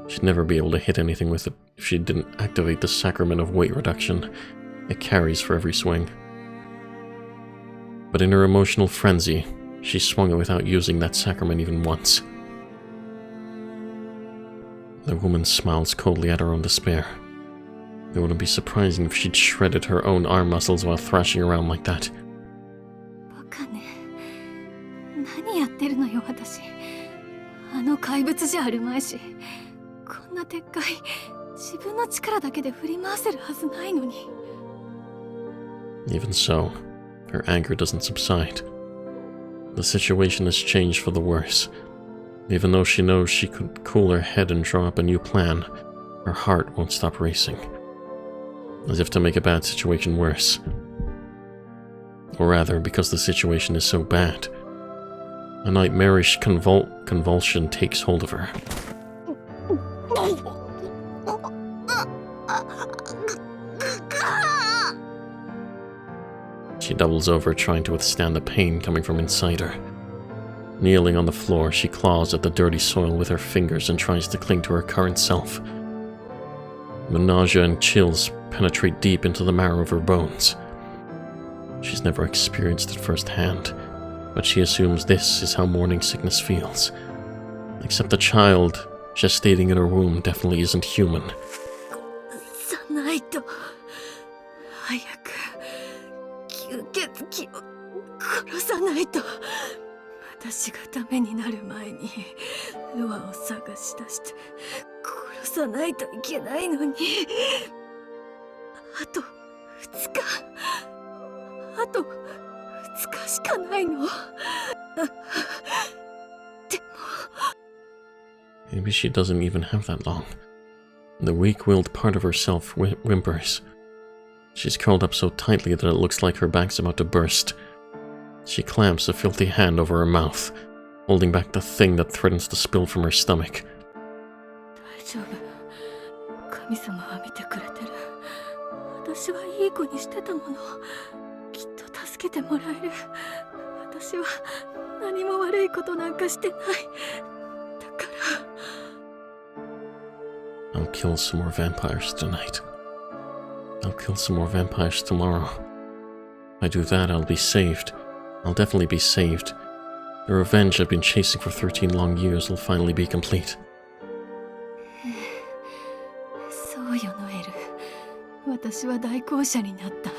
She'd never be able to hit anything with it if she didn't activate the sacrament of weight reduction it carries for every swing. But in her emotional frenzy, she swung it without using that sacrament even once. The woman smiles coldly at her own despair. It wouldn't be surprising if she'd shredded her own arm muscles while thrashing around like that. バカね。何やってるのよ私。あの怪物じゃあるまいし。こんなでっかい自分の力だけで振り回せるはずないのに。Even so, her anger doesn't subside. The situation has changed for the worse. Even though she knows she could cool her head and draw up a new plan, her heart won't stop racing. As if to make a bad situation worse. Or rather, because the situation is so bad. A nightmarish convulsion takes hold of her. She doubles over, trying to withstand the pain coming from inside her. Kneeling on the floor, she claws at the dirty soil with her fingers and tries to cling to her current self. Nausea and chills penetrate deep into the marrow of her bones. She's never experienced it firsthand, but she assumes this is how morning sickness feels. Except the child gestating in her womb definitely isn't human. さないと早く吸血鬼を殺さないと。私がダメになる前にロアを探し出して殺さないといけないのに。あと2日。あと2日しかないの。でも Maybe she doesn't even have that long. The weak-willed part of herself whimpers. She's curled up so tightly that it looks like her back's about to burst. She clamps a filthy hand over her mouth, holding back the thing that threatens to spill from her stomach. 大丈夫。神様は見てくれてる。私はいい子にしてたもの。きっと助けてもらえる。私は何も悪いことなんかしてない。だから。I'll kill some more vampires tonight. I'll kill some more vampires tomorrow. If I do that, I'll be saved. I'll definitely be saved. The revenge I've been chasing for 13 long years will finally be complete. そうよ、ノエル。私は代行者になった。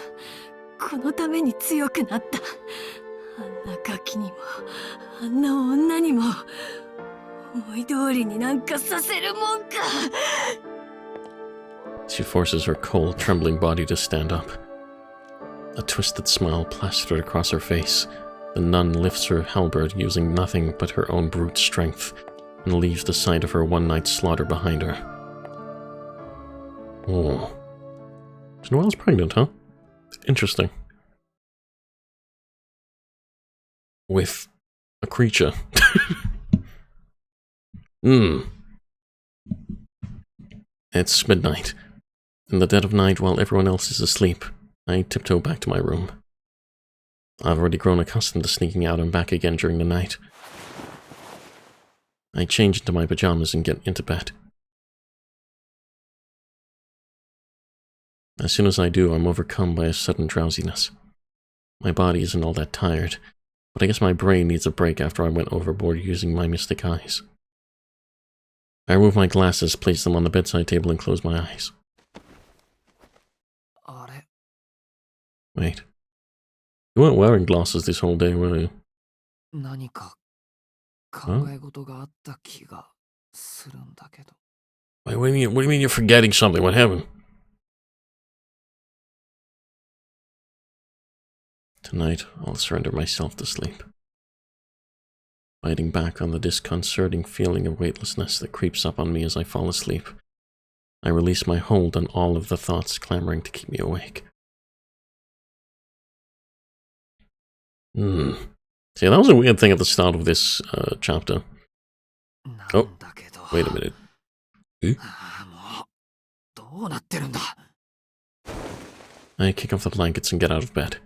このために強くなった。あんなガキにも、あんな女にも、思い通りになんかさせるもんか。She forces her cold, trembling body to stand up. A twisted smile plastered across her face. The nun lifts her halberd using nothing but her own brute strength and leaves the site of her one-night slaughter behind her. Oh. So Noelle's pregnant, huh? Interesting. With a creature. It's midnight. In the dead of night, while everyone else is asleep, I tiptoe back to my room. I've already grown accustomed to sneaking out and back again during the night. I change into my pajamas and get into bed. As soon as I do, I'm overcome by a sudden drowsiness. My body isn't all that tired, but I guess my brain needs a break after I went overboard using my mystic eyes. I remove my glasses, place them on the bedside table, and close my eyes. あれ Wait. You weren't wearing glasses this whole day, were you? 何か考え事があった気がするんだけど。Wait, what do you mean you're forgetting something? What happened? Tonight, I'll surrender myself to sleep. Biting back on the disconcerting feeling of weightlessness that creeps up on me as I fall asleep, I release my hold on all of the thoughts clamoring to keep me awake. See, that was a weird thing at the start of this chapter. Oh, wait a minute. I kick off the blankets and get out of bed.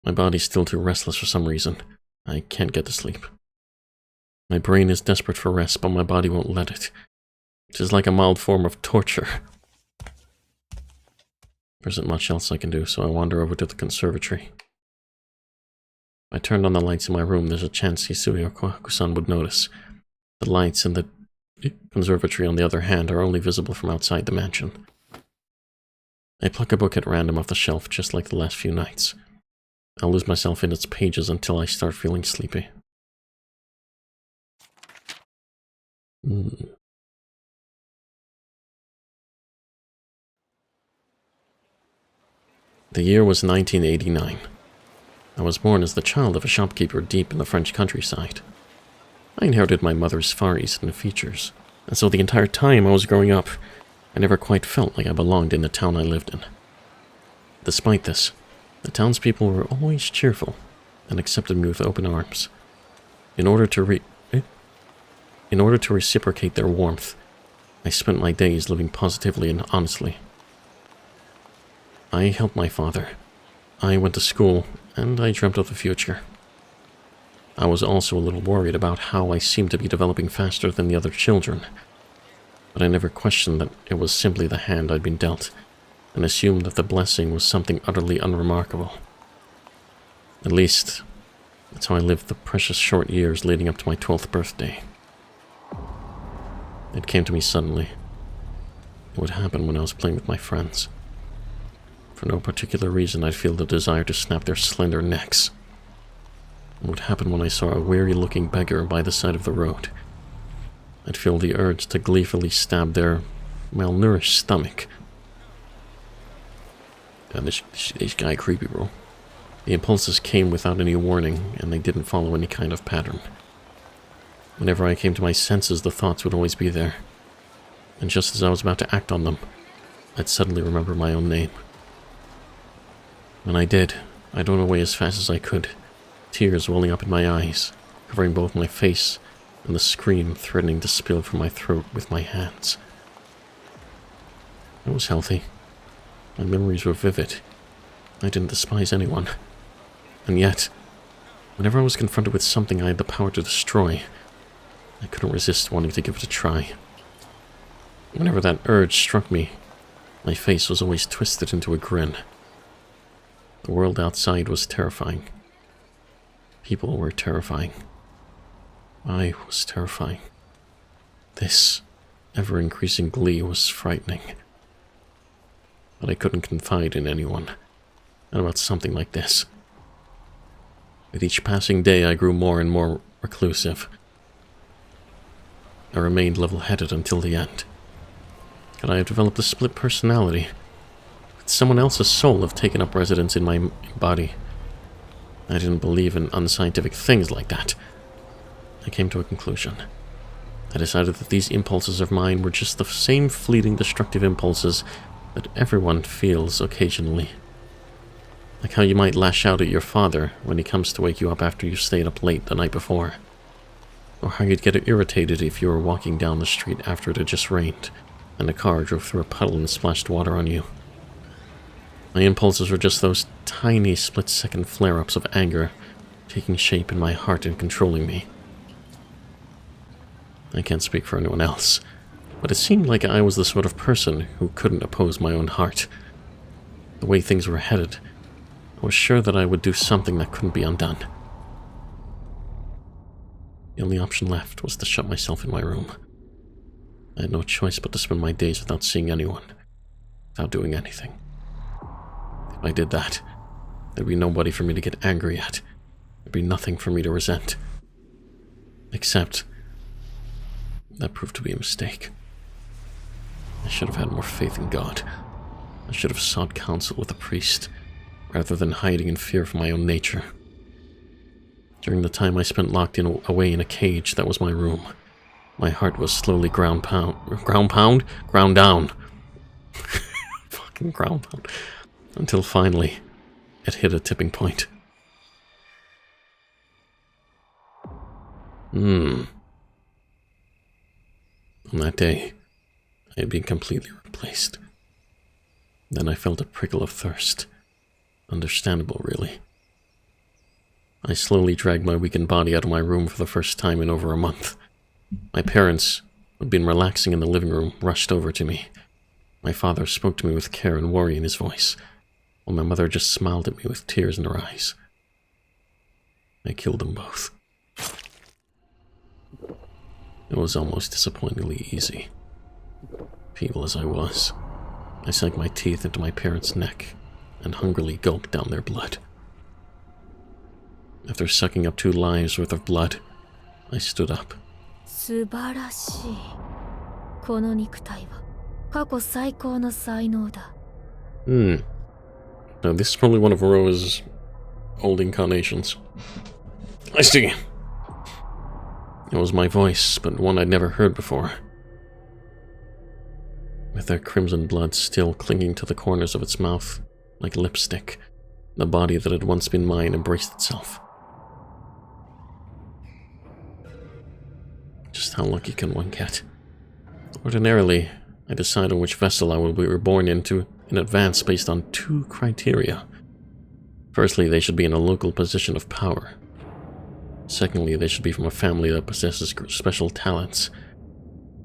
My body's still too restless for some reason. I can't get to sleep. My brain is desperate for rest, but my body won't let it. It is like a mild form of torture. There isn't much else I can do, so I wander over to the conservatory. If I turned on the lights in my room, there's a chance Hisui or Kohaku-san would notice. The lights in the conservatory, on the other hand, are only visible from outside the mansion. I pluck a book at random off the shelf, just like the last few nights. I'll lose myself in its pages until I start feeling sleepy. The year was 1989. I was born as the child of a shopkeeper deep in the French countryside. I inherited my mother's Far Eastern features, and so the entire time I was growing up, I never quite felt like I belonged in the town I lived in. Despite this, the townspeople were always cheerful and accepted me with open arms. In order to reciprocate their warmth, I spent my days living positively and honestly. I helped my father. I went to school, and I dreamt of the future. I was also a little worried about how I seemed to be developing faster than the other children, but I never questioned that it was simply the hand I'd been dealt, and assumed that the blessing was something utterly unremarkable. At least, that's how I lived the precious short years leading up to my 12th birthday. It came to me suddenly. It would happen when I was playing with my friends. For no particular reason, I'd feel the desire to snap their slender necks. It would happen when I saw a weary-looking beggar by the side of the road. I'd feel the urge to gleefully stab their malnourished stomach. God, this guy creepy, bro. The impulses came without any warning, and they didn't follow any kind of pattern. Whenever I came to my senses, the thoughts would always be there. And just as I was about to act on them, I'd suddenly remember my own name. When I did, I'd run away as fast as I could, tears welling up in my eyes, covering both my face and the scream threatening to spill from my throat with my hands. I was healthy. My memories were vivid. I didn't despise anyone. And yet, whenever I was confronted with something I had the power to destroy, I couldn't resist wanting to give it a try. Whenever that urge struck me, my face was always twisted into a grin. The world outside was terrifying. People were terrifying. I was terrifying. This ever-increasing glee was frightening. But I couldn't confide in anyone, not about something like this. With each passing day, I grew more and more reclusive. I remained level-headed until the end. Could I have developed a split personality? Could someone else's soul have taken up residence in my body? I didn't believe in unscientific things like that. I came to a conclusion. I decided that these impulses of mine were just the same fleeting destructive impulses that everyone feels occasionally. Like how you might lash out at your father when he comes to wake you up after you stayed up late the night before. Or how you'd get irritated if you were walking down the street after it had just rained, and a car drove through a puddle and splashed water on you. My impulses were just those tiny split-second flare-ups of anger taking shape in my heart and controlling me. I can't speak for anyone else, but it seemed like I was the sort of person who couldn't oppose my own heart. The way things were headed, I was sure that I would do something that couldn't be undone. The only option left was to shut myself in my room. I had no choice but to spend my days without seeing anyone, without doing anything. If I did that, there'd be nobody for me to get angry at. There'd be nothing for me to resent. Except, that proved to be a mistake. I should have had more faith in God. I should have sought counsel with a priest, rather than hiding in fear for my own nature. During the time I spent locked away in a cage that was my room, my heart was slowly ground down. Fucking ground pound. Until finally, it hit a tipping point. On that day, I had been completely replaced. Then I felt a prickle of thirst. Understandable, really. I slowly dragged my weakened body out of my room for the first time in over a month. My parents, who had been relaxing in the living room, rushed over to me. My father spoke to me with care and worry in his voice, while my mother just smiled at me with tears in her eyes. I killed them both. It was almost disappointingly easy. Feeble as I was, I sank my teeth into my parents' neck and hungrily gulped down their blood. After sucking up 2 lives worth of blood, I stood up. 素晴らしい。この肉体は過去最高の才能だ。Now this is probably one of Roa's old incarnations. I see. It was my voice, but one I'd never heard before. With their crimson blood still clinging to the corners of its mouth, like lipstick, the body that had once been mine embraced itself. Just how lucky can one get? Ordinarily, I decide on which vessel I will be reborn into in advance based on 2 criteria. Firstly, they should be in a local position of power. Secondly, they should be from a family that possesses special talents.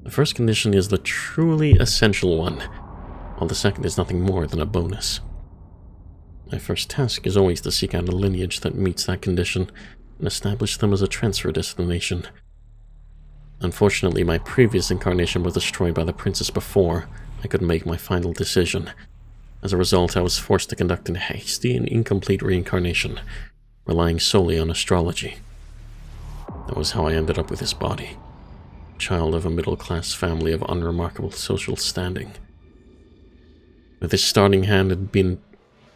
The first condition is the truly essential one, while the second is nothing more than a bonus. My first task is always to seek out a lineage that meets that condition and establish them as a transfer destination. Unfortunately, my previous incarnation was destroyed by the princess before I could make my final decision. As a result, I was forced to conduct a hasty and incomplete reincarnation, relying solely on astrology. That was how I ended up with this body, child of a middle-class family of unremarkable social standing. With this starting hand, it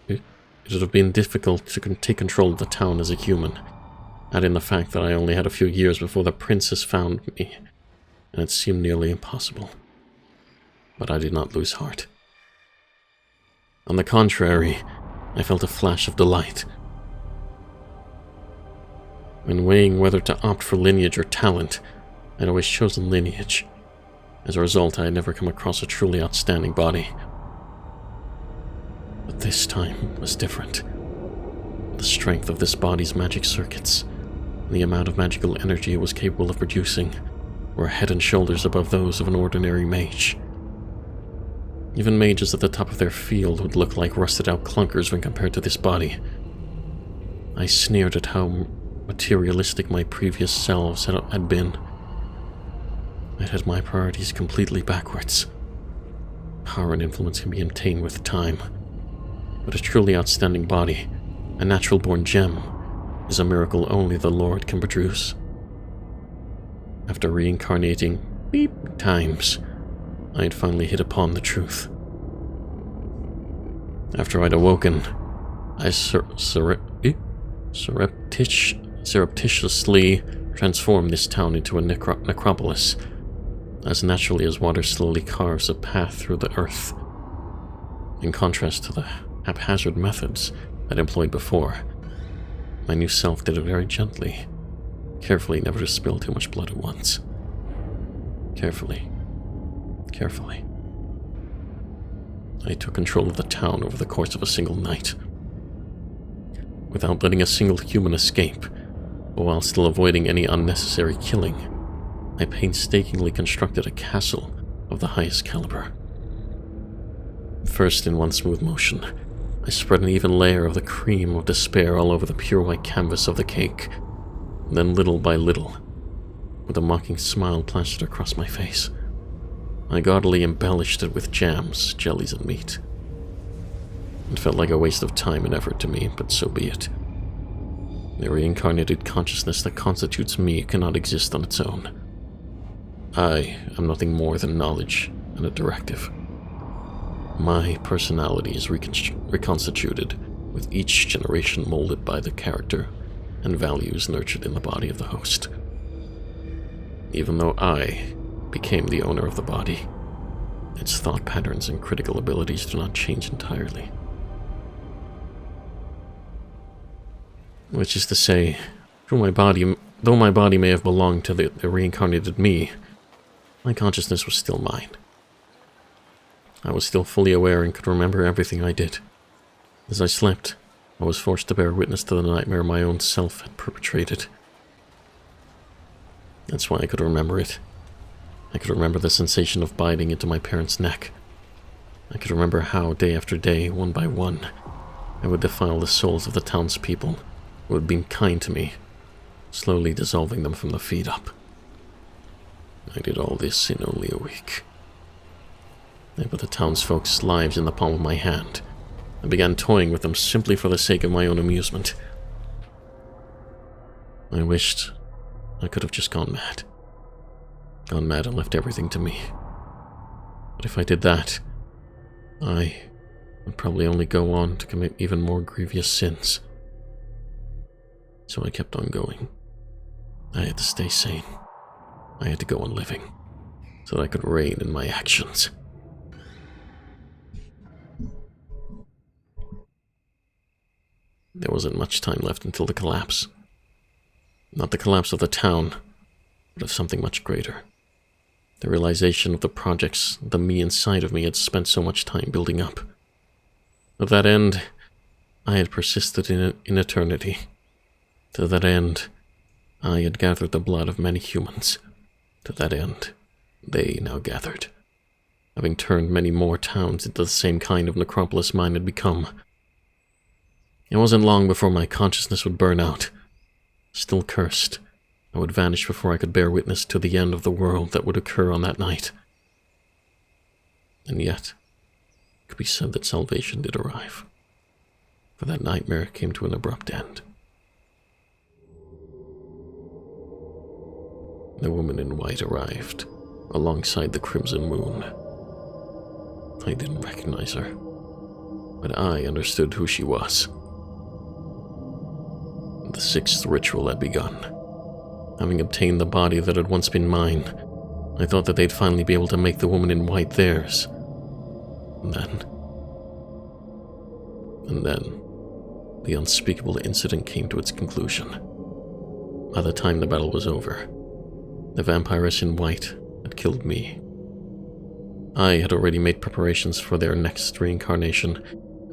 would have been difficult to take control of the town as a human. Add in the fact that I only had a few years before the princess found me, and it seemed nearly impossible. But I did not lose heart. On the contrary, I felt a flash of delight. When weighing whether to opt for lineage or talent, I'd always chosen lineage. As a result, I had never come across a truly outstanding body. But this time was different. The strength of this body's magic circuits, and the amount of magical energy it was capable of producing, were head and shoulders above those of an ordinary mage. Even mages at the top of their field would look like rusted-out clunkers when compared to this body. I sneered at how materialistic my previous selves had been. I'd had my priorities completely backwards. Power and influence can be obtained with time, but a truly outstanding body, a natural-born gem, is a miracle only the Lord can produce. After reincarnating times, I had finally hit upon the truth. After I'd awoken, I surreptitiously transformed this town into a necropolis, as naturally as water slowly carves a path through the earth. In contrast to the haphazard methods I'd employed before, my new self did it very gently, carefully, never to spill too much blood at once. Carefully. I took control of the town over the course of a single night. Without letting a single human escape, but while still avoiding any unnecessary killing, I painstakingly constructed a castle of the highest caliber. First, in one smooth motion, I spread an even layer of the cream of despair all over the pure white canvas of the cake, and then little by little, with a mocking smile plastered across my face, I gaudily embellished it with jams, jellies, and meat. It felt like a waste of time and effort to me, but so be it. The reincarnated consciousness that constitutes me cannot exist on its own. I am nothing more than knowledge and a directive. My personality is reconstituted, with each generation molded by the character and values nurtured in the body of the host. Even though I became the owner of the body, its thought patterns and critical abilities do not change entirely. Which is to say, though my body may have belonged to the reincarnated me, my consciousness was still mine. I was still fully aware and could remember everything I did. As I slept, I was forced to bear witness to the nightmare my own self had perpetrated. That's why I could remember it. I could remember the sensation of biting into my parents' neck. I could remember how, day after day, one by one, I would defile the souls of the townspeople who had been kind to me, slowly dissolving them from the feet up. I did all this in only a week. I put the townsfolk's lives in the palm of my hand. I began toying with them simply for the sake of my own amusement. I wished I could have just gone mad. Gone mad and left everything to me. But if I did that, I would probably only go on to commit even more grievous sins. So I kept on going. I had to stay sane. I had to go on living, so that I could rein in my actions. There wasn't much time left until the collapse. Not the collapse of the town, but of something much greater. The realization of the projects the me inside of me had spent so much time building up. Of that end, I had persisted in eternity. To that end, I had gathered the blood of many humans. To that end, they now gathered, having turned many more towns into the same kind of necropolis mine had become. It wasn't long before my consciousness would burn out. Still cursed, I would vanish before I could bear witness to the end of the world that would occur on that night. And yet, it could be said that salvation did arrive, for that nightmare came to an abrupt end. The woman in white arrived, alongside the crimson moon. I didn't recognize her, but I understood who she was. The sixth ritual had begun. Having obtained the body that had once been mine, I thought that they'd finally be able to make the woman in white theirs. And then, the unspeakable incident came to its conclusion. By the time the battle was over, the vampiress in white had killed me. I had already made preparations for their next reincarnation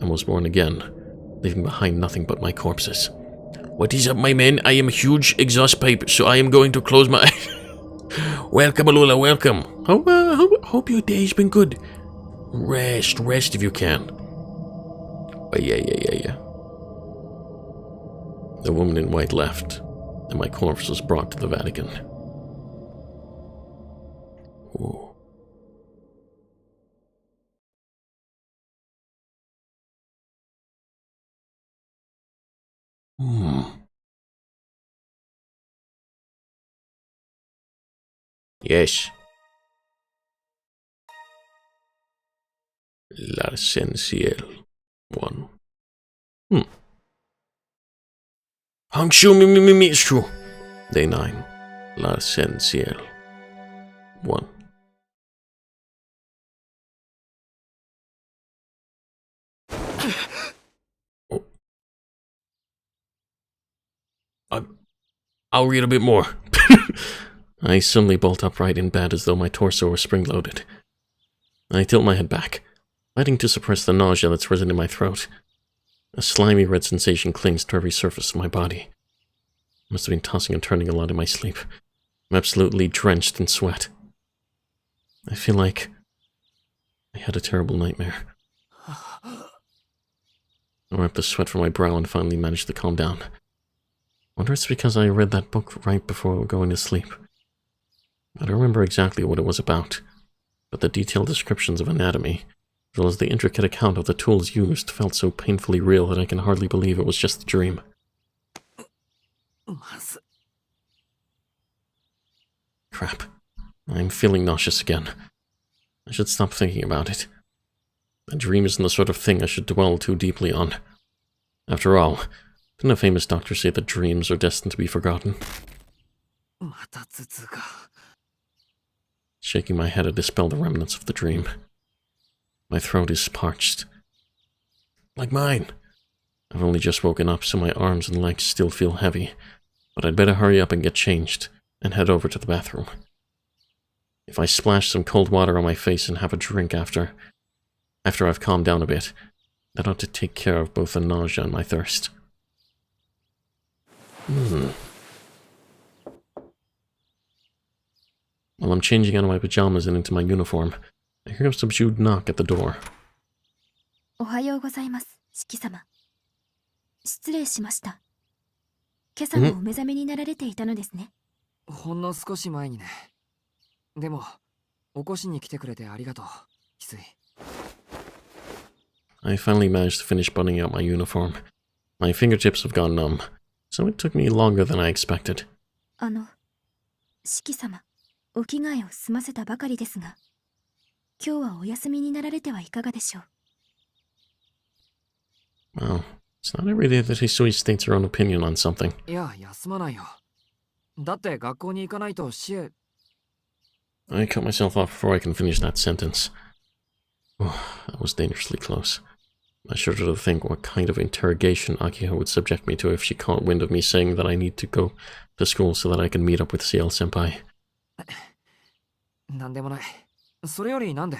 and was born again, leaving behind nothing but my corpses. What is up, my men? I am a huge exhaust pipe, so I am going to close my eyes. Welcome, Alula, welcome. Hope your day's been good. Rest if you can. But yeah. The woman in white left, and my corpse was brought to the Vatican. Ooh. Yes. L'essentiel one. Hangshu Mitsu. Day 9. L'essentiel one. Oh. I'll read a bit more. I suddenly bolt upright in bed as though my torso were spring-loaded. I tilt my head back, fighting to suppress the nausea that's risen in my throat. A slimy red sensation clings to every surface of my body. I must have been tossing and turning a lot in my sleep. I'm absolutely drenched in sweat. I feel like I had a terrible nightmare. I wiped the sweat from my brow and finally managed to calm down. Wonder if it's because I read that book right before going to sleep. I don't remember exactly what it was about, but the detailed descriptions of anatomy, as well as the intricate account of the tools used, felt so painfully real that I can hardly believe it was just a dream. Crap. I'm feeling nauseous again. I should stop thinking about it. A dream isn't the sort of thing I should dwell too deeply on. After all, didn't a famous doctor say that dreams are destined to be forgotten? Shaking my head to dispel the remnants of the dream. My throat is parched. Like mine. I've only just woken up, so my arms and legs still feel heavy, but I'd better hurry up and get changed, and head over to the bathroom. If I splash some cold water on my face and have a drink after I've calmed down a bit, that ought to take care of both the nausea and my thirst. While I'm changing out of my pajamas and into my uniform, I hear a subdued knock at the door. おはようございます、四季様。失礼しました。今朝もお目覚めになられていたのですね。ほんの少し前にね。でも、起こしに来てくれてありがとう、翡翠。I finally managed to finish buttoning out my uniform. My fingertips have gone numb, so it took me longer than I expected. 四季様、お着替えを済ませたばかりですが、今日はお休みになられてはいかがでしょう。Well, it's not every day that Hisui states her own opinion on something. いや、休まないよ。だって学校に行かないとシエ。I cut myself off before I can finish that sentence. That was dangerously close. I shudder to think what kind of interrogation Akiha would subject me to if she caught wind of me saying that I need to go to school so that I can meet up with CL Senpai. なんでもない。それよりなんで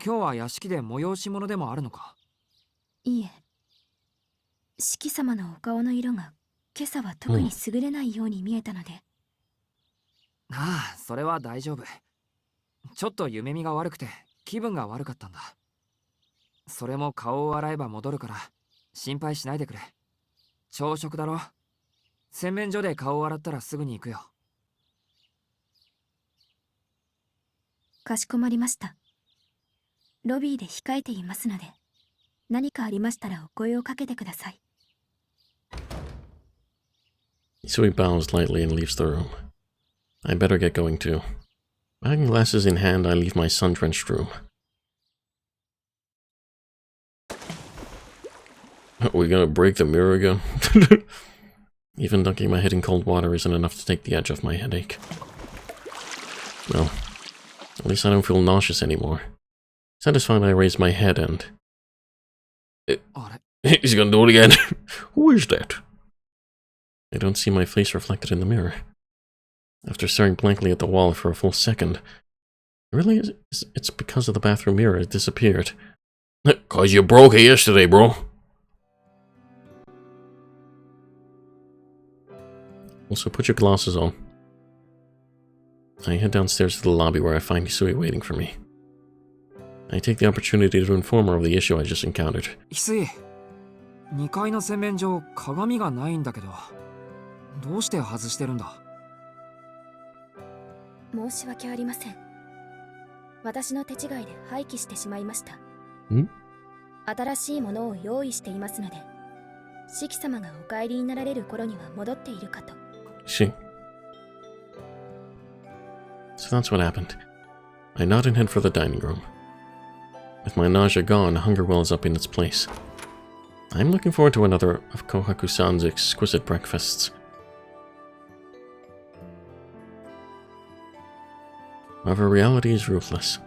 今日は屋敷で催し物でもあるのか。いいえ、四季様のお顔の色が今朝は特に優れないように見えたので。ああ、それは大丈夫。ちょっと夢見が悪くて気分が悪かったんだ。それも顔を洗えば戻るから心配しないでくれ。朝食だろ。洗面所で顔を洗ったらすぐに行くよ。かしこまりました。ロビーで控えていますので、何かありましたらお声をかけてください。So he bows lightly and leaves the room. I better get going too. Bag and glasses in hand, I leave my sun-drenched room. We're gonna break the mirror again? Even dunking my head in cold water isn't enough to take the edge off my headache. Well, at least I don't feel nauseous anymore. Satisfied, I raise my head and... He's gonna do it again. Who is that? I don't see my face reflected in the mirror. After staring blankly at the wall for a full second, really, it's because of the bathroom mirror it disappeared. 'Cause you broke it yesterday, bro. Also, put your glasses on. I head downstairs to the lobby where I find Hisui waiting for me. I take the opportunity to inform her of the issue I just encountered. 翡翠、2階の洗面所鏡がないんだけど、どうして外してるんだ？申し訳ありません。私の手違いで廃棄してしまいました。新しいものを用意していますので、四季様がお帰りになられる頃には戻っているかと。So that's what happened. I nod and head for the dining room. With my nausea gone, hunger wells up in its place. I'm looking forward to another of Kohaku-san's exquisite breakfasts. However, reality is ruthless.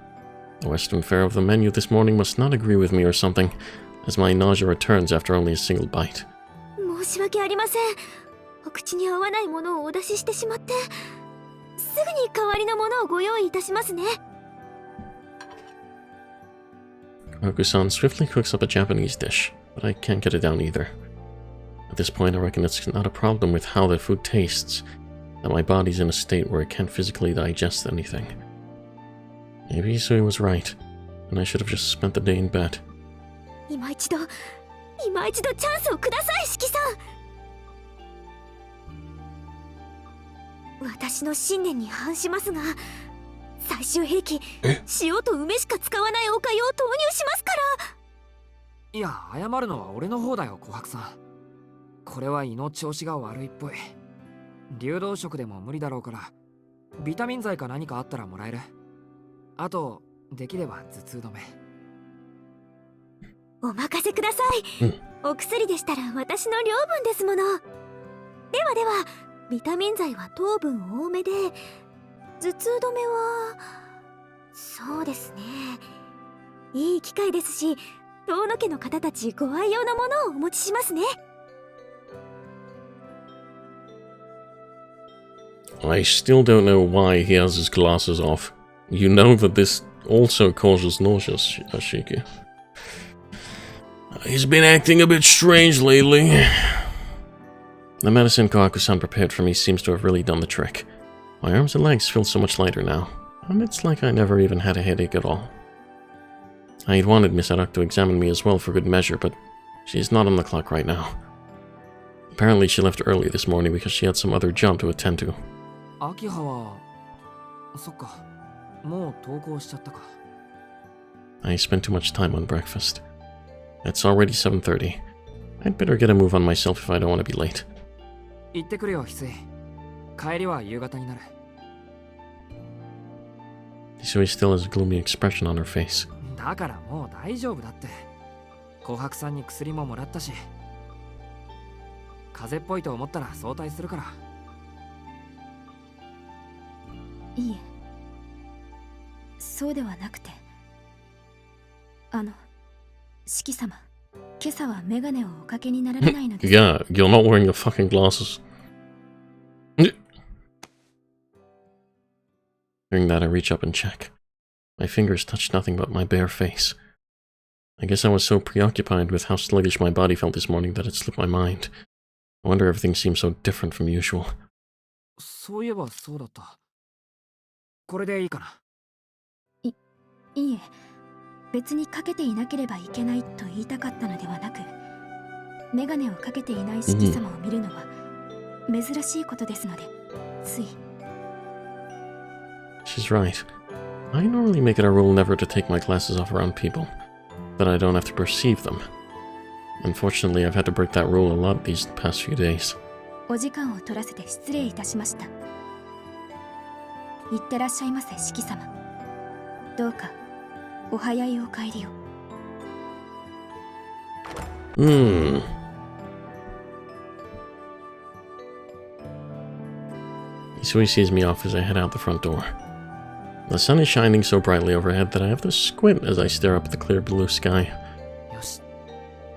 The Western fare of the menu this morning must not agree with me or something, as my nausea returns after only a single bite. 申し訳ありません。お口に合わないものをお出ししてしまって、すぐに代わりのものをご用意いたしますね。Kohaku-san swiftly cooks up a Japanese dish, but I can't get it down either. At this point, I reckon it's not a problem with how the food tastes, that my body's in a state where it can't physically digest anything. Maybe Hisui was right, and I should have just spent the day in bed. 今一度チャンスをください、四季さん。私の信念に反しますが、最終兵器、塩と梅しか使わないお粥を投入しますから。いや、謝るのは俺の方だよ、琥珀さん。これは胃の調子が悪いっぽい。流動食でも無理だろうから、ビタミン剤か何かあったらもらえる。あと、できれば頭痛止め。お任せください。お薬でしたら私の領分ですもの。ではでは、ビタミン剤は糖分多めで、頭痛止めはそうですね。いい機会ですし、遠野家の方たちご愛用のものをお持ちしますね。I still don't know why he has his glasses off. You know that this also causes nausea, Ashiki. He's been acting a bit strange lately. The medicine Kohaku-san prepared for me seems to have really done the trick. My arms and legs feel so much lighter now, and it's like I never even had a headache at all. I had wanted Miss Arak to examine me as well for good measure, but she's not on the clock right now. Apparently she left early this morning because she had some other job to attend to. 秋葉は、そっか、もう登校しちゃったか。I spent too much time on breakfast. It's already 7:30. I'd better get a move on myself if I don't want to be late. 行ってくるよ、翡翠。帰りは夕方になる。Hisui still has a gloomy expression on her face. だからもう大丈夫だって。琥珀さんに薬ももらったし。風邪っぽいと思ったら早退するから。いいえ、そうではなくて、四季様、今朝はメガネをおかけになられないのです。Yeah, you're not wearing your fucking glasses. Hearing that, I reach up and check. My fingers touch nothing but my bare face. I guess I was so preoccupied with how sluggish my body felt this morning that it slipped my mind. I wonder everything seems so different from usual. そういえばそうだった。これでいいかな。いえ、別にかけていなければいけないと言いたかったのではなく、メガネをかけていない四季様を見るのは珍しいことですので、つい。She's right. I normally make it a rule never to take my glasses off around people, that I don't have to perceive them. Unfortunately, I've had to break that rule a lot these past few days. お時間を取らせて失礼いたしました。いってらっしゃいませ、四季様。どうかお早いお帰りを。So he sees me off as I head out the front door. The sun is shining so brightly overhead that I have to squint as I stare up at the clear blue sky. よし。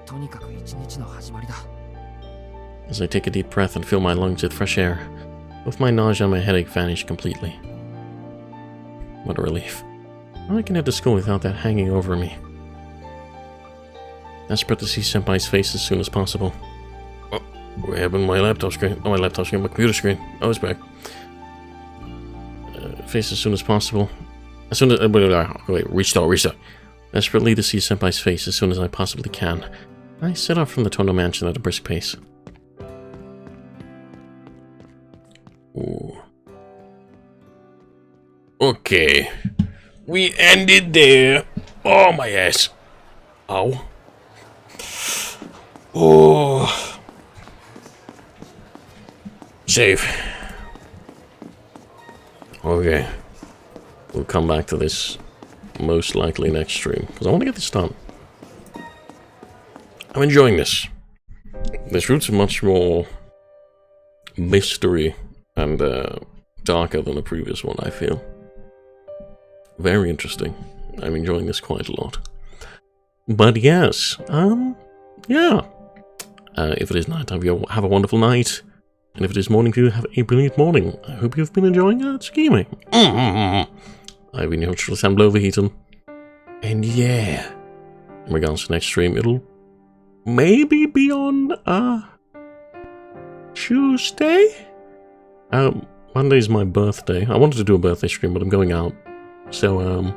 とにかく一日の始まりだ。As I take a deep breath and fill my lungs with fresh air, both my nausea and my headache vanish completely. What a relief. Now I can head to school without that hanging over me. Desperate to see Senpai's face as soon as possible. Oh, what happened to my laptop screen? Oh, my computer screen. Oh, it's back. Face as soon as possible. As soon as... wait, restart. Desperately to see Senpai's face as soon as I possibly can. I set off from the Tono mansion at a brisk pace. Ooh. Okay. We ended there. Oh, my ass. Ow. Oh. Save. Okay. We'll come back to this most likely next stream, because I want to get this done. I'm enjoying this. This route's much more mystery and darker than the previous one, I feel. Very interesting. I'm enjoying this quite a lot. But yes, yeah. If it is night time, you have a wonderful night. And if it is morning for you, have a brilliant morning. I hope you've been enjoying Tsukihime. I've been your host, Sam Overheaton. And yeah, in regards to the next stream, it'll maybe be on Tuesday? Monday's my birthday. I wanted to do a birthday stream, but I'm going out. So,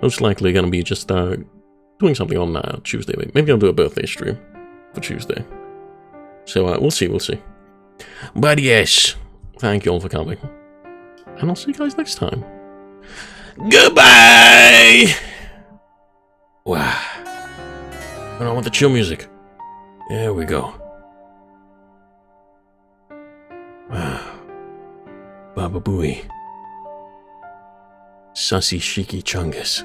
most likely gonna be just doing something on Tuesday. Maybe I'll do a birthday stream for Tuesday. So, we'll see. But yes, thank you all for coming. And I'll see you guys next time. Goodbye! Wow. And I want the chill music. There we go. Wow. Baba Booey. Sussy Shiki Chungus.